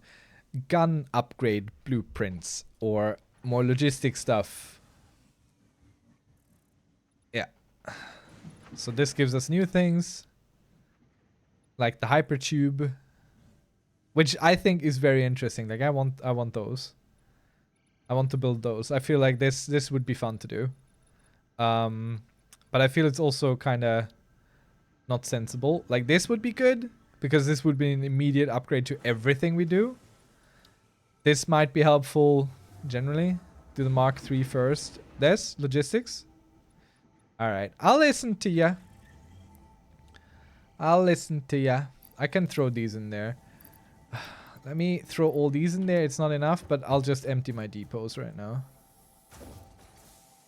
gun upgrade blueprints or more logistic stuff. Yeah. So this gives us new things like the hypertube, which I think is very interesting. Like I want those. I want to build those. I feel like this would be fun to do. But I feel it's also kind of not sensible. Like this would be good because this would be an immediate upgrade to everything we do. This might be helpful generally. Do the Mark III first. This logistics. All right, I'll listen to ya. I'll listen to ya. I can throw these in there. Let me throw all these in there. It's not enough, but I'll just empty my depots right now.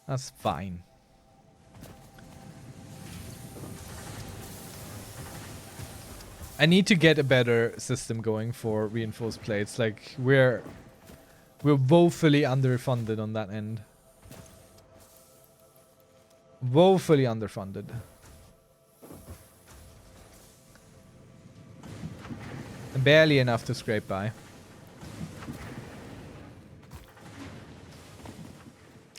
That's fine. I need to get a better system going for reinforced plates. Like we're woefully underfunded on that end. Woefully underfunded. Barely enough to scrape by.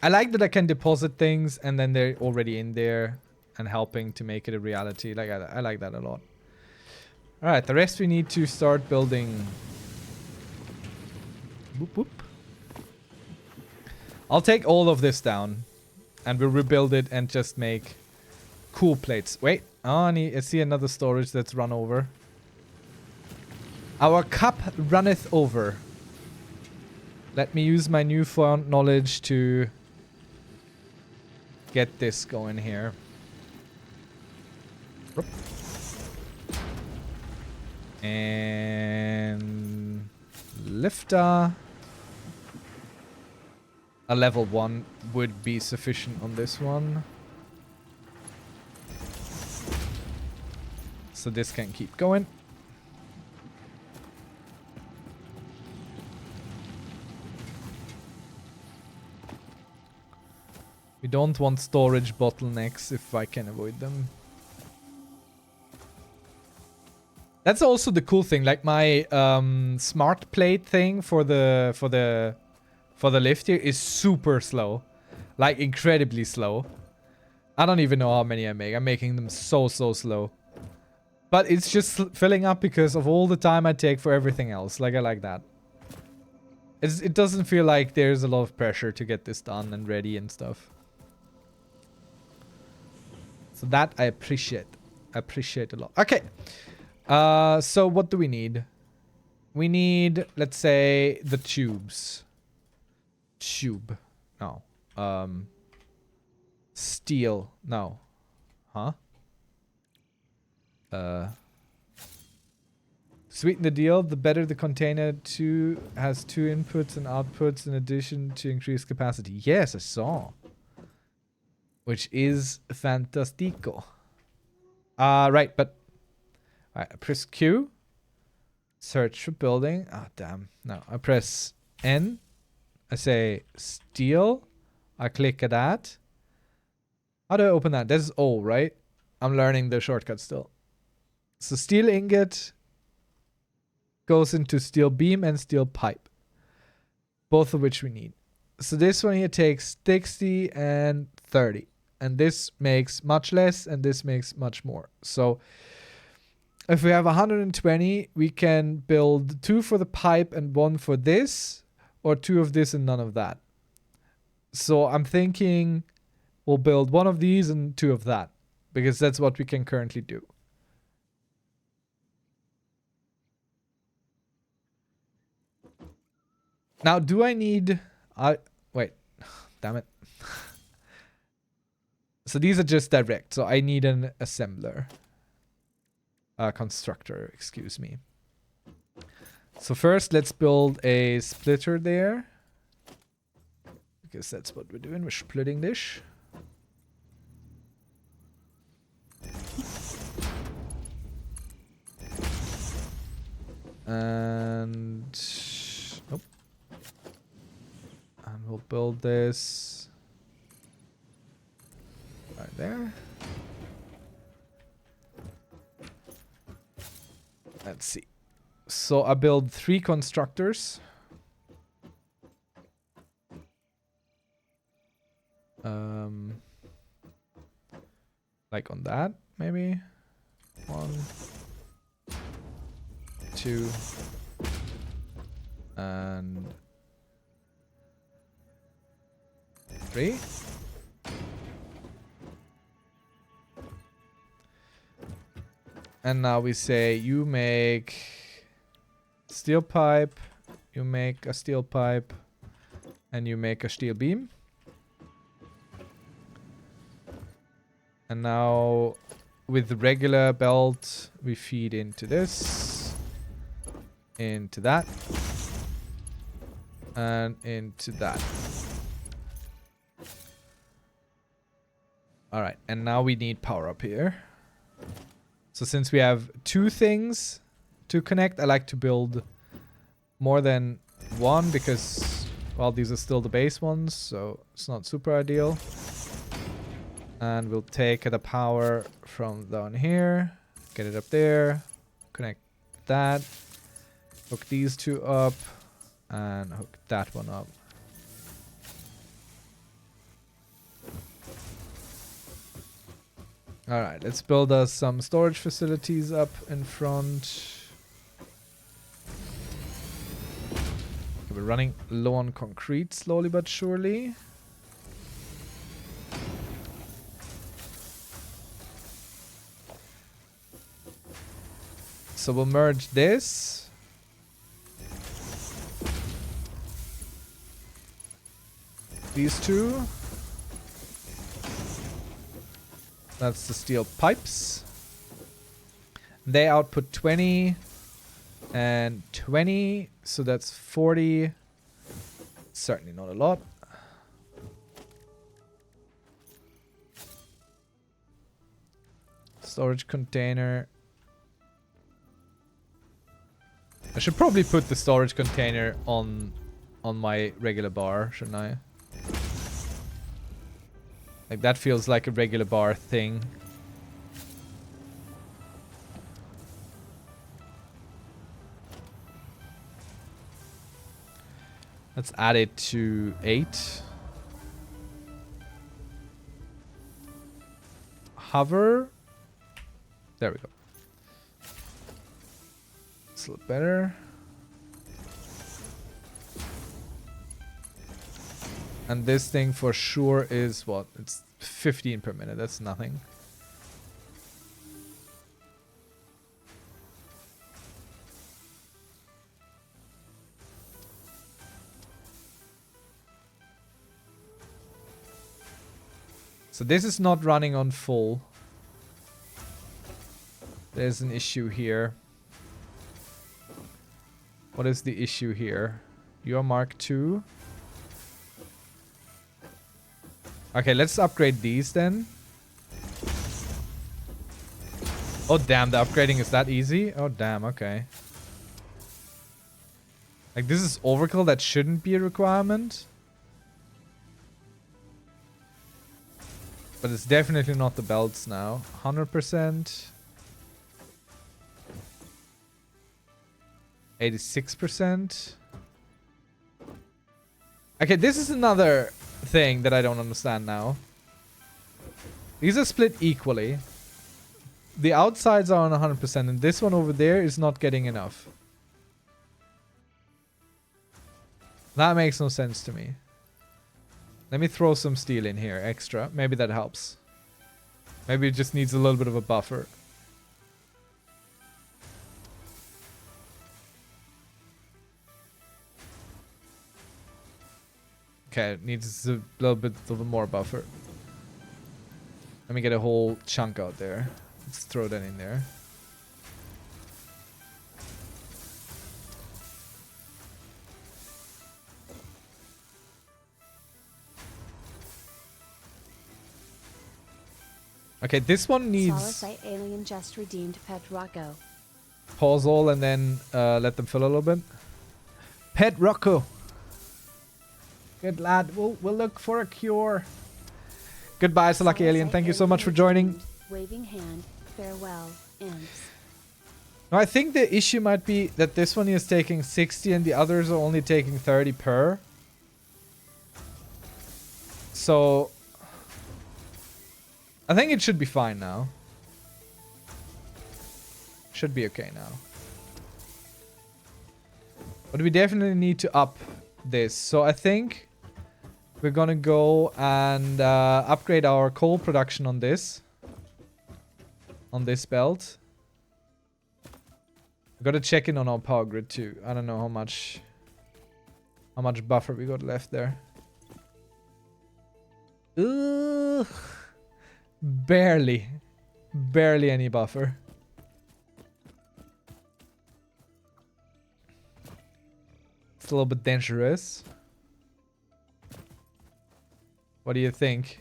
I like that I can deposit things and then they're already in there and helping to make it a reality. Like I like that a lot. Alright, the rest we need to start building. Boop boop. I'll take all of this down and we'll rebuild it and just make cool plates. Wait, oh, I see another storage that's run over. Our cup runneth over. Let me use my newfound knowledge to get this going here. And lifter. A level 1 would be sufficient on this one. So this can keep going. We don't want storage bottlenecks if I can avoid them. That's also the cool thing. Like my smart plate thing for the lift here is super slow, like incredibly slow. I don't even know how many I make. I'm making them so slow. But it's just filling up because of all the time I take for everything else. Like, I like that. It doesn't feel like there's a lot of pressure to get this done and ready and stuff. So that I appreciate. I appreciate a lot. Okay. So what do we need? We need, let's say, the tubes. Tube. No. Steel. No. Huh? Sweeten the deal. The better the container has two inputs and outputs in addition to increased capacity. Yes, I saw. Which is fantastico. Right, but... Alright, I press Q. Search for building. Ah, damn. No, I press N. I say steel. I click at that. How do I open that? This is O, right? I'm learning the shortcut still. So steel ingot goes into steel beam and steel pipe. Both of which we need. So this one here takes 60 and 30. And this makes much less and this makes much more. So if we have 120, we can build 2 for the pipe and 1 for this. Or 2 of this and none of that. So I'm thinking we'll build 1 of these and 2 of that. Because that's what we can currently do. Now, do I need... wait. Damn it. So these are just direct. So I need an assembler. Constructor, excuse me. So first, let's build a splitter there. Because that's what we're doing. We're splitting this. And... Nope. And we'll build this... right there. Let's see. So I build 3 constructors. Like on that, maybe. 1, 2, and 3. And now we say you make steel pipe, you make a steel pipe, and you make a steel beam. And now with the regular belt, we feed into this, into that, and into that. Alright, and now we need power up here. So since we have 2 things to connect, I like to build more than 1 because, well, these are still the base ones, so it's not super ideal. And we'll take the power from down here, get it up there, connect that, hook these 2 up, and hook that one up. Alright, let's build us some storage facilities up in front. We're running low on concrete slowly but surely. So we'll merge this. These 2. That's the steel pipes. They output 20 and 20, so that's 40. Certainly not a lot. Storage container. I should probably put the storage container on my regular bar, shouldn't I? Like, that feels like a regular bar thing. Let's add it to 8. hover. There we go. It's a little better. And this thing for sure is what? It's 15 per minute. That's nothing. So this is not running on full. There's an issue here. What is the issue here? You're Mark II. Okay, let's upgrade these then. Oh damn, the upgrading is that easy? Oh damn, okay. Like this is overkill, that shouldn't be a requirement. But it's definitely not the belts now. 100%. 86%. Okay, this is another thing that I don't understand now. These are split equally. The outsides are on 100% and this one over there is not getting enough. That makes no sense to me. Let me throw some steel in here extra. Maybe that helps. Maybe it just needs a little bit of a buffer. Okay, it needs a little bit of a more buffer. Let me get a whole chunk out there. Let's throw that in there. Okay, this one needs... Solace alien just redeemed Pet Rocco. Pause all and then let them fill a little bit. Pet Rocco. Good lad. We'll look for a cure. Goodbye, Salaki Alien. Thank you so much for joining. Waving hand. Farewell. Imps. No, I think the issue might be that this one is taking 60 and the others are only taking 30 per. So... I think it should be fine now. Should be okay now. But we definitely need to up this. So I think we're gonna go and upgrade our coal production on this. On this belt. We gotta check in on our power grid too. I don't know how much buffer we got left there. Ugh. Barely any buffer. It's a little bit dangerous. What do you think?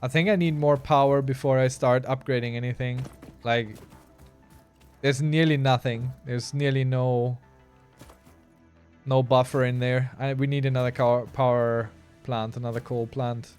I think I need more power before I start upgrading anything. Like, there's nearly nothing. There's nearly no buffer in there. We need another power plant, another coal plant.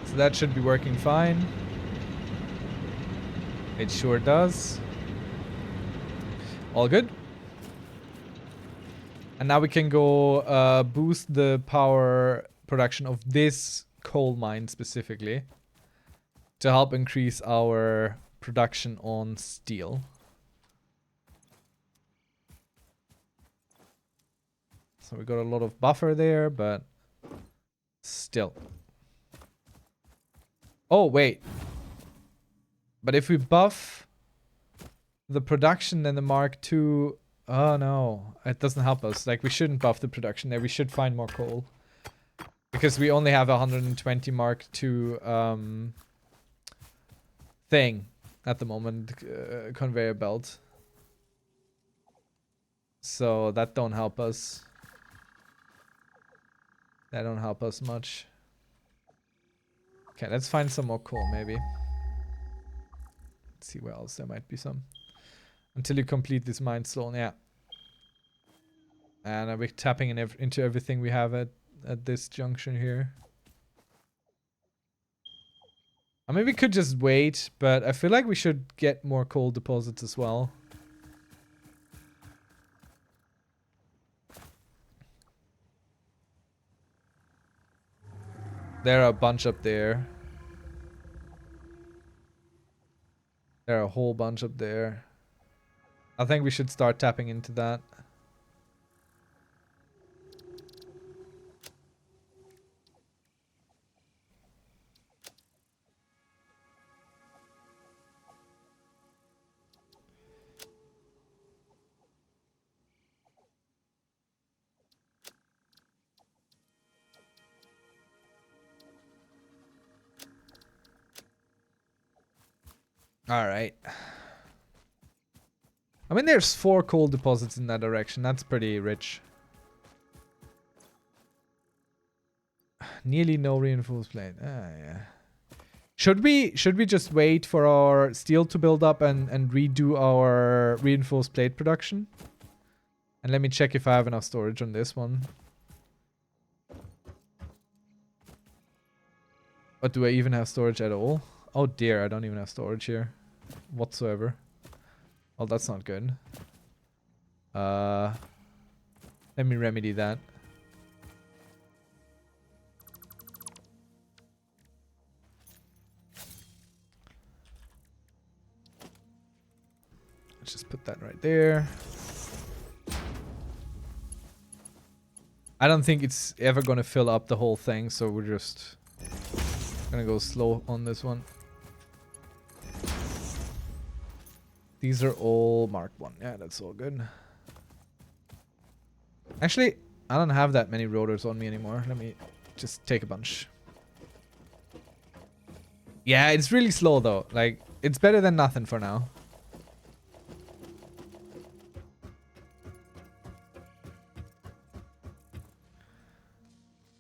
So that should be working fine. It sure does. All good. And now we can go boost the power production of this coal mine specifically to help increase our production on steel. So we got a lot of buffer there, but still. Oh, wait. But if we buff the production, then the Mark II... Oh, no. It doesn't help us. Like, we shouldn't buff the production there. We should find more coal. Because we only have 120 Mark II thing at the moment. Conveyor belt. So that don't help us. That don't help us much. Okay, let's find some more coal, maybe. Let's see where else there might be some. Until you complete this mine zone, yeah. And we're tapping into everything we have at this junction here. I mean, we could just wait, but I feel like we should get more coal deposits as well. There are a bunch up there. There are a whole bunch up there. I think we should start tapping into that. All right. I mean, there's 4 coal deposits in that direction. That's pretty rich. Nearly no reinforced plate. Ah, yeah. Should we just wait for our steel to build up and redo our reinforced plate production? And let me check if I have enough storage on this one. But do I even have storage at all? Oh dear, I don't even have storage here. Whatsoever. Oh, that's not good. Let me remedy that. Let's just put that right there. I don't think it's ever gonna fill up the whole thing, so we're just gonna go slow on this one. These are all Mark 1. Yeah, that's all good. Actually, I don't have that many rotors on me anymore. Let me just take a bunch. Yeah, it's really slow though. Like, it's better than nothing for now.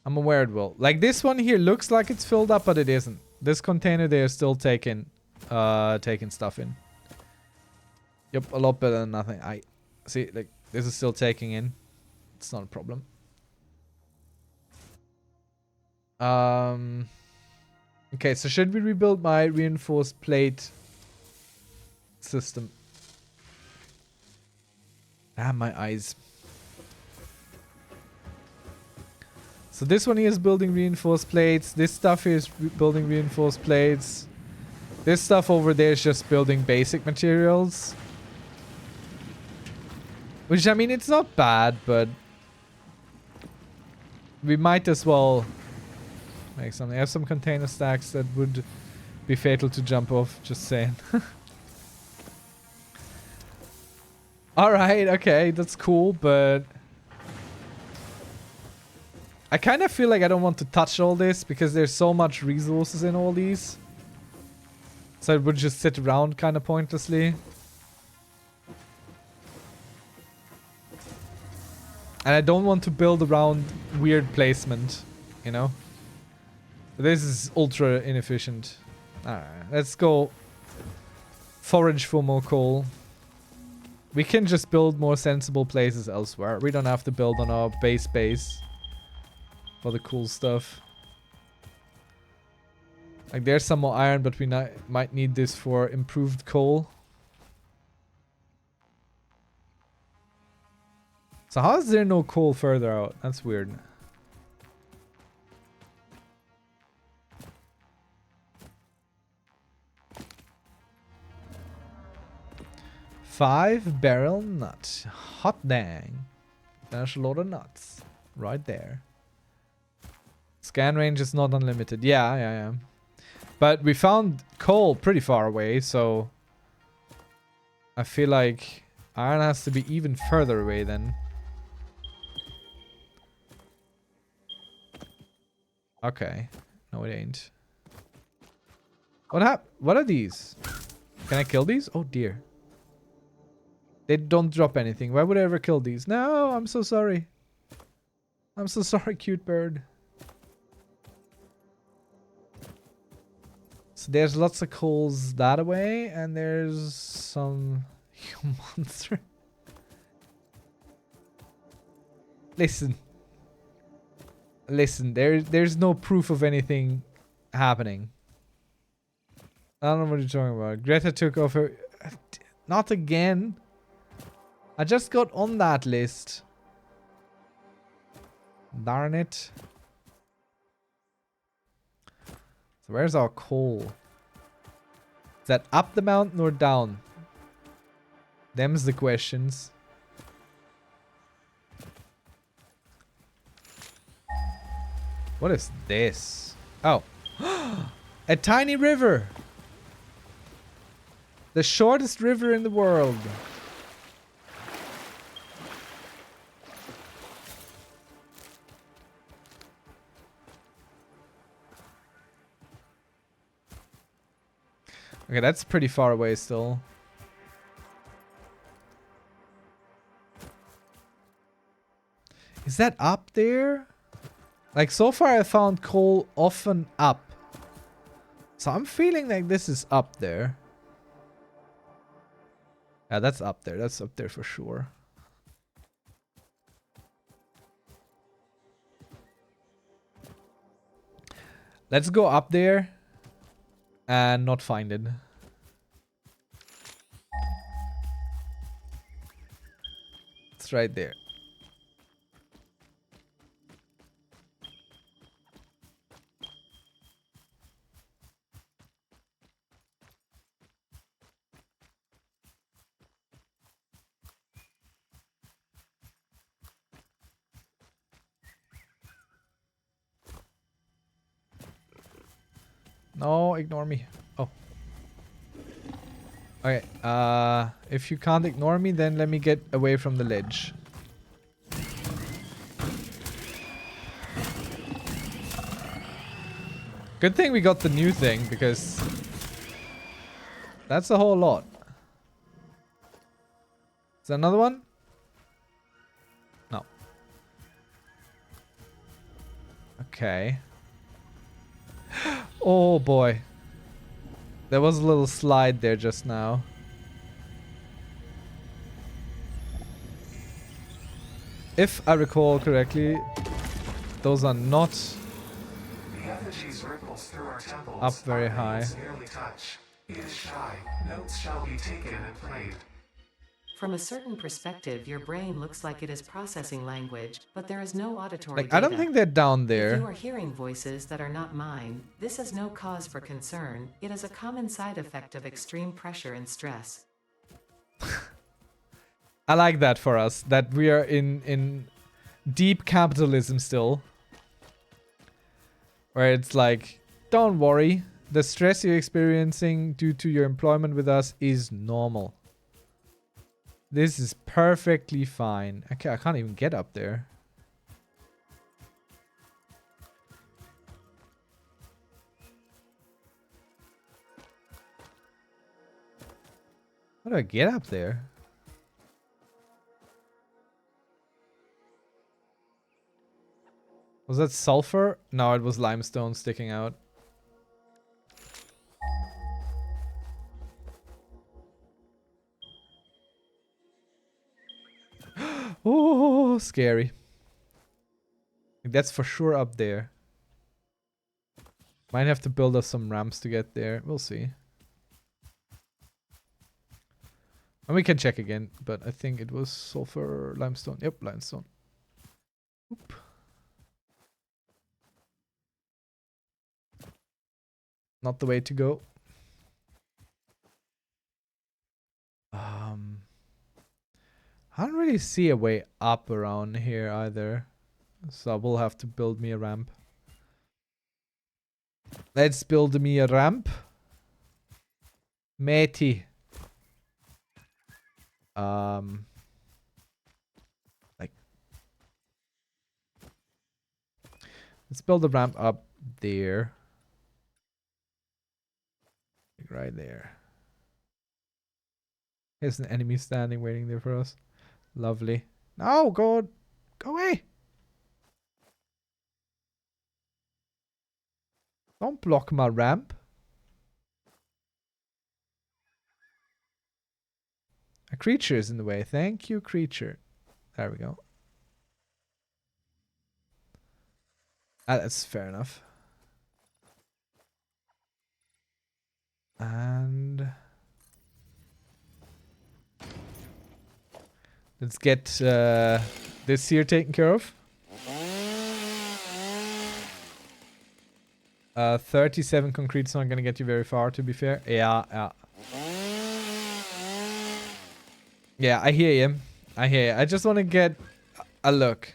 I'm aware it will. Like, this one here looks like it's filled up, but it isn't. This container there is still taking stuff in. Yep, a lot better than nothing. I see, like, this is still taking in. It's not a problem. Okay, so should we rebuild my reinforced plate system? Ah, my eyes. So this one here is building reinforced plates. This stuff here is building reinforced plates. This stuff over there is just building basic materials. Which, I mean, it's not bad, but we might as well make something. I have some container stacks that would be fatal to jump off, just saying. Alright, okay, that's cool, but I kind of feel like I don't want to touch all this because there's so much resources in all these. So it would just sit around kind of pointlessly. And I don't want to build around weird placement, you know? This is ultra inefficient. Alright, let's go forage for more coal. We can just build more sensible places elsewhere. We don't have to build on our base for the cool stuff. Like, there's some more iron, but we might need this for improved coal. So how is there no coal further out? That's weird. 5-barrel nut. Hot dang. That's a lot of nuts. Right there. Scan range is not unlimited. Yeah. But we found coal pretty far away, so I feel like iron has to be even further away then. Okay. No, it ain't. What are these? Can I kill these? Oh dear. They don't drop anything. Why would I ever kill these? No, I'm so sorry. I'm so sorry, cute bird. So there's lots of coals that way, and there's some monster. Listen. Listen, there's no proof of anything happening. I don't know what you're talking about. Greta took off her... Not again. I just got on that list. Darn it. So where's our coal? Is that up the mountain or down? Them's the questions. What is this? Oh. A tiny river. The shortest river in the world. Okay, that's pretty far away still. Is that up there? Like, so far I found coal often up. So I'm feeling like this is up there. Yeah, that's up there. That's up there for sure. Let's go up there and not find it. It's right there. No, ignore me. Oh. Okay, if you can't ignore me, then let me get away from the ledge. Good thing we got the new thing, because that's a whole lot. Is there another one? No. Okay. Oh boy. There was a little slide there just now. If I recall correctly, those are not The effigies ripples through our temples. up very Our high. veils nearly touch. It is shy. Notes shall be taken and played. From a certain perspective, your brain looks like it is processing language, but there is no auditory Like, data. I don't think they're down If you there. are hearing voices that are not mine, this is no cause for concern. It is a common side effect of extreme pressure and stress. I like that for us, that we are in deep capitalism still. Where it's like, don't worry, the stress you're experiencing due to your employment with us is normal. This is perfectly fine. I can't even get up there. How do I get up there? Was that sulfur? No, it was limestone sticking out. Oh, scary. That's for sure up there. Might have to build us some ramps to get there. We'll see. And we can check again, but I think it was sulfur limestone. Yep, limestone. Oop. Not the way to go. I don't really see a way up around here either. So we'll have to build me a ramp. Let's build me a ramp. Matey. Like, let's build a ramp up there. Like right there. There's an enemy standing waiting there for us. Lovely. No, God. Go away. Don't block my ramp. A creature is in the way. Thank you, creature. There we go. Ah, that's fair enough. And let's get this here taken care of. 37 concrete's not gonna get you very far, to be fair. Yeah. Yeah, I hear you. I just want to get a look.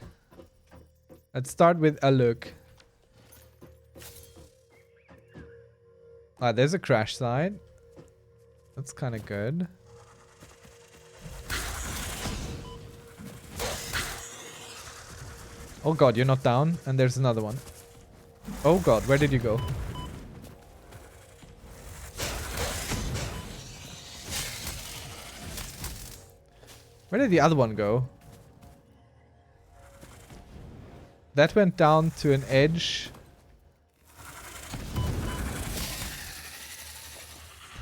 Let's start with a look. Ah, there's a crash site. That's kind of good. Oh god, you're not down. And there's another one. Oh god, where did you go? Where did the other one go? That went down to an edge.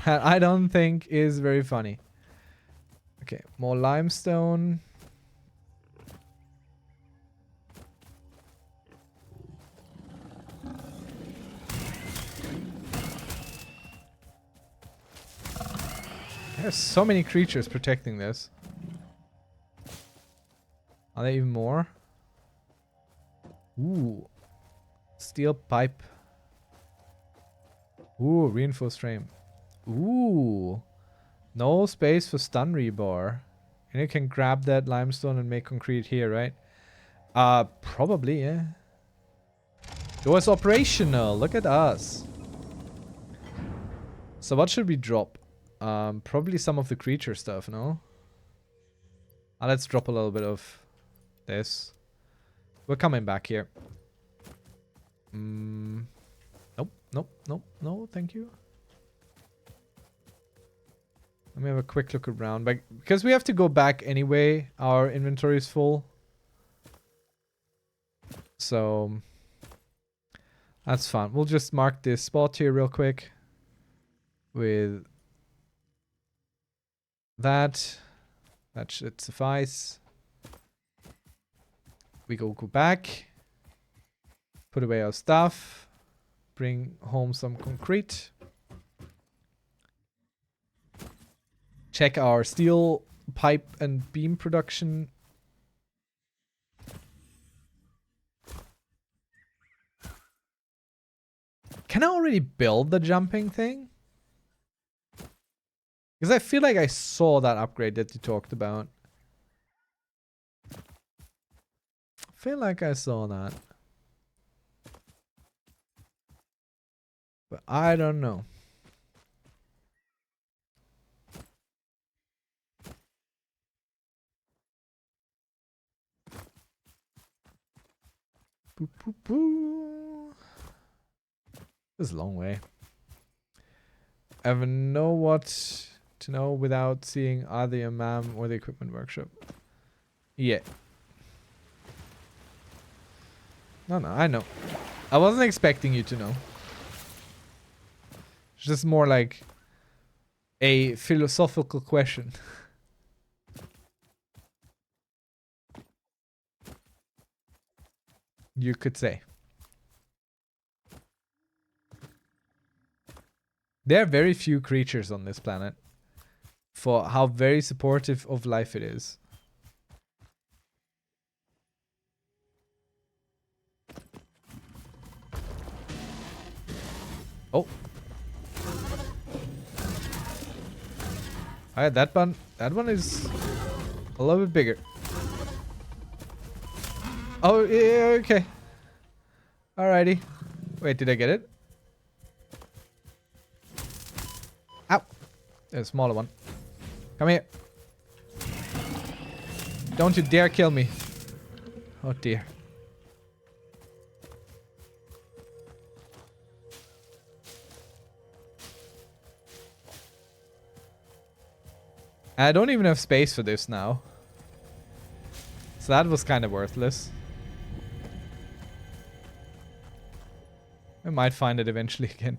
That I don't think is very funny. Okay, more limestone. There's so many creatures protecting this. Are there even more? Ooh. Steel pipe. Ooh, reinforced frame. Ooh. No space for stun rebar. And you can grab that limestone and make concrete here, right? Probably, yeah. Door's operational. Look at us. So what should we drop? Probably some of the creature stuff, no? Let's drop a little bit of this. We're coming back here. Nope, no, thank you. Let me have a quick look around. But because we have to go back anyway, our inventory is full. So that's fine. We'll just mark this spot here real quick with that. That should suffice. We go back. Put away our stuff. Bring home some concrete. Check our steel pipe and beam production. Can I already build the jumping thing? Because I feel like I saw that upgrade that you talked about. I feel like I saw that. But I don't know. Boo, boo, boo. This is a long way. I ever know what to know without seeing either a MAM or the equipment workshop. Yeah. No, I know. I wasn't expecting you to know. It's just more like a philosophical question. You could say. There are very few creatures on this planet for how very supportive of life it is. Oh. Alright, that one is A little bit bigger. Oh, yeah, okay. Alrighty. Wait, did I get it? Ow. There's a smaller one. Come here. Don't you dare kill me. Oh dear. I don't even have space for this now. So that was kind of worthless. I might find it eventually again.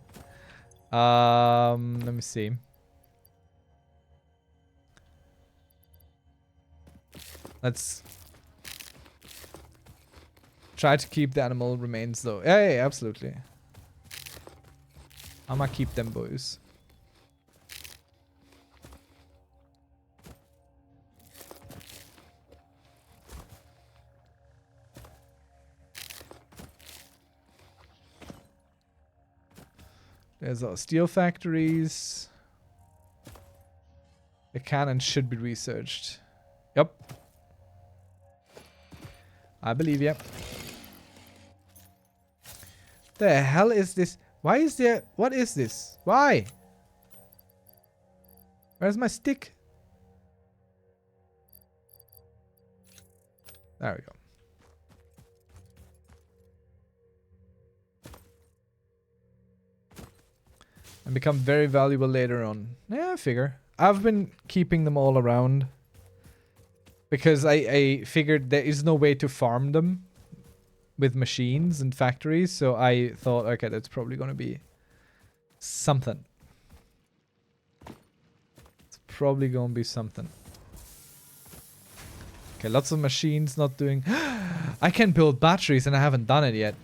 Let me see. Let's try to keep the animal remains though. Yeah, absolutely. I'ma keep them boys. There's our steel factories. The cannon should be researched. Yep. I believe you. The hell is this? Why is there... What is this? Why? Where's my stick? There we go. And become very valuable later on. Yeah, I figure. I've been keeping them all around. Because I figured there is no way to farm them with machines and factories. So I thought, okay, that's probably going to be something. It's probably going to be something. Okay, lots of machines not doing... I can build batteries and I haven't done it yet.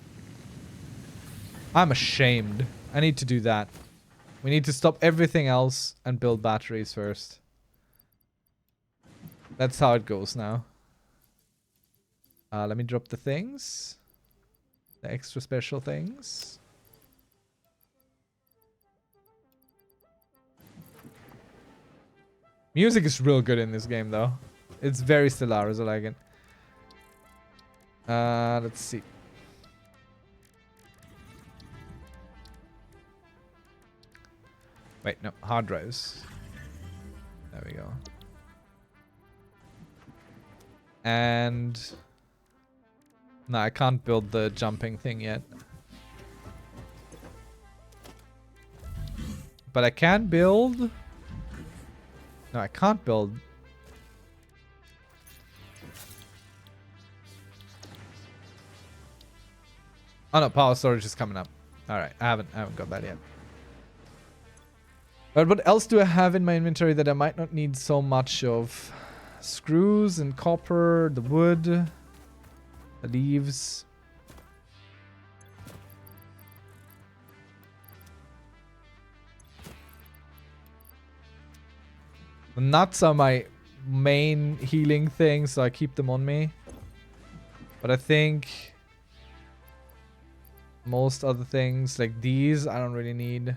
I'm ashamed. I need to do that. We need to stop everything else and build batteries first. That's how it goes now. Let me drop the things. The extra special things. Music is real good in this game though. It's very Stellaris, I like it. Let's see. Wait, no, hard drives. There we go. And... No, I can't build the jumping thing yet. But I can build... No, I can't build... Oh no, power storage is coming up. Alright, I haven't got that yet. But what else do I have in my inventory that I might not need so much of? Screws and copper, the wood, the leaves. The nuts are my main healing thing, so I keep them on me. But I think most other things, like these, I don't really need.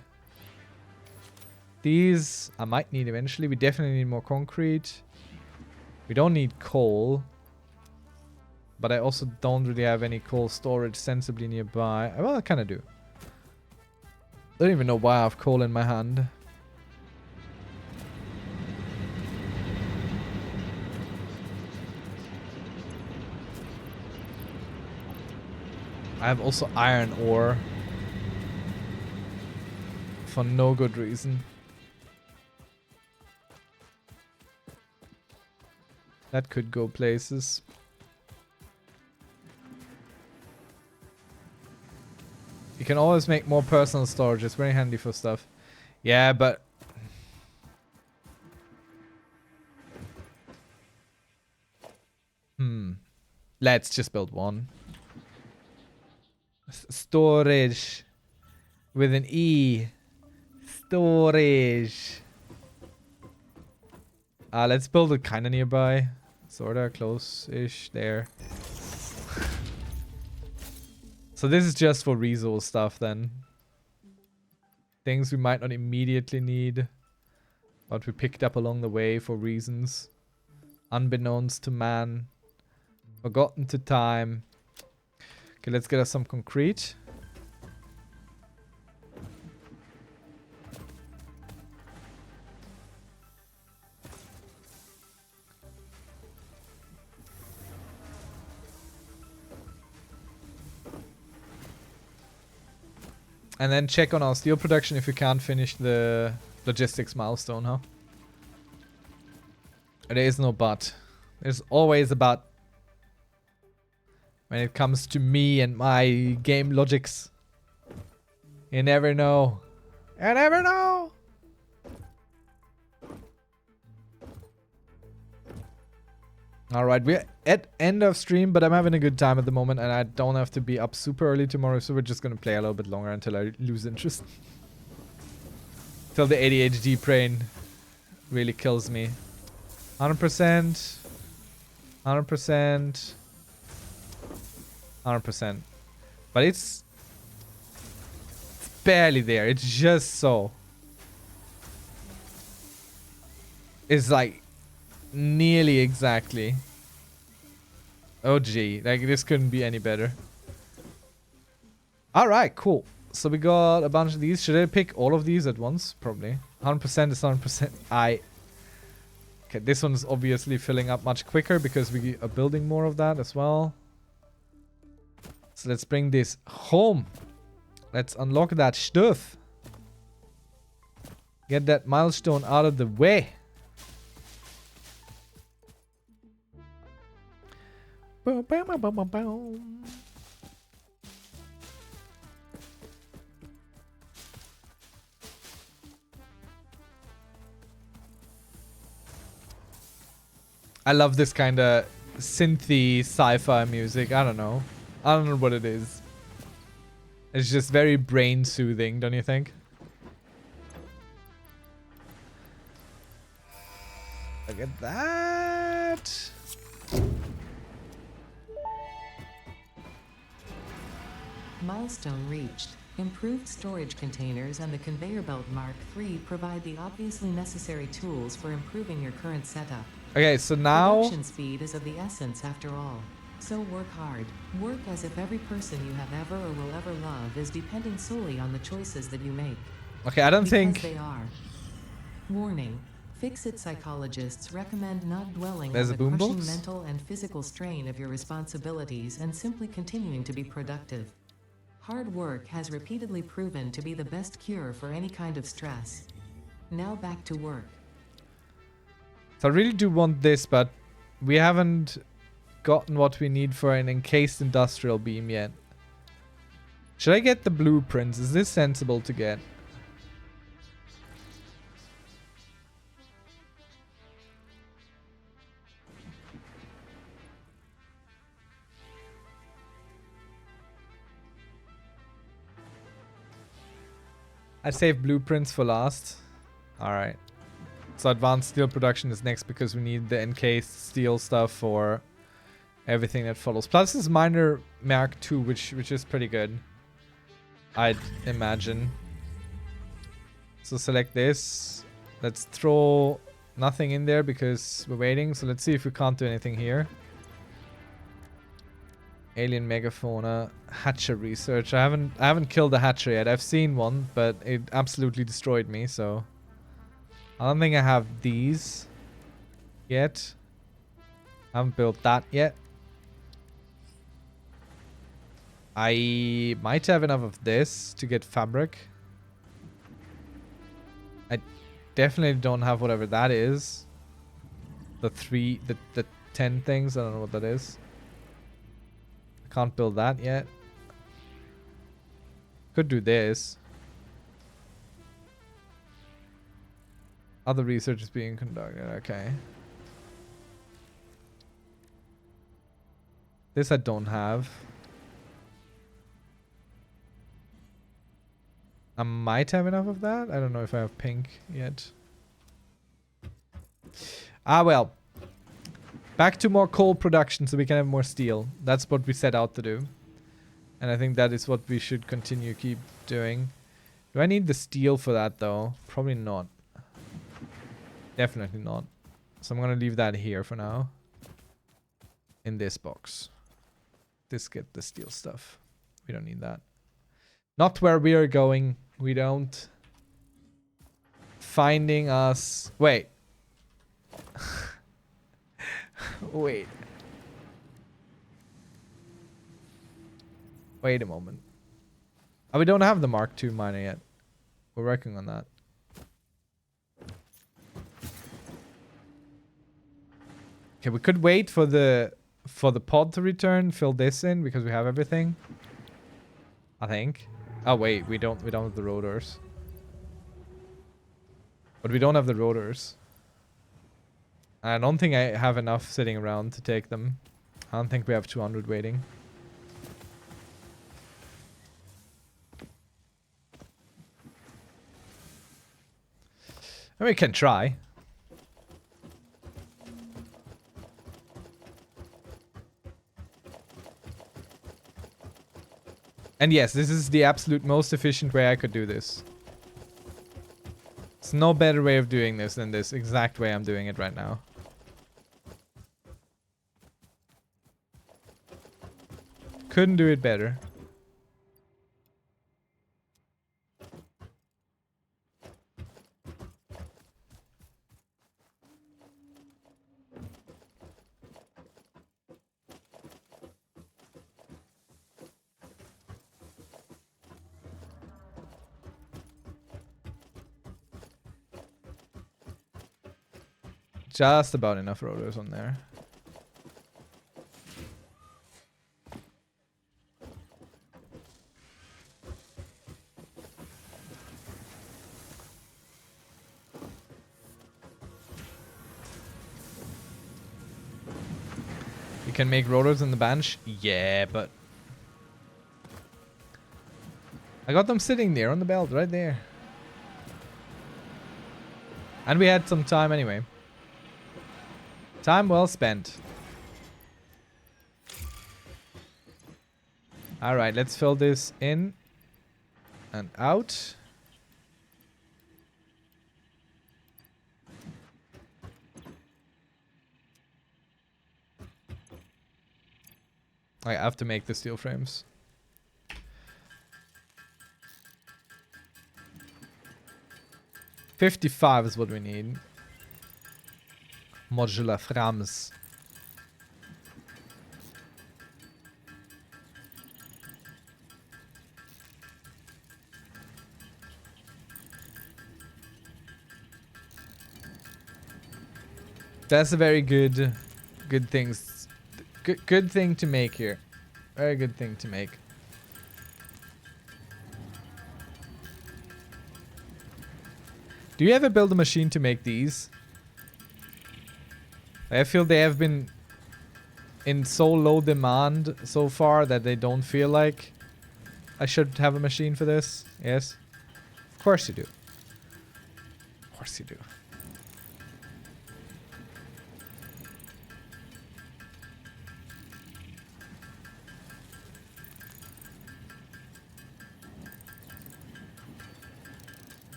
These I might need eventually. We definitely need more concrete. We don't need coal. But I also don't really have any coal storage sensibly nearby. Well, I kind of do. I don't even know why I have coal in my hand. I have also iron ore. For no good reason. That could go places. You can always make more personal storage. It's very handy for stuff. Yeah, but... Let's just build one. Storage. With an E. Storage. Let's build it kind of nearby. Sorta close-ish there. So this is just for resource stuff then. Things we might not immediately need. But we picked up along the way for reasons. Unbeknownst to man. Forgotten to time. Okay, let's get us some concrete. And then check on our steel production if we can't finish the logistics milestone, huh? There is no but. There's always a but. When it comes to me and my game logics. You never know. You never know! Alright, we're at end of stream, but I'm having a good time at the moment and I don't have to be up super early tomorrow, so we're just gonna play a little bit longer until I lose interest. Till the ADHD brain really kills me. 100%. 100%. 100%. But it's barely there. It's just so. It's like nearly exactly. Oh gee, like this couldn't be any better. Alright, cool. So we got a bunch of these. Should I pick all of these at once? Probably. 100% is 100%. Okay, this one's obviously filling up much quicker because we are building more of that as well. So let's bring this home. Let's unlock that stuff. Get that milestone out of the way. Boom, boom, boom, boom, boom, boom. I love this kind of synthy sci-fi music. I don't know. I don't know what it is. It's just very brain soothing, don't you think? Look at that. Milestone reached. Improved storage containers and the conveyor belt Mark III provide the obviously necessary tools for improving your current setup. Okay, so now... Production speed is of the essence after all. So work hard. Work as if every person you have ever or will ever love is depending solely on the choices that you make. Okay, I don't Because think... they are. Warning. Fix-it psychologists recommend not dwelling There's on a the crushing boombox? mental and physical strain of your responsibilities and simply continuing to be productive. Hard work has repeatedly proven to be the best cure for any kind of stress. Now back to work. So I really do want this, but we haven't gotten what we need for an encased industrial beam yet. Should I get the blueprints? Is this sensible to get? I saved blueprints for last. Alright. So advanced steel production is next because we need the encased steel stuff for everything that follows. Plus this miner Mark II, which is pretty good. I'd imagine. So select this. Let's throw nothing in there because we're waiting. So let's see if we can't do anything here. Alien megafauna hatcher research. I haven't killed a hatcher yet. I've seen one, but it absolutely destroyed me, so I don't think I have these yet. I haven't built that yet. I might have enough of this to get fabric. I definitely don't have whatever that is. The 10 things. I don't know what that is. Can't build that yet. Could do this. Other research is being conducted. Okay. This I don't have. I might have enough of that. I don't know if I have pink yet. Ah, well. Back to more coal production so we can have more steel. That's what we set out to do. And I think that is what we should continue keep doing. Do I need the steel for that though? Probably not. Definitely not. So I'm gonna leave that here for now. In this box. This get the steel stuff. We don't need that. Not where we are going. We don't. Finding us. Wait. Wait. Wait a moment. Oh, we don't have the Mark II miner yet. We're working on that. Okay, we could wait for the pod to return, fill this in because we have everything. I think. Oh wait, we don't have the rotors. But we don't have the rotors. I don't think I have enough sitting around to take them. I don't think we have 200 waiting. And we can try. And yes, this is the absolute most efficient way I could do this. There's no better way of doing this than this exact way I'm doing it right now. Couldn't do it better. Just about enough rotors on there. You can make rotors in the bench? Yeah, but... I got them sitting there on the belt, right there. And we had some time anyway. Time well spent. Alright, let's fill this in and out. I have to make the steel frames. $55 is what we need. Modular frames. That's a very good things. Good thing to make here. Very good thing to make. Do you ever build a machine to make these? I feel they have been in so low demand so far that they don't feel like I should have a machine for this. Yes? Of course you do. Of course you do.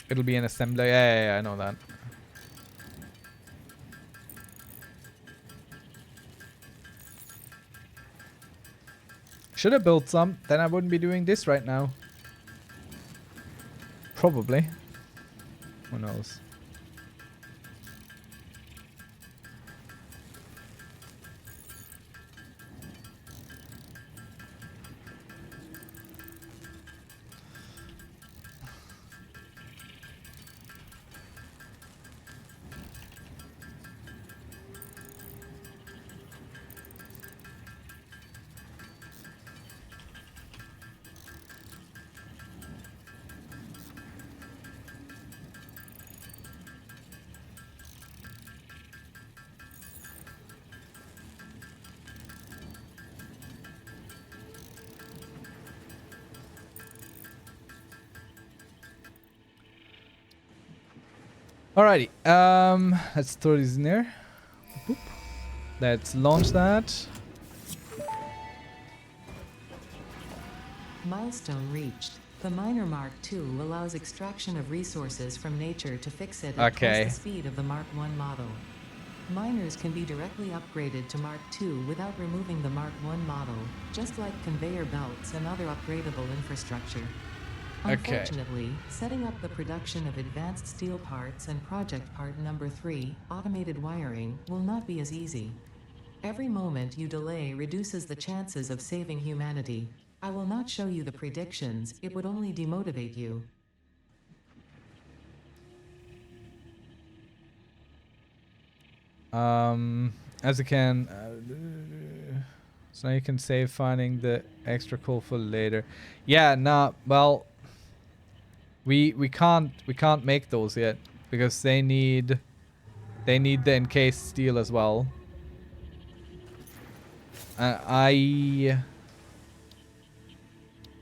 It'll be an assembly. Yeah, I know that. Should have built some, then I wouldn't be doing this right now. Probably. Who knows? Alrighty, let's throw these in there. Boop. Let's launch that. Milestone reached. The Miner Mark II allows extraction of resources from nature to fix it at Okay. twice the speed of the Mark I model. Miners can be directly upgraded to Mark II without removing the Mark I model, just like conveyor belts and other upgradable infrastructure. Okay. Unfortunately, setting up the production of advanced steel parts and project part number 3, automated wiring, will not be as easy. Every moment you delay reduces the chances of saving humanity. I will not show you the predictions, it would only demotivate you. As you can, so now you can save finding the extra coal for later. Yeah, nah. Well, we can't make those yet because they need the encased steel as well. I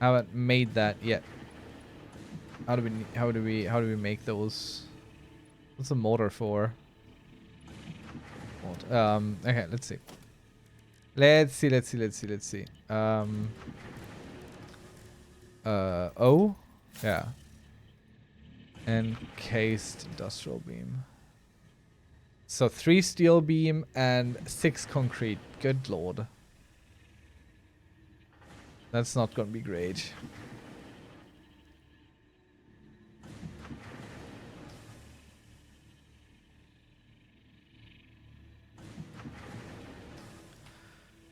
haven't made that yet. How do we make those? What's a motor for? Okay, let's see. Let's see. Oh, yeah. Encased industrial beam. So 3 steel beam and 6 concrete. Good lord. That's not gonna be great.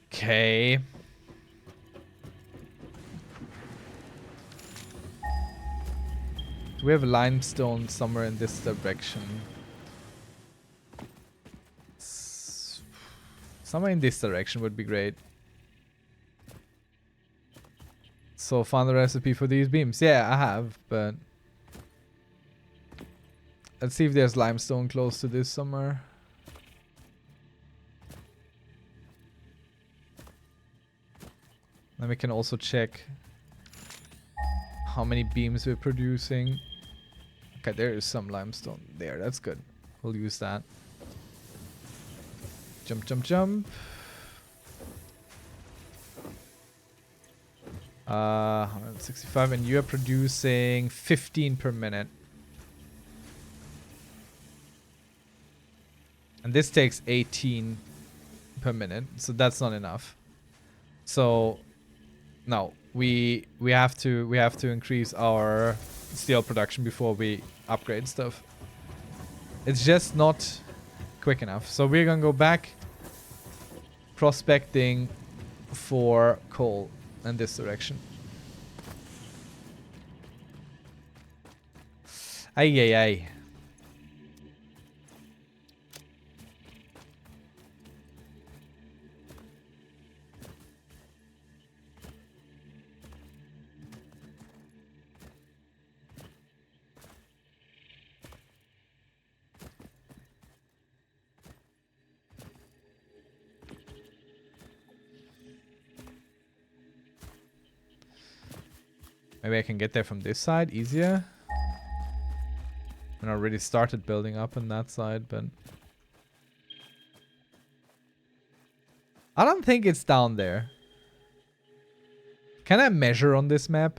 Okay. Do we have limestone somewhere in this direction? Somewhere in this direction would be great. So found the recipe for these beams. Yeah, I have, but let's see if there's limestone close to this somewhere. Then we can also check how many beams we're producing. Okay, there is some limestone there. That's good. We'll use that. Jump, jump, jump. 165, and you're producing 15 per minute. And this takes 18 per minute, so that's not enough. So no, we have to increase our steel production before we upgrade stuff. It's just not quick enough. So we're gonna go back prospecting for coal in this direction. Ay ay ay. Maybe I can get there from this side easier. I already started building up on that side, but I don't think it's down there. Can I measure on this map?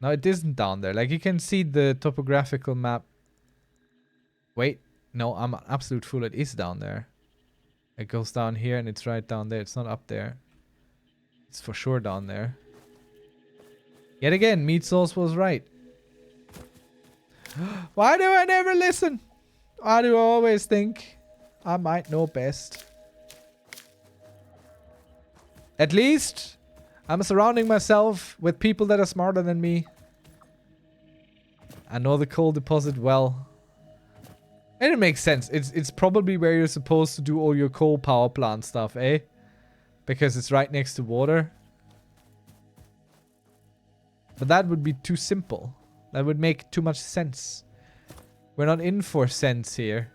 No, it isn't down there. Like, you can see the topographical map. Wait, no, I'm an absolute fool. It is down there. It goes down here and it's right down there. It's not up there. It's for sure down there. Yet again, Meat Sauce was right. Why do I never listen? Why do I always think I might know best? At least I'm surrounding myself with people that are smarter than me. I know the coal deposit well. And it makes sense. It's probably where you're supposed to do all your coal power plant stuff, eh? Because it's right next to water. But that would be too simple. That would make too much sense. We're not in for sense here.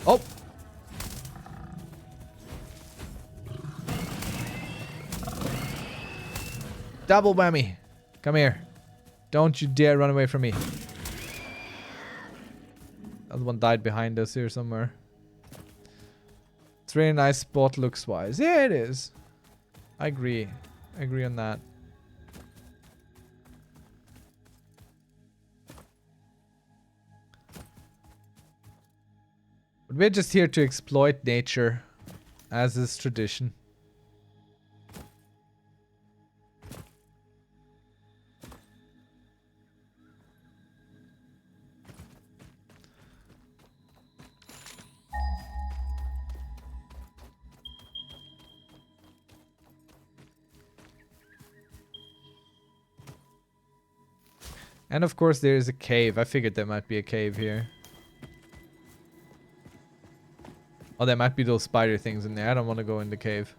Oh! Double whammy. Come here. Don't you dare run away from me. Other one died behind us here somewhere. It's a really nice spot looks wise. Yeah, it is. I agree. I agree on that. But we're just here to exploit nature, as is tradition. And of course there is a cave. I figured there might be a cave here. Oh, there might be those spider things in there. I don't want to go in the cave.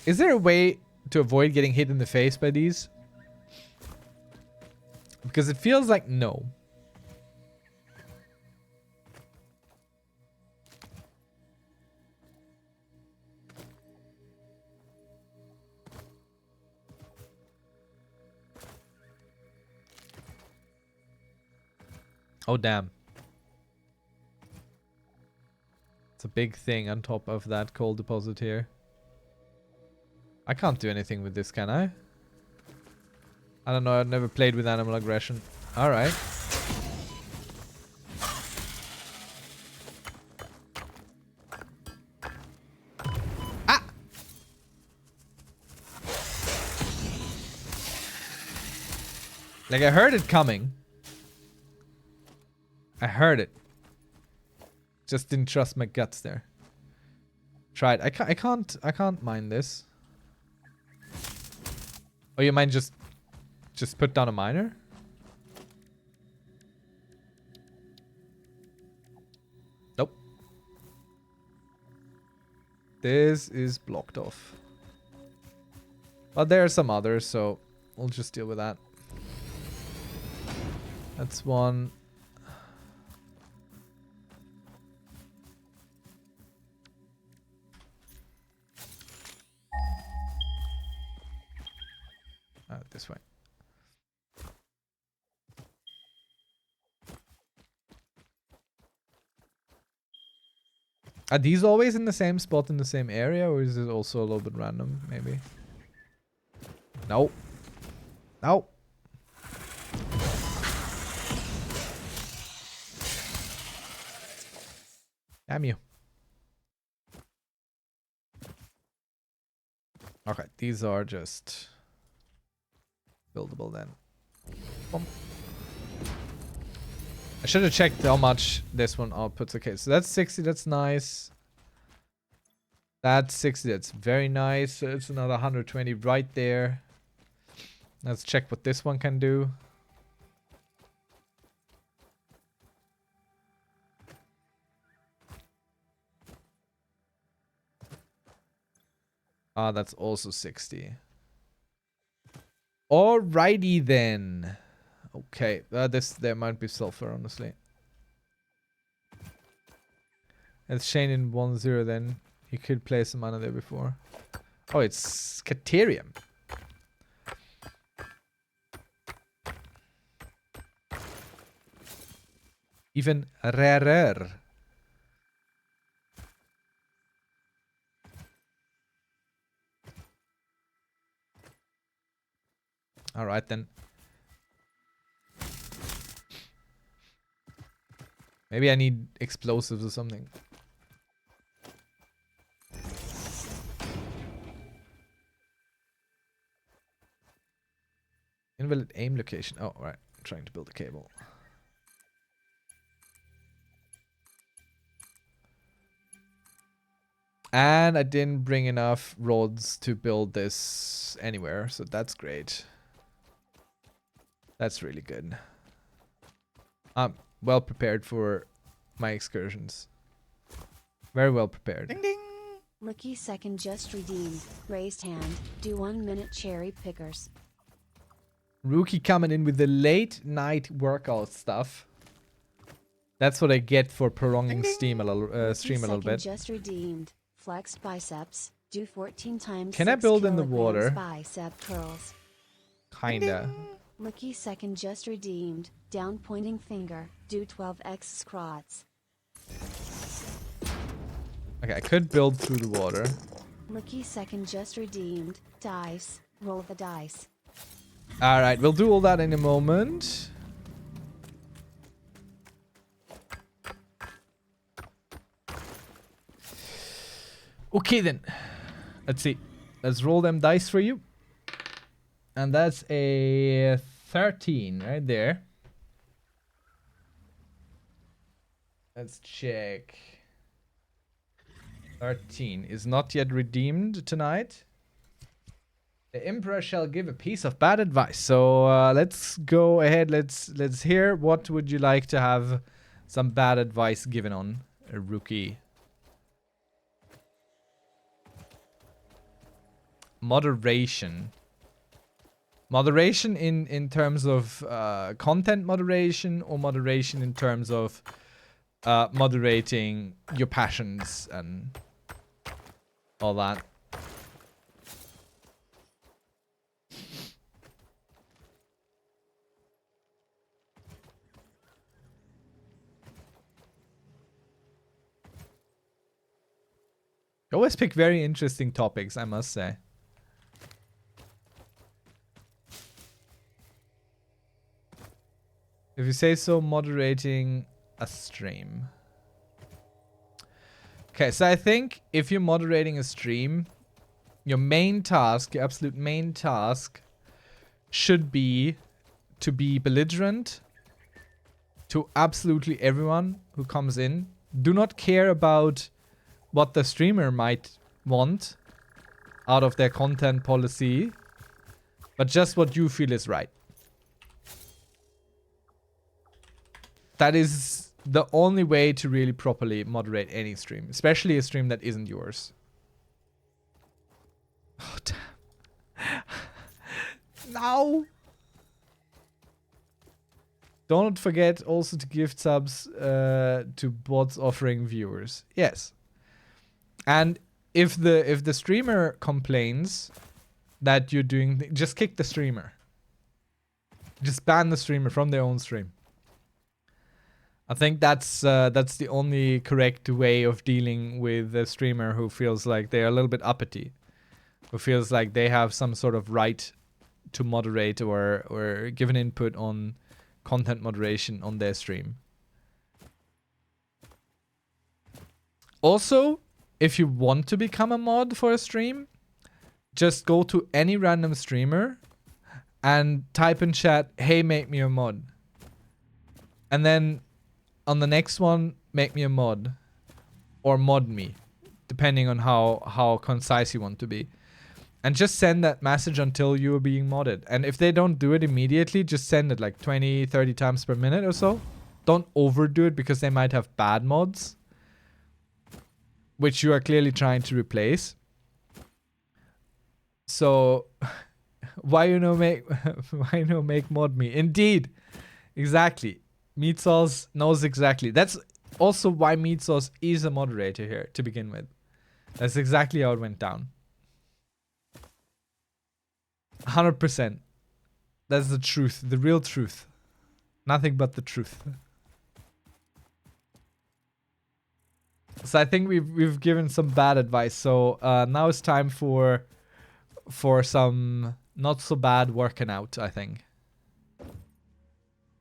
Is there a way to avoid getting hit in the face by these? Because it feels like no. Oh, damn. It's a big thing on top of that coal deposit here. I can't do anything with this, can I? I don't know. I've never played with animal aggression. Alright. Ah! Like, I heard it coming. I heard it. Just didn't trust my guts there. Tried. I can't mine this. Oh, you mind just put down a miner? Nope. This is blocked off. But there are some others, so we'll just deal with that. That's one. This way. Are these always in the same spot in the same area, or is it also a little bit random, maybe? No. No. Damn you. Okay, these are just buildable then. Boom. I should have checked how much this one outputs. Okay, so that's 60, that's nice. That's 60, that's very nice. So it's another 120 right there. Let's check what this one can do. Ah, that's also 60. Alrighty then. Okay, there might be sulfur, honestly. Let's chain in 1-0 then. You could place some mana there before. Oh, it's Caterium. Even rarer. Alright then. Maybe I need explosives or something. Invalid aim location. Oh, right. I'm trying to build a cable. And I didn't bring enough rods to build this anywhere, so that's great. That's really good. I'm well prepared for my excursions. Very well prepared. Ding ding! Rookie second just redeemed. Raised hand. Do 1 minute cherry pickers. Rookie coming in with the late night workout stuff. That's what I get for prolonging stream a little bit. Just redeemed. Flexed biceps. Do 14 times. Can I 6 build in the kilograms water? Bicep curls. Kinda. Rookie second just redeemed. Down pointing finger. Do 12x scrots. Okay, I could build through the water. Rookie second just redeemed. Dice. Roll the dice. Alright, we'll do all that in a moment. Okay then. Let's see. Let's roll them dice for you. And that's a 13 right there. Let's check. 13 is not yet redeemed tonight. The Emperor shall give a piece of bad advice. So let's go ahead. Let's hear. What would you like to have some bad advice given on, a rookie? Moderation. Moderation in terms of content moderation, or moderation in terms of moderating your passions and all that. You always pick very interesting topics, I must say. If you say so, moderating a stream. Okay, so I think if you're moderating a stream, your main task, your absolute main task, should be to be belligerent to absolutely everyone who comes in. Do not care about what the streamer might want out of their content policy, but just what you feel is right. That is the only way to really properly moderate any stream, especially a stream that isn't yours. Oh, damn. No! Don't forget also to gift subs to bots offering viewers. Yes. And if the streamer complains that you're doing, just kick the streamer. Just ban the streamer from their own stream. I think that's the only correct way of dealing with a streamer who feels like they're a little bit uppity, who feels like they have some sort of right to moderate or give an input on content moderation on their stream. Also, if you want to become a mod for a stream, just go to any random streamer and type in chat, "Hey, make me a mod." And then on the next one, make me a mod. Or mod me. Depending on how concise you want to be. And just send that message until you are being modded. And if they don't do it immediately, just send it like 20, 30 times per minute or so. Don't overdo it because they might have bad mods, which you are clearly trying to replace. So why no make mod me? Indeed. Exactly. Meat Sauce knows exactly. That's also why Meat Sauce is a moderator here to begin with. That's exactly how it went down. 100%. That's the truth. The real truth. Nothing but the truth. So I think we've given some bad advice. So now it's time for some not so bad working out, I think.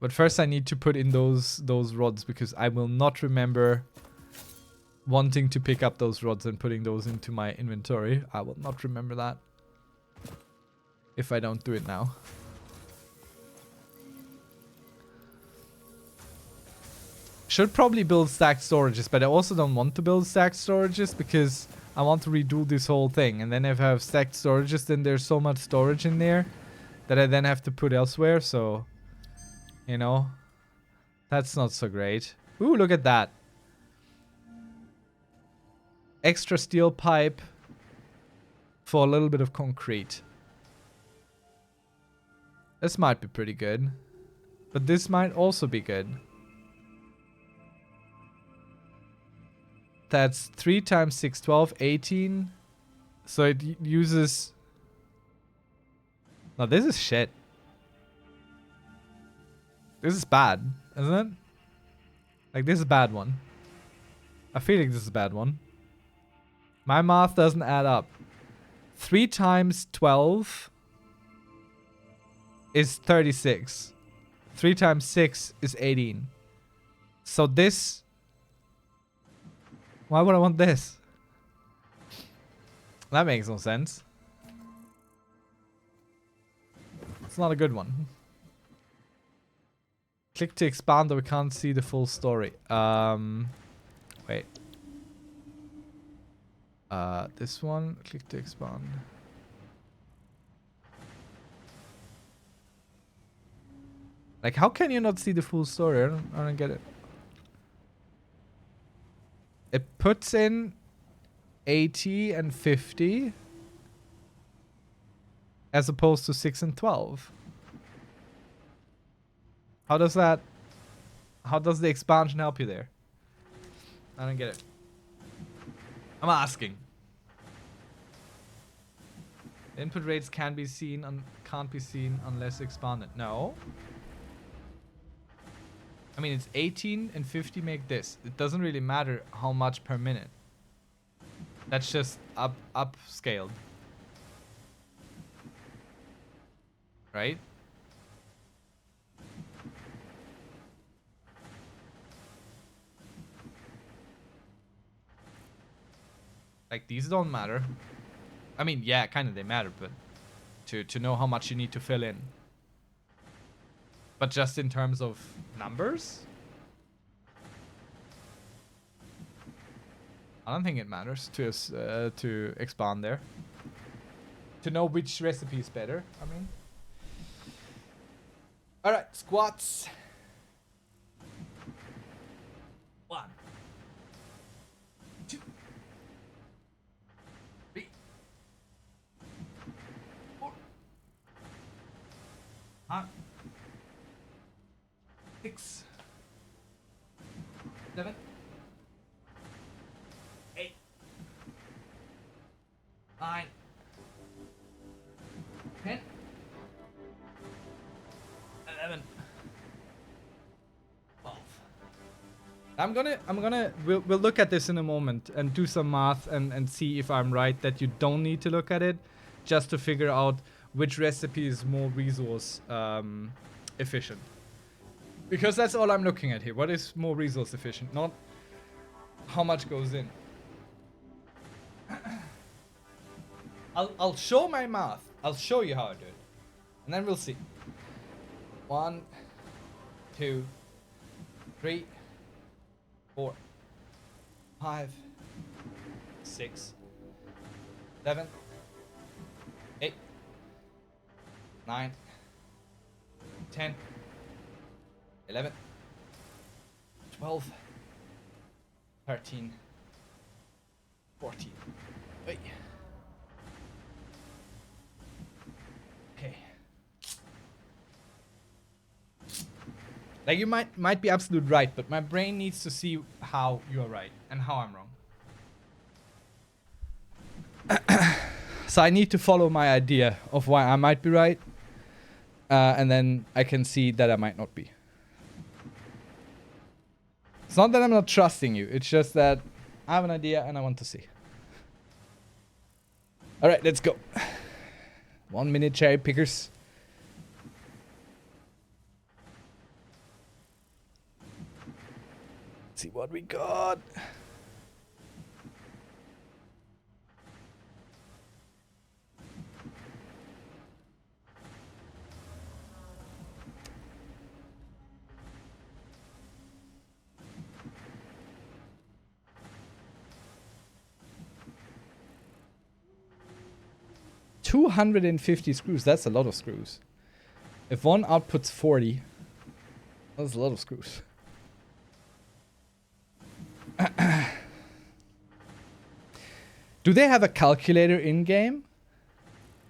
But first I need to put in those rods because I will not remember wanting to pick up those rods and putting those into my inventory. I will not remember that if I don't do it now. Should probably build stacked storages, but I also don't want to build stacked storages because I want to redo this whole thing. And then if I have stacked storages, then there's so much storage in there that I then have to put elsewhere. So, you know, that's not so great. Ooh, look at that. Extra steel pipe for a little bit of concrete. This might be pretty good. But this might also be good. That's 3 times 6, 12, 18. So it uses... Now this is shit. This is bad, isn't it? Like, this is a bad one. I feel like this is a bad one. My math doesn't add up. 3 times 12 is 36. 3 times 6 is 18. So this... Why would I want this? That makes no sense. It's not a good one. Click to expand, but we can't see the full story. Wait. This one. Click to expand. Like, how can you not see the full story? I don't get it. It puts in 80 and 50 as opposed to 6 and 12. How does that... How does the expansion help you there? I don't get it. I'm asking. Input rates can't be seen unless expanded. No. I mean, it's 18 and 50 make this. It doesn't really matter how much per minute. That's just upscaled. Right? Like, these don't matter. I mean, yeah, kind of they matter, but to know how much you need to fill in. But just in terms of numbers? I don't think it matters to expand there. To know which recipe is better, I mean. Alright, squats. 1, 2, 3, 4, 5, 6, 7, 8, 9, 10, 11, 12. We'll look at this in a moment and do some math and see if I'm right that you don't need to look at it just to figure out which recipe is more resource efficient. Because that's all I'm looking at here. What is more resource efficient? Not how much goes in. I'll show my math. I'll show you how I do it. And then we'll see. 1, 2, 3, 4, 5, 6, 7, 8, 9, 10, 11, 12, 13, 14. Wait. Okay. Like, you might be absolute right, but my brain needs to see how you're right and how I'm wrong. So I need to follow my idea of why I might be right, and then I can see that I might not be. It's not that I'm not trusting you, it's just that I have an idea and I want to see. Alright, let's go. 1 minute cherry pickers. Let's see what we got. $250 screws. That's a lot of screws. If one outputs 40, that's a lot of screws. Do they have a calculator in game?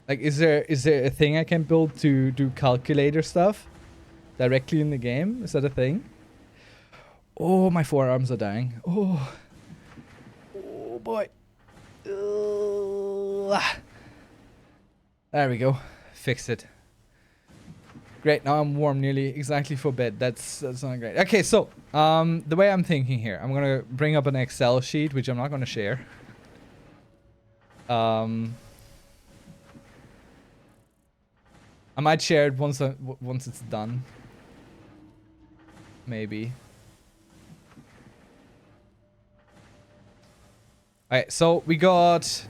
Like, is there a thing I can build to do calculator stuff directly in the game? Is that a thing? Oh, my forearms are dying. Oh, oh boy. There we go. Fixed it. Great, now I'm warm nearly exactly for bed. That's not great. Okay, so the way I'm thinking here, I'm gonna bring up an Excel sheet, which I'm not gonna share. I might share it once it's done. Maybe. Alright, so we got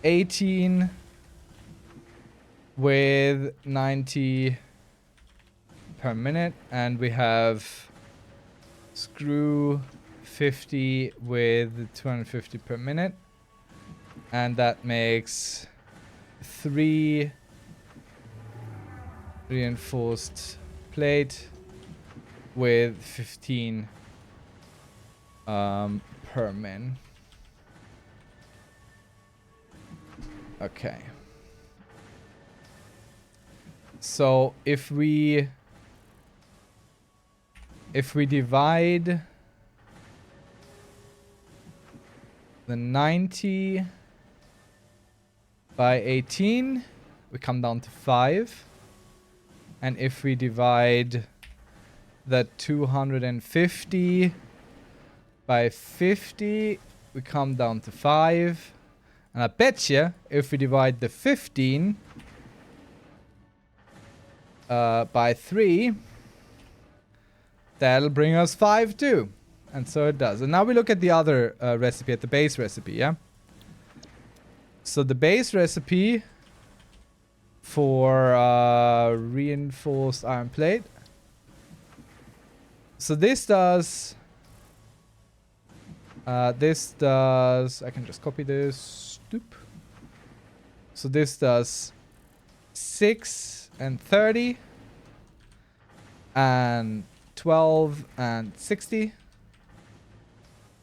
18 with 90 per minute, and we have screw 50 with 250 per minute, and that makes 3 reinforced plate with 15 per min. Okay. So if we divide the 90 by 18, we come down to 5. And if we divide the 250 by 50, we come down to 5. And I bet you if we divide the 15 by 3, that'll bring us 5 too. And so it does. And now we look at the other recipe, at the base recipe, yeah? So the base recipe for reinforced iron plate. So this does... I can just copy this. Doop. So this does 6 and 30 and 12 and 60.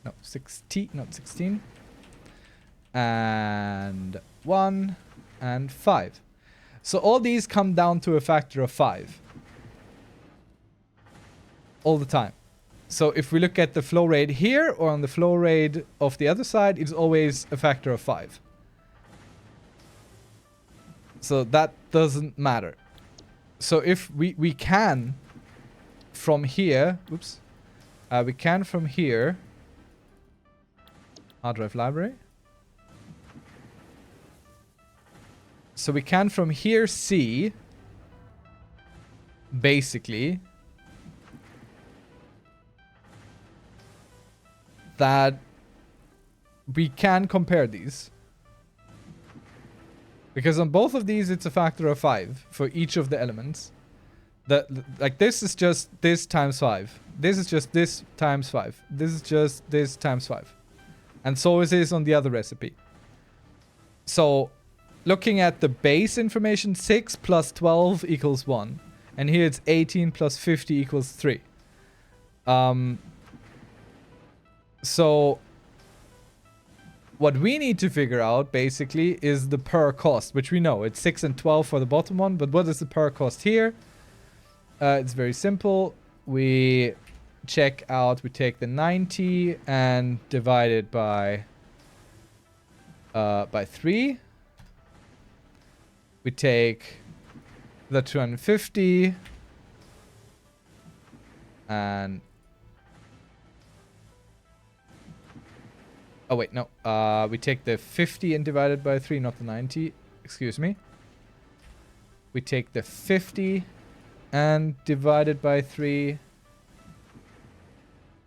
No, 60, not 16. And 1 and 5. So all these come down to a factor of 5. All the time. So if we look at the flow rate here or on the flow rate of the other side, it's always a factor of 5. So that doesn't matter. So if we can from here, oops, we can from here, hard drive library. So we can from here see, basically, that we can compare these. Because on both of these, it's a factor of 5 for each of the elements. Like this is just this times 5. This is just this times 5. This is just this times 5. And so it is on the other recipe. So looking at the base information, 6 plus 12 equals 1. And here it's 18 plus 50 equals 3. So what we need to figure out, basically, is the per cost, which we know. It's 6 and 12 for the bottom one, but what is the per cost here? It's very simple. We check out, we take the 90 and divide it by 3. We take the 250 and... Oh, wait, no. We take the 50 and divide it by 3, not the 90. Excuse me. We take the 50 and divide it by 3.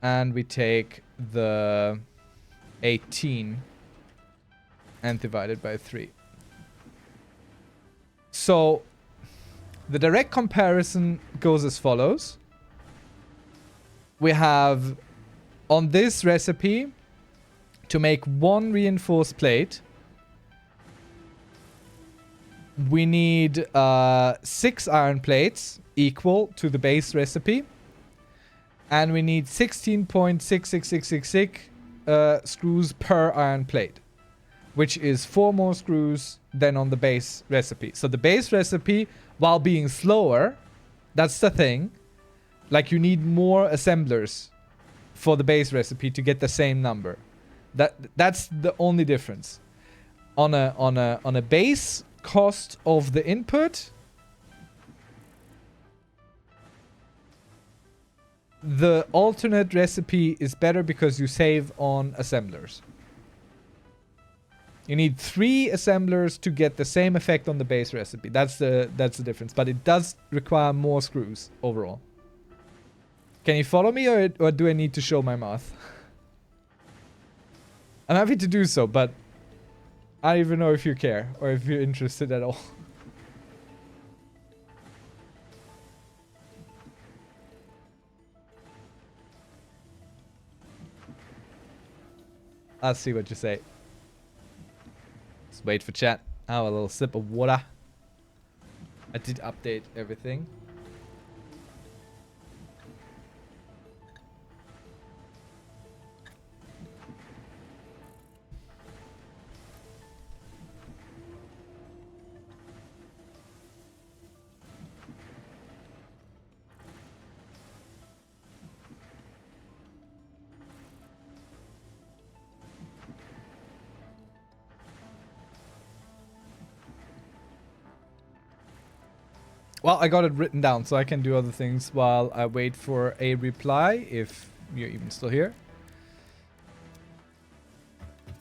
And we take the 18 and divide it by 3. So, the direct comparison goes as follows. We have, on this recipe, to make 1 reinforced plate, we need 6 iron plates equal to the base recipe. And we need 16.66666 screws per iron plate, which is 4 more screws than on the base recipe. So the base recipe, while being slower, that's the thing. Like you need more assemblers for the base recipe to get the same number. That's the only difference. On a base cost of the input, The alternate recipe is better because you save on assemblers. You need 3 assemblers to get the same effect on the base recipe. That's the difference. But it does require more screws overall. Can you follow me, or do I need to show my math? I'm happy to do so, but I don't even know if you care or if you're interested at all. I'll see what you say. Let's wait for chat. Have a little sip of water. I did update everything. Well, I got it written down, so I can do other things while I wait for a reply, if you're even still here.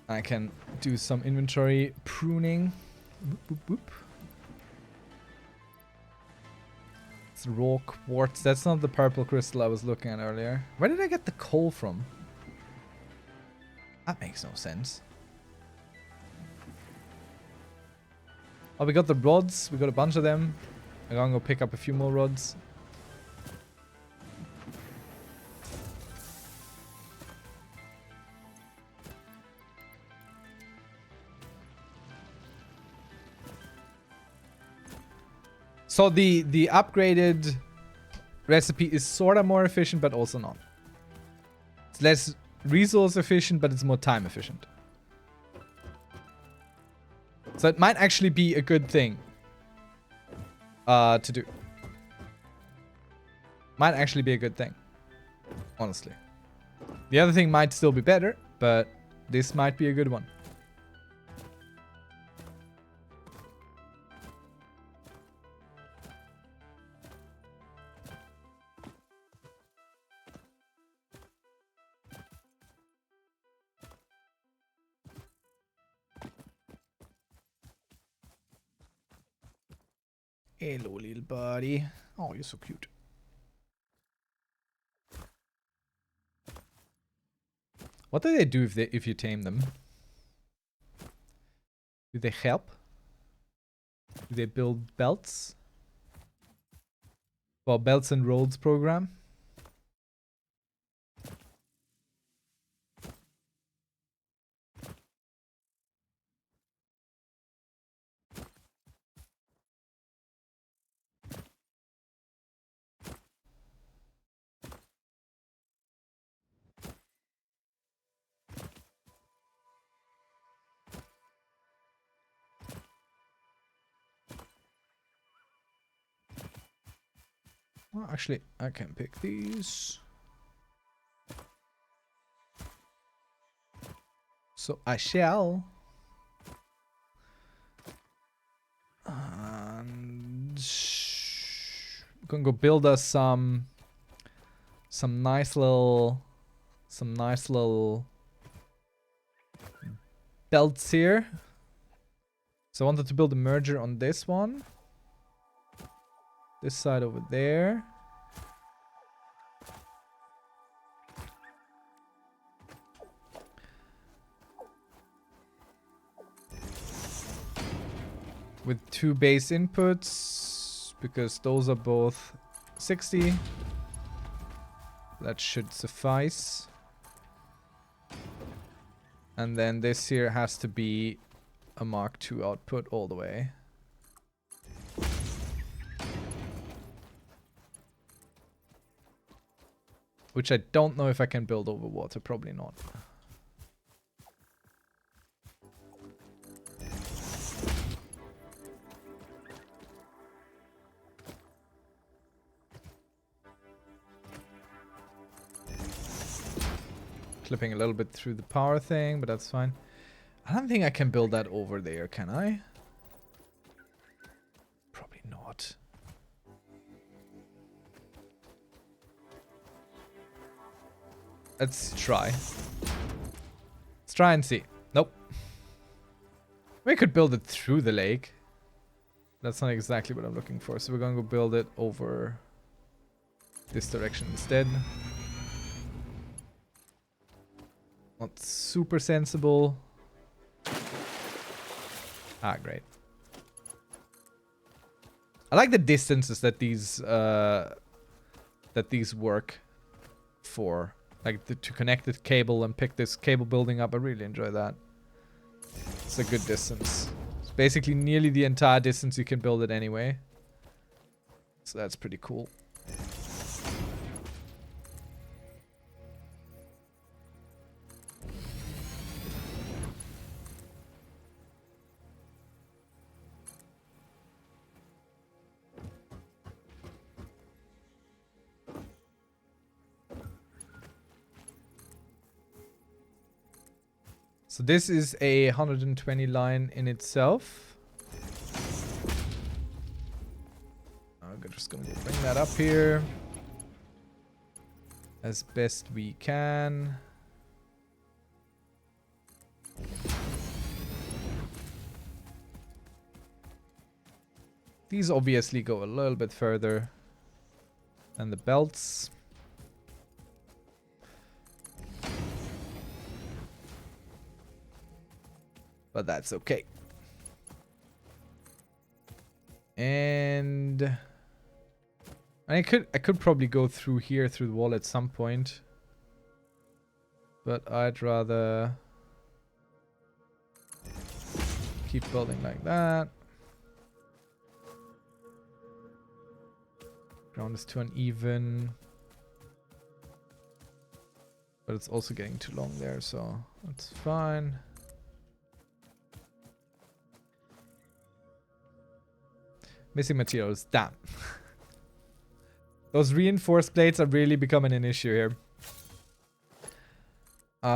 I can do some inventory pruning. Boop, boop, boop. It's raw quartz. That's not the purple crystal I was looking at earlier. Where did I get the coal from? That makes no sense. Oh, we got the rods. We got a bunch of them. I'm gonna go pick up a few more rods. So the upgraded recipe is sort of more efficient, but also not. It's less resource efficient, but it's more time efficient. So it might actually be a good thing to do. Might actually be a good thing, honestly. The other thing might still be better, but this might be a good one. Hello, little buddy. Oh, you're so cute. What do they do if you tame them? Do they help? Do they build belts? Well, belts and roads program. Well, actually, I can pick these. So I shall. And we're gonna go build us some nice little belts here. So I wanted to build a merger on this one. This side over there. With 2 base inputs, because those are both 60. That should suffice. And then this here has to be a Mark II output all the way. Which I don't know if I can build over water, probably not. Clipping a little bit through the power thing, but that's fine. I don't think I can build that over there, can I? Probably not. Let's try. Let's try and see. Nope. We could build it through the lake. That's not exactly what I'm looking for. So we're going to go build it over this direction instead. Not super sensible. Ah, great. I like the distances that these work for. Like to connect the cable and pick this cable building up. I really enjoy that. It's a good distance. It's basically nearly the entire distance you can build it anyway. So that's pretty cool. So this is a 120 line in itself. I'm just gonna bring that up here as best we can. These obviously go a little bit further than the belts. But that's okay. And I could probably go through here through the wall at some point. But I'd rather keep building like that. Ground is too uneven. But it's also getting too long there, so that's fine. Missing materials. Damn. Those reinforced plates are really becoming an issue here.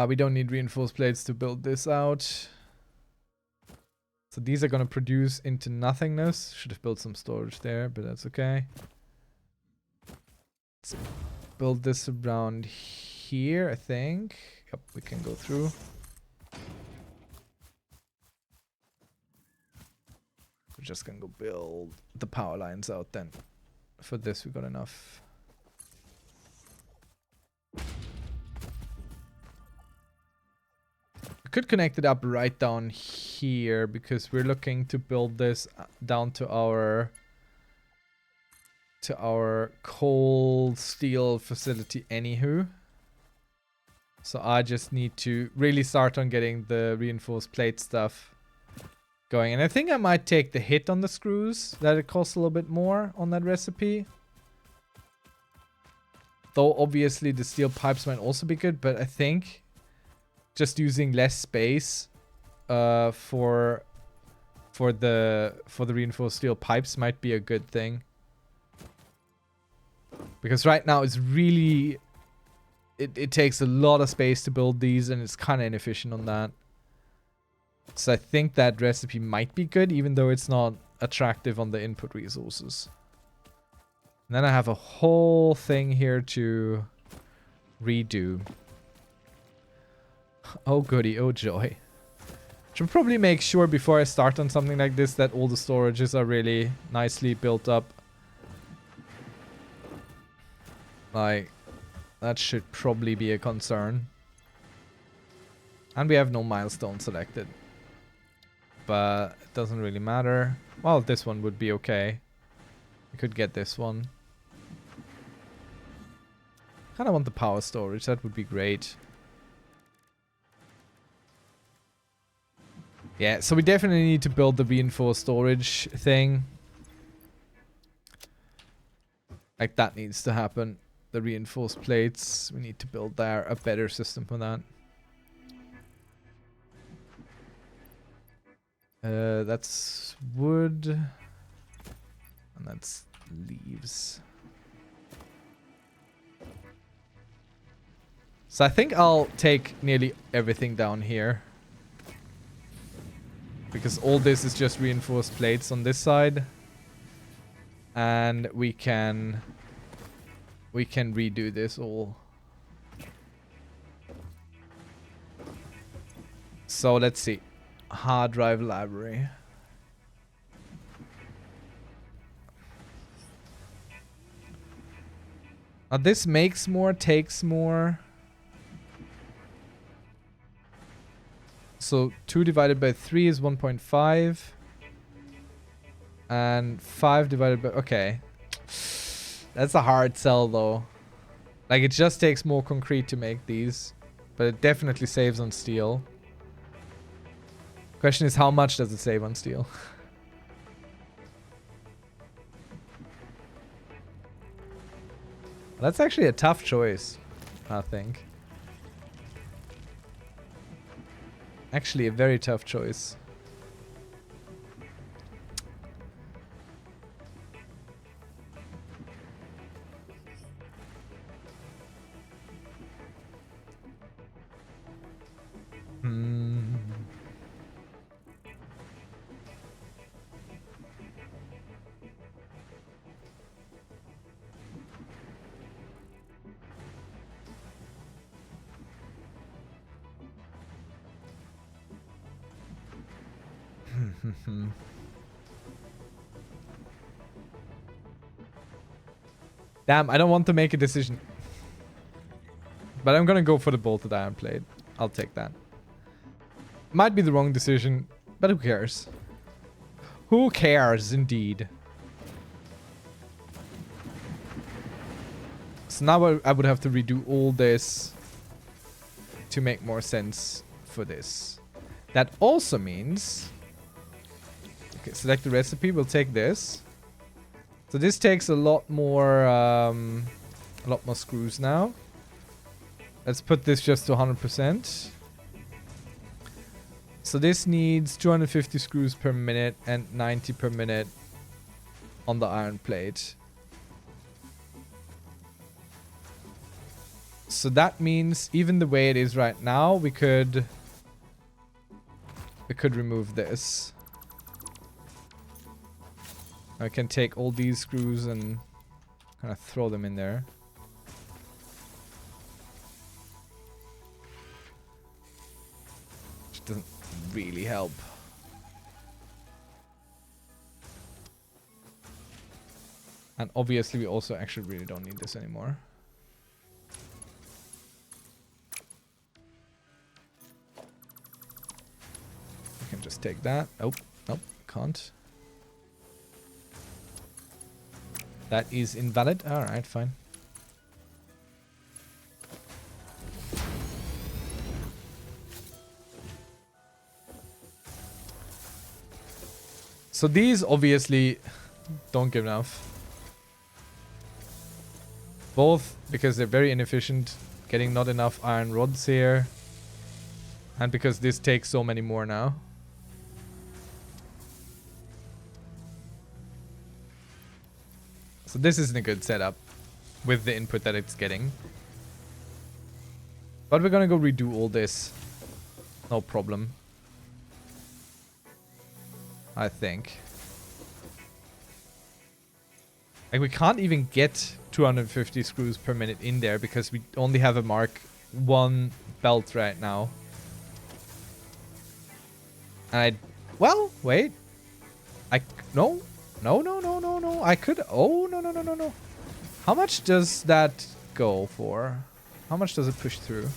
We don't need reinforced plates to build this out. So these are going to produce into nothingness. Should have built some storage there, but that's okay. Let's build this around here, I think. Yep, we can go through. We're just gonna go build the power lines out then. For this, we got enough. We could connect it up right down here because we're looking to build this down to our cold steel facility anywho. So I just need to really start on getting the reinforced plate stuff going. And I think I might take the hit on the screws, that it costs a little bit more on that recipe. Though obviously the steel pipes might also be good, but I think just using less space for the reinforced steel pipes might be a good thing. Because right now it's really it takes a lot of space to build these and it's kind of inefficient on that. So I think that recipe might be good, even though it's not attractive on the input resources. And then I have a whole thing here to redo. Oh goody, oh joy. Should probably make sure before I start on something like this that all the storages are really nicely built up. Like, that should probably be a concern. And we have no milestone selected. But it doesn't really matter. Well, this one would be okay. We could get this one. Kind of want the power storage. That would be great. Yeah, so we definitely need to build the reinforced storage thing. Like, that needs to happen. The reinforced plates. We need to build there a better system for that. That's wood. And that's leaves. So I think I'll take nearly everything down here. Because all this is just reinforced plates on this side. And we can redo this all. So let's see. Hard drive library. Now this makes more, takes more. So 2 divided by 3 is 1.5. And 5 divided by... Okay. That's a hard sell though. Like it just takes more concrete to make these. But it definitely saves on steel. Question is, how much does it save on steel? That's actually a tough choice, I think. Actually a very tough choice. Damn, I don't want to make a decision. But I'm gonna go for the bolted iron plate. I'll take that. Might be the wrong decision, but who cares? Who cares, indeed. So now I would have to redo all this to make more sense for this. That also means... Okay, select the recipe. We'll take this. So this takes a lot more screws now. Let's put this just to 100%. So this needs 250 screws per minute and 90 per minute on the iron plate. So that means even the way it is right now, we could remove this. I can take all these screws and kind of throw them in there. Which doesn't really help. And obviously we also actually really don't need this anymore. I can just take that. Oh, nope, can't. That is invalid. Alright, fine. So these obviously don't give enough. Both because they're very inefficient, getting not enough iron rods here. And because this takes so many more now. So this isn't a good setup with the input that it's getting. But we're gonna go redo all this. No problem. I think. Like we can't even get 250 screws per minute in there because we only have a Mark 1 belt right now. And well, wait. No. I could... Oh, no. How much does that go for? How much does it push through?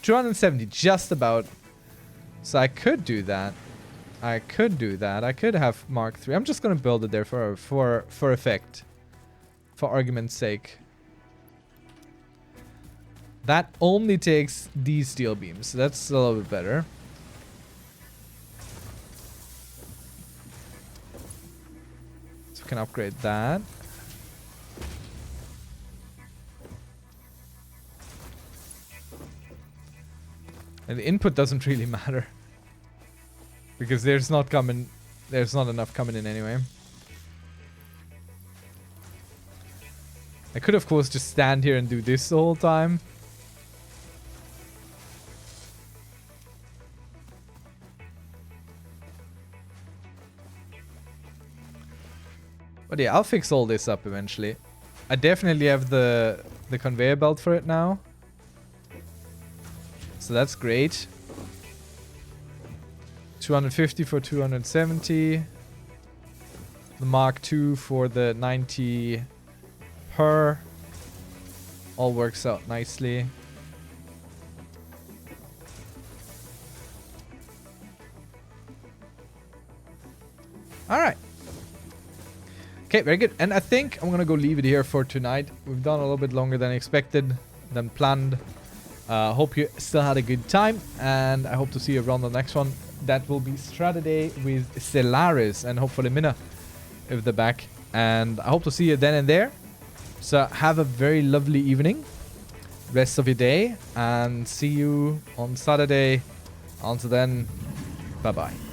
270, just about. So I could do that. I could have Mark 3. I'm just gonna build it there for effect. For argument's sake. That only takes these steel beams. So that's a little bit better. So we can upgrade that. And the input doesn't really matter. Because there's not enough coming in anyway. I could of course just stand here and do this the whole time. But yeah, I'll fix all this up eventually. I definitely have the conveyor belt for it now. So that's great. 250 for 270. The Mark II for the 90 per. All works out nicely. Alright. Okay, very good. And I think I'm gonna go leave it here for tonight. We've done a little bit longer than expected, than planned. Hope you still had a good time, and I hope to see you around the next one. That will be Strategy with Stellaris and hopefully Minna if they're back. And I hope to see you then and there. So have a very lovely evening, rest of your day, and see you on Saturday. Until then, bye bye.